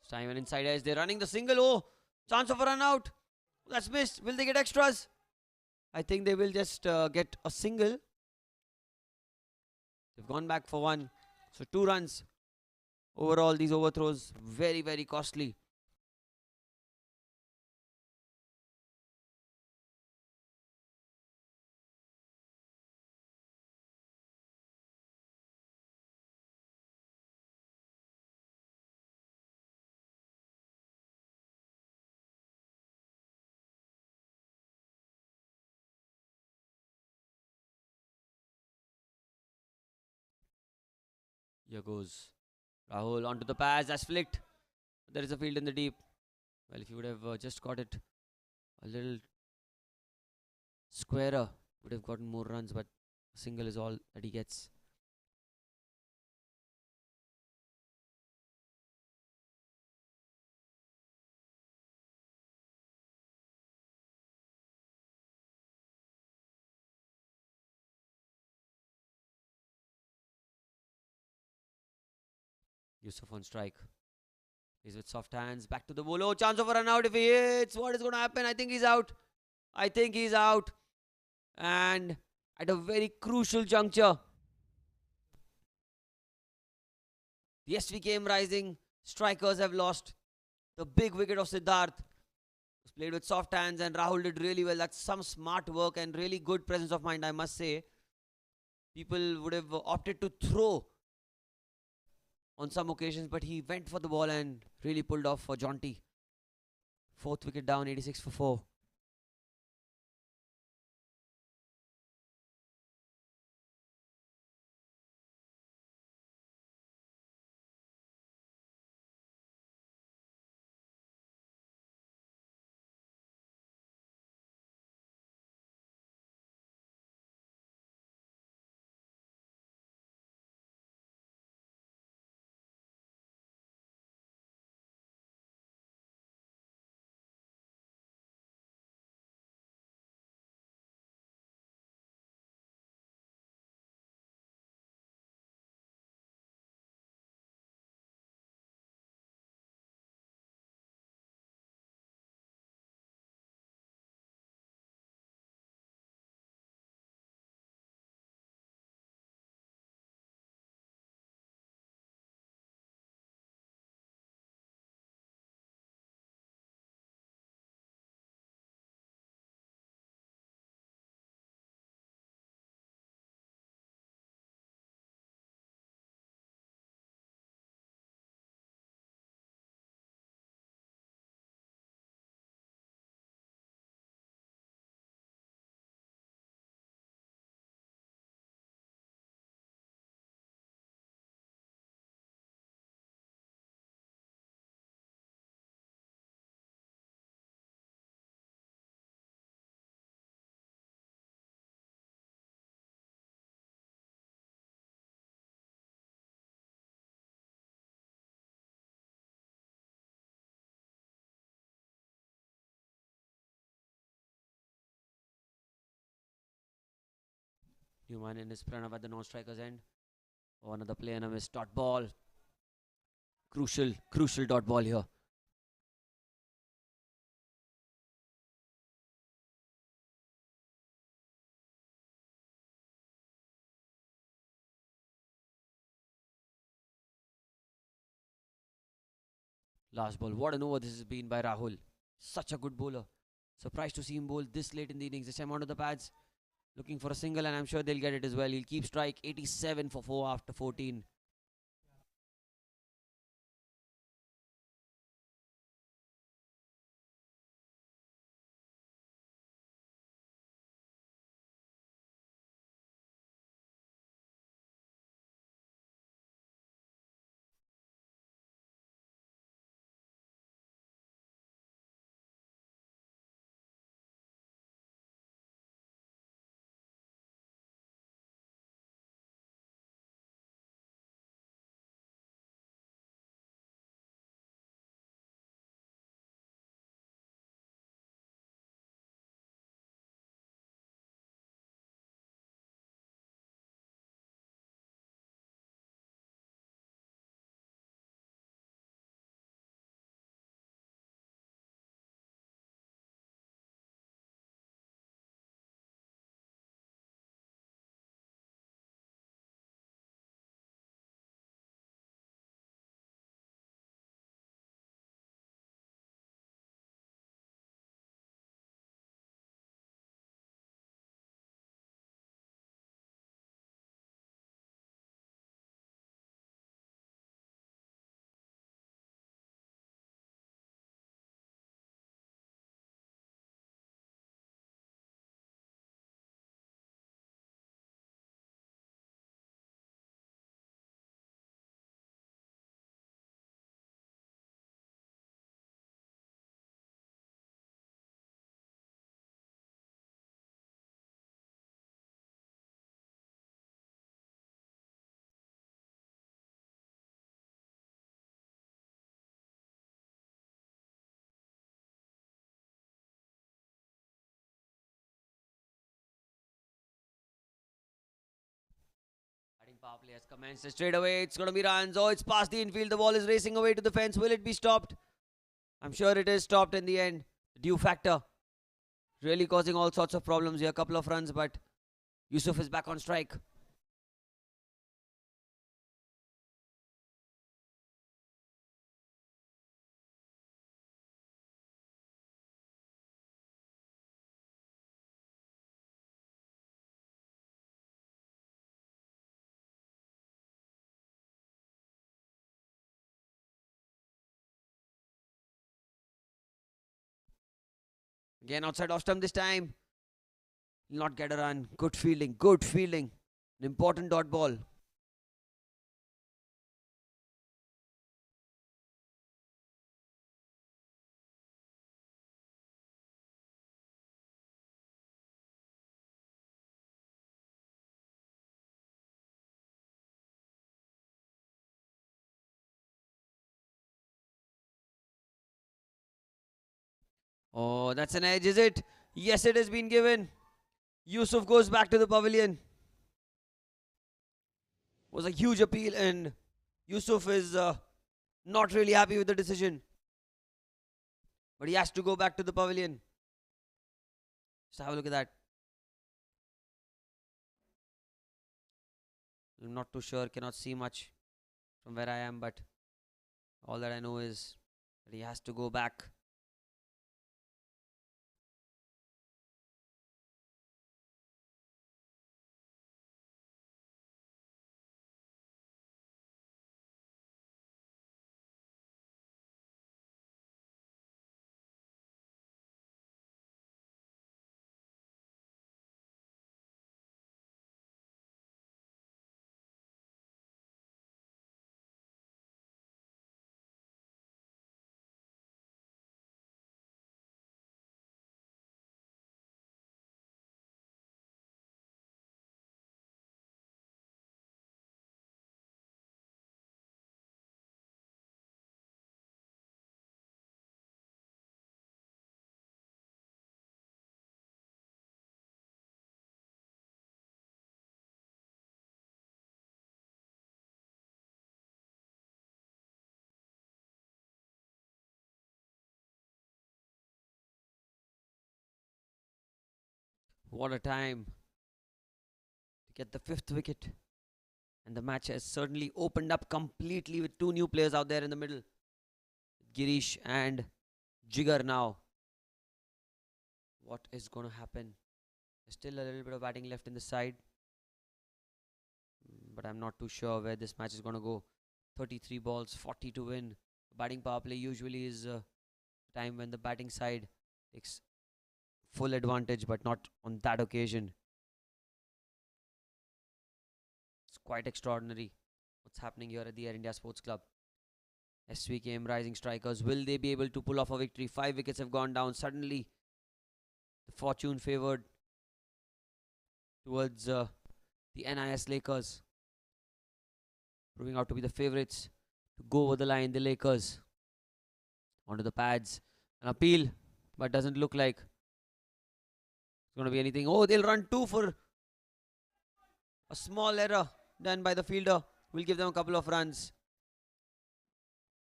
Time and inside edge. They're running the single. Oh, chance of a run out. That's missed. Will they get extras? I think they will just get a single. They've gone back for one. So 2 runs. Overall, these overthrows very, very costly. Here goes Rahul onto the pass. That's flicked. There is a field in the deep. Well, if you would have just got it a little squarer, would have gotten more runs, but a single is all that he gets. Yusuf on strike. He's with soft hands. Back to the bowler. Oh, chance of a run out if he hits. What is going to happen? I think he's out. I think he's out. And at a very crucial juncture, the SVKM rising strikers have lost. The big wicket of Siddharth was played with soft hands, and Rahul did really well. That's some smart work and really good presence of mind, I must say. People would have opted to throw on some occasions, but he went for the ball and really pulled off for jaunty. 4th wicket down, 86 for 4. Newman in his Pranav at the non-striker's end. Oh, another play and a miss. Dot ball. Crucial dot ball here. Last ball. What an over this has been by Rahul. Such a good bowler. Surprised to see him bowl this late in the innings. This time onto the pads. Looking for a single, and I'm sure they'll get it as well. He'll keep strike. 87 for 4 after 14. Power play has commenced straight away. It's going to be runs. Oh, it's past the infield. The ball is racing away to the fence. Will it be stopped? I'm sure it is stopped in the end. Due factor. Really causing all sorts of problems here. A couple of runs, but Yusuf is back on strike. Again outside off stump this time. Will not get a run. Good fielding. Good fielding. An important dot ball. Oh, that's an edge, is it? Yes, it has been given. Yusuf goes back to the pavilion. Was a huge appeal, and Yusuf is not really happy with the decision. But he has to go back to the pavilion. Just have a look at that. I'm not too sure, cannot see much from where I am, but all that I know is that he has to go back. What a time to get the fifth wicket. And the match has certainly opened up completely with two new players out there in the middle. Girish and Jigar now. What is going to happen? There's still a little bit of batting left in the side. But I'm not too sure where this match is going to go. 33 balls, 40 to win. Batting power play usually is a time when the batting side takes full advantage, but not on that occasion. It's quite extraordinary what's happening here at the Air India Sports Club. Svkm rising strikers. Will they be able to pull off a victory? 5 wickets have gone down. Suddenly, the fortune favored towards the NIS Lakers. Proving out to be the favourites to go over the line. The Lakers onto the pads. An appeal, but doesn't look like it's going to be anything. Oh, they'll run 2 for a small error done by the fielder. We'll give them a couple of runs.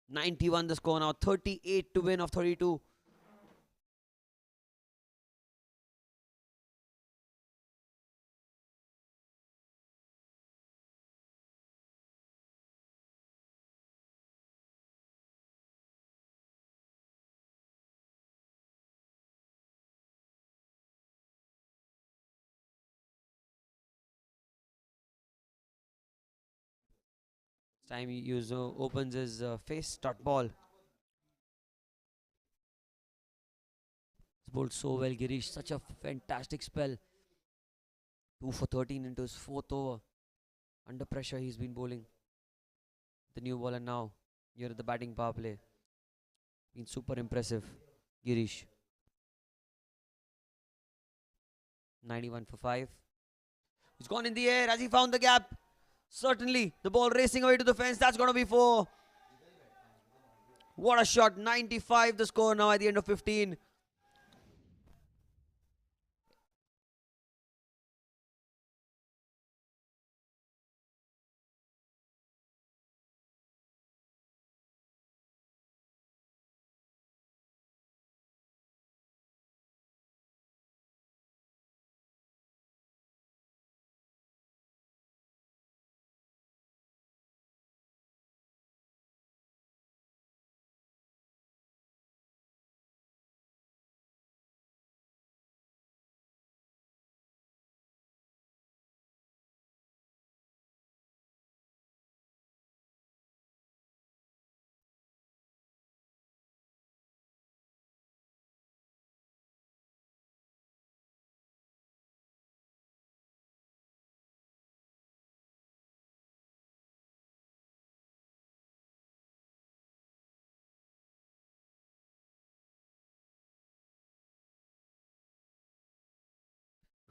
91 the score now. 38 to win of 32. Time he opens his face start ball. He's bowled so well, Girish. Such a fantastic spell. 2 for 13 into his 4th over. Under pressure, he's been bowling. The new bowler now here at the batting power play. Been super impressive, Girish. 91 for 5. He's gone in the air. Has he found the gap? Certainly, the ball racing away to the fence. That's going to be 4. What a shot. 95 the score now at the end of 15.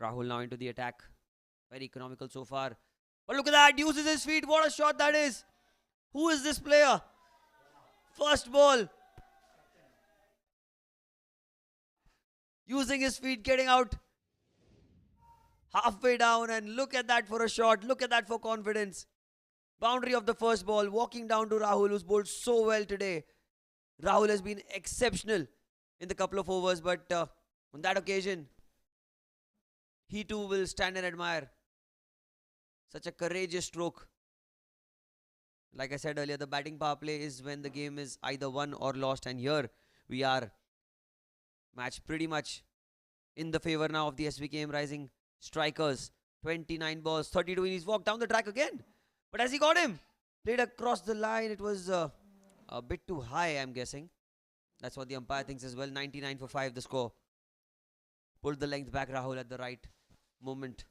Rahul now into the attack. Very economical so far. But look at that. Uses his feet. What a shot that is. Who is this player? First ball. Using his feet, getting out halfway down, and look at that for a shot. Look at that for confidence. Boundary of the first ball, walking down to Rahul, who's bowled so well today. Rahul has been exceptional in the couple of overs, but on that occasion, he too will stand and admire. Such a courageous stroke. Like I said earlier, the batting power play is when the game is either won or lost, and here we are. Match pretty much in the favour now of the SVKM Rising strikers. 29 balls, 32 innings. He's walked down the track again. But as he got him, played across the line. It was a bit too high, I'm guessing. That's what the umpire thinks as well. 99 for 5 the score. Pulled the length back Rahul at the right moment.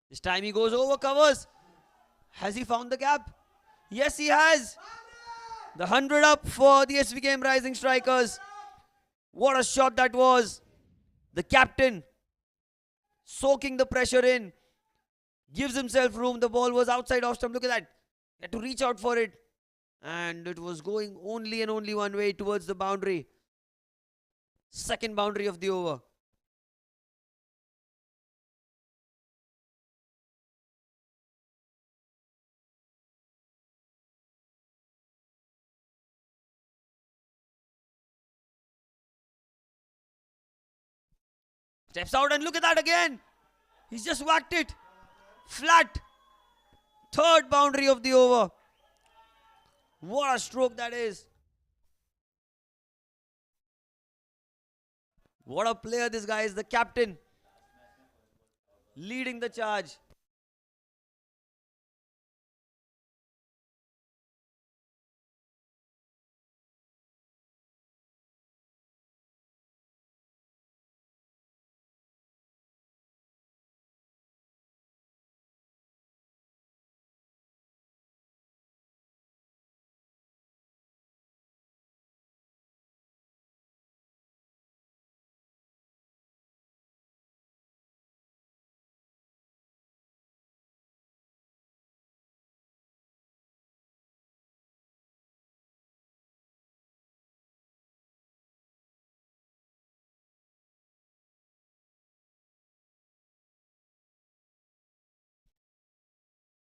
This time he goes over, covers. Has he found the gap? Yes, he has. The 100 up for the SVKM Rising strikers. What a shot that was. The captain soaking the pressure in. Gives himself room. The ball was outside off stump. Look at that. He had to reach out for it. And it was going only and only one way towards the boundary. Second boundary of the over. Steps out and look at that again. He's just whacked it. Flat. Third boundary of the over. What a stroke that is. What a player this guy is. The captain. Leading the charge.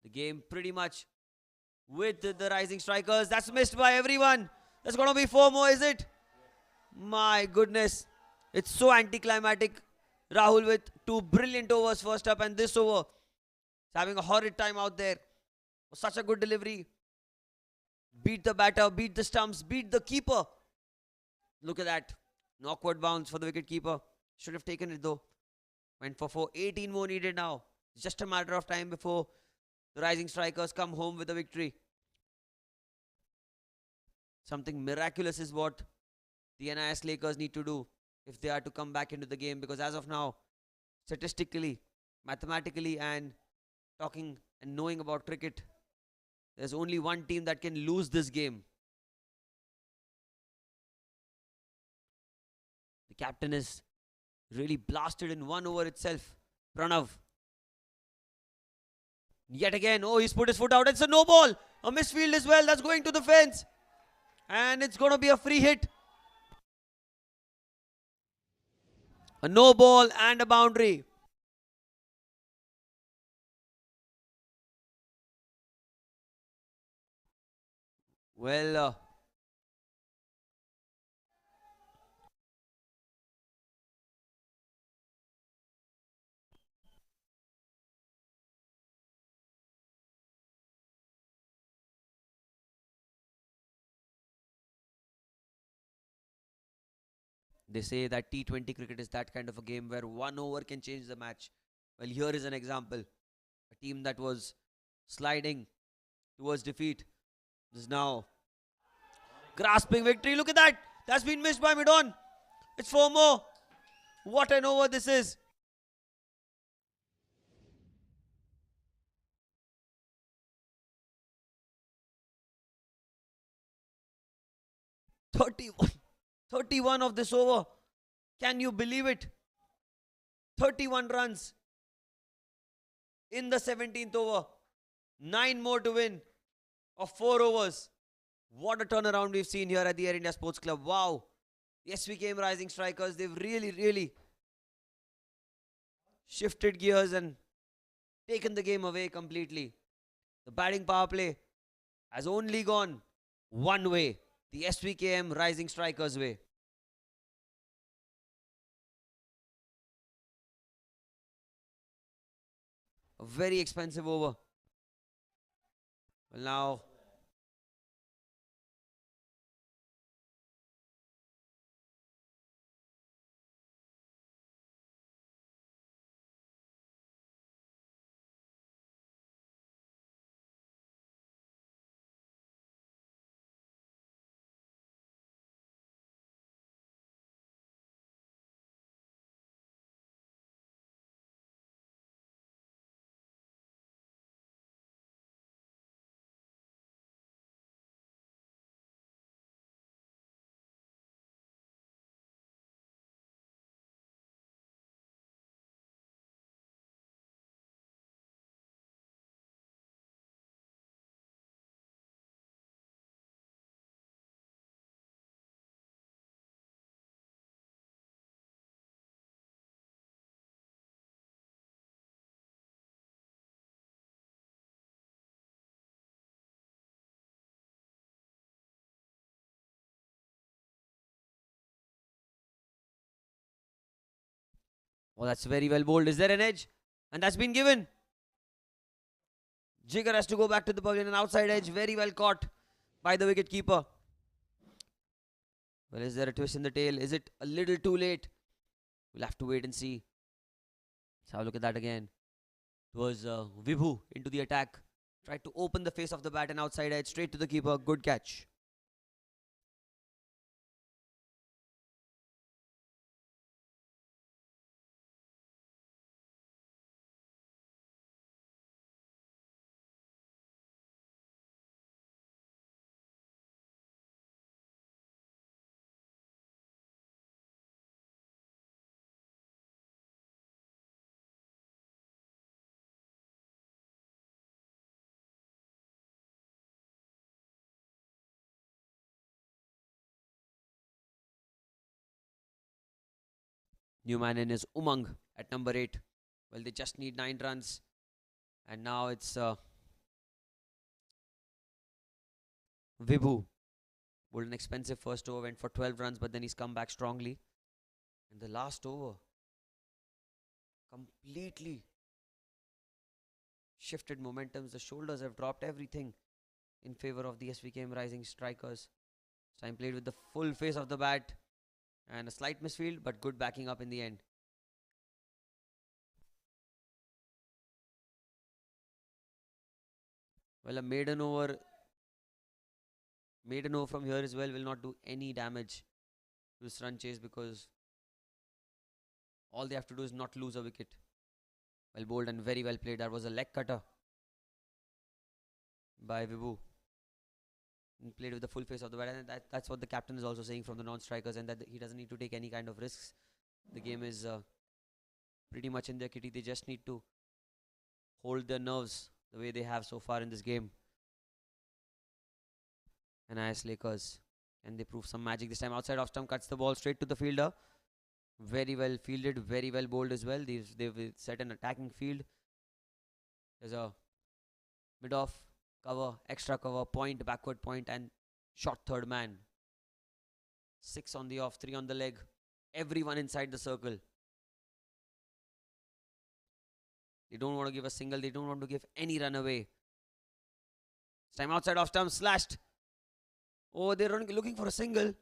The game pretty much with the rising strikers. That's missed by everyone. There's going to be 4 more, is it? My goodness. It's so anticlimactic. Rahul with 2 brilliant overs first up, and this over. He's having a horrid time out there. Such a good delivery. Beat the batter, beat the stumps, beat the keeper. Look at that. An awkward bounce for the wicket keeper. Should have taken it though. Went for 4. 18 more needed now. It's just a matter of time before the rising strikers come home with a victory. Something miraculous is what the NIS Lakers need to do if they are to come back into the game, because as of now, statistically, mathematically, and talking and knowing about cricket, there's only one team that can lose this game. The captain is really blasted in 1 over itself. Pranav. Yet again, oh, he's put his foot out. It's a no ball. A misfield as well. That's going to the fence. And it's going to be a free hit. A no ball and a boundary. Well, they say that T20 cricket is that kind of a game where 1 over can change the match. Well, here is an example. A team that was sliding towards defeat. This is now grasping victory. Look at that. That's been missed by mid-on. It's 4 more. What an over this is. 31. 31 of this over. Can you believe it? 31 runs in the 17th over. 9 more to win of 4 overs. What a turnaround we've seen here at the Air India Sports Club. Wow. The SVKM Rising Strikers, they've really shifted gears and taken the game away completely. The batting power play has only gone one way. The SVKM Rising Strikers way. A very expensive over. Well, now oh, that's very well bowled. Is there an edge? And that's been given. Jigger has to go back to the pavilion. An outside edge. Very well caught by the wicket keeper. Well, is there a twist in the tail? Is it a little too late? We'll have to wait and see. Let's have a look at that again. It was Vibhu into the attack. Tried to open the face of the bat and outside edge. Straight to the keeper. Good catch. New man in is Umang at number 8. Well, they just need 9 runs. And now it's Vibhu. Bowled an expensive first over, went for 12 runs, but then he's come back strongly. And the last over completely shifted momentums. The shoulders have dropped everything in favor of the SVKM Rising Strikers. This time played with the full face of the bat. And a slight misfield, but good backing up in the end. Well, a maiden over from here as well will not do any damage to this run chase because all they have to do is not lose a wicket. Well bowled and very well played. That was a leg cutter by Vibhu. And played with the full face of the bat, and that's what the captain is also saying from the non-strikers, and that he doesn't need to take any kind of risks. The game is pretty much in their kitty. They just need to hold their nerves the way they have so far in this game. And IS Lakers, and they prove some magic this time. Outside off stump, cuts the ball straight to the fielder. Very well fielded, very well bowled as well. They've set an attacking field. There's a mid-off cover, extra cover, point, backward point, and shot third man. 6 on the off, 3 on the leg. Everyone inside the circle. They don't want to give a single. They don't want to give any run away. This time outside off stump, slashed. Oh, they're looking for a single.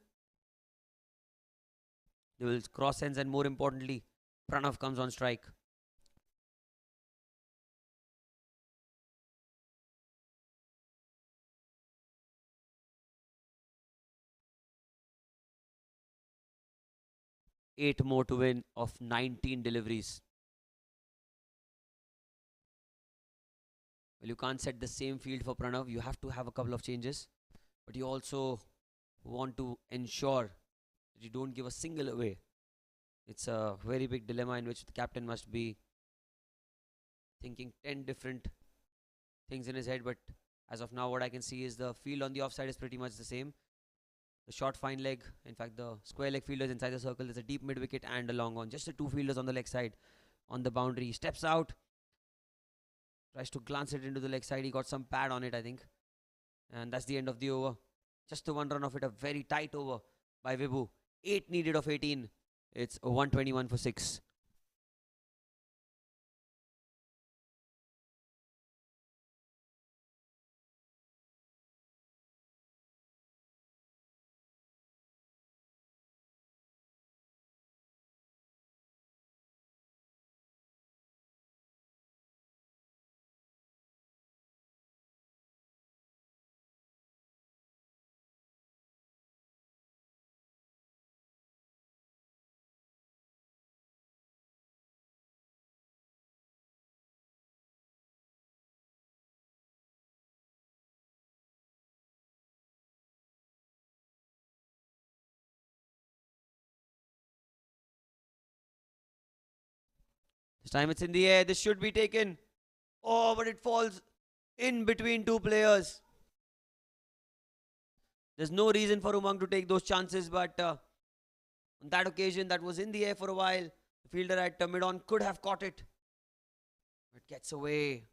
They will cross ends, and more importantly, Pranav comes on strike. 8 more to win of 19 deliveries. Well, you can't set the same field for Pranav. You have to have a couple of changes. But you also want to ensure that you don't give a single away. It's a very big dilemma in which the captain must be thinking 10 different things in his head. But as of now, what I can see is the field on the offside is pretty much the same. The short fine leg, in fact, the square leg fielders inside the circle. There's a deep mid wicket and a long on. Just the two fielders on the leg side on the boundary. He steps out, tries to glance it into the leg side. He got some pad on it, I think. And that's the end of the over. Just the one run of it. A very tight over by Vibhu. 8 needed of 18. It's 121 for 6. This time it's in the air. This should be taken. Oh, but it falls in between two players. There's no reason for Umang to take those chances, but on that occasion, that was in the air for a while. The fielder at mid-on could have caught it. It gets away.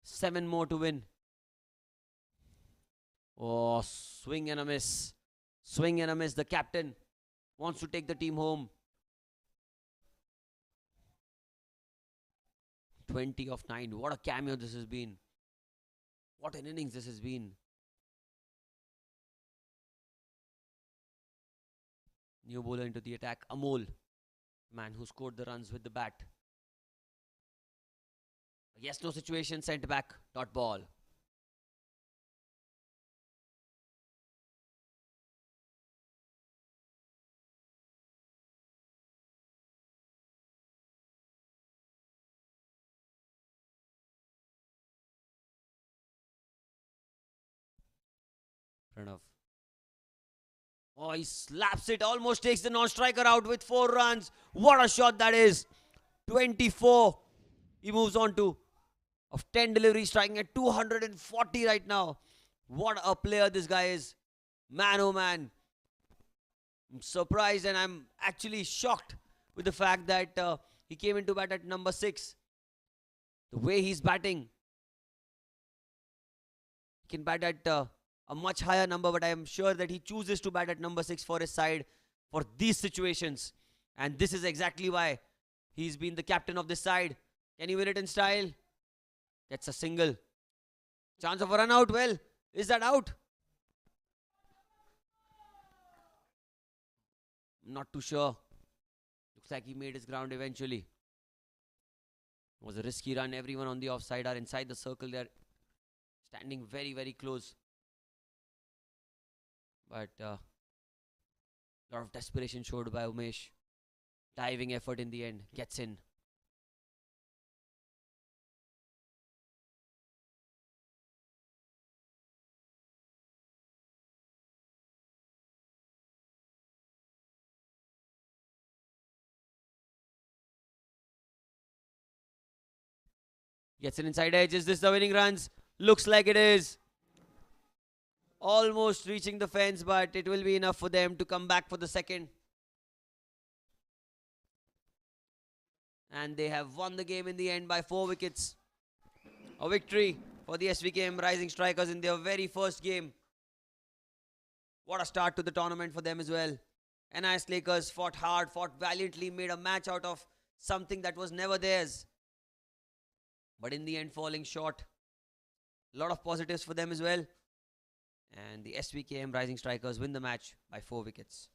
Seven more to win. Oh, swing and a miss. Swing and a miss. The captain wants to take the team home. 20 of 9. What a cameo this has been. What an innings this has been. New bowler into the attack. Amol, man who scored the runs with the bat. Yes, no situation. Sent back. Dot ball. Pranav. Oh, he slaps it. Almost takes the non-striker out with 4 runs. What a shot that is. 24. He moves on to of 10 deliveries, striking at 240 right now. What a player this guy is. Man, oh man. I'm surprised and I'm actually shocked with the fact that he came into bat at number 6. The way he's batting. He can bat at a much higher number, but I am sure that he chooses to bat at number 6 for his side for these situations. And this is exactly why he's been the captain of this side. Can he win it in style? Gets a single. Chance of a run out. Well, is that out? Not too sure. Looks like he made his ground eventually. It was a risky run. Everyone on the offside are inside the circle. They're standing very, very close. But a lot of desperation showed by Umesh. Diving effort in the end. Gets in. Gets an inside edge. Is this the winning runs? Looks like it is. Almost reaching the fence, but it will be enough for them to come back for the second. And they have won the game in the end by 4 wickets. A victory for the SVKM Rising Strikers in their very first game. What a start to the tournament for them as well. NIS Lakers fought hard, fought valiantly, made a match out of something that was never theirs. But in the end, falling short. A lot of positives for them as well. And the SVKM Rising Strikers win the match by 4 wickets.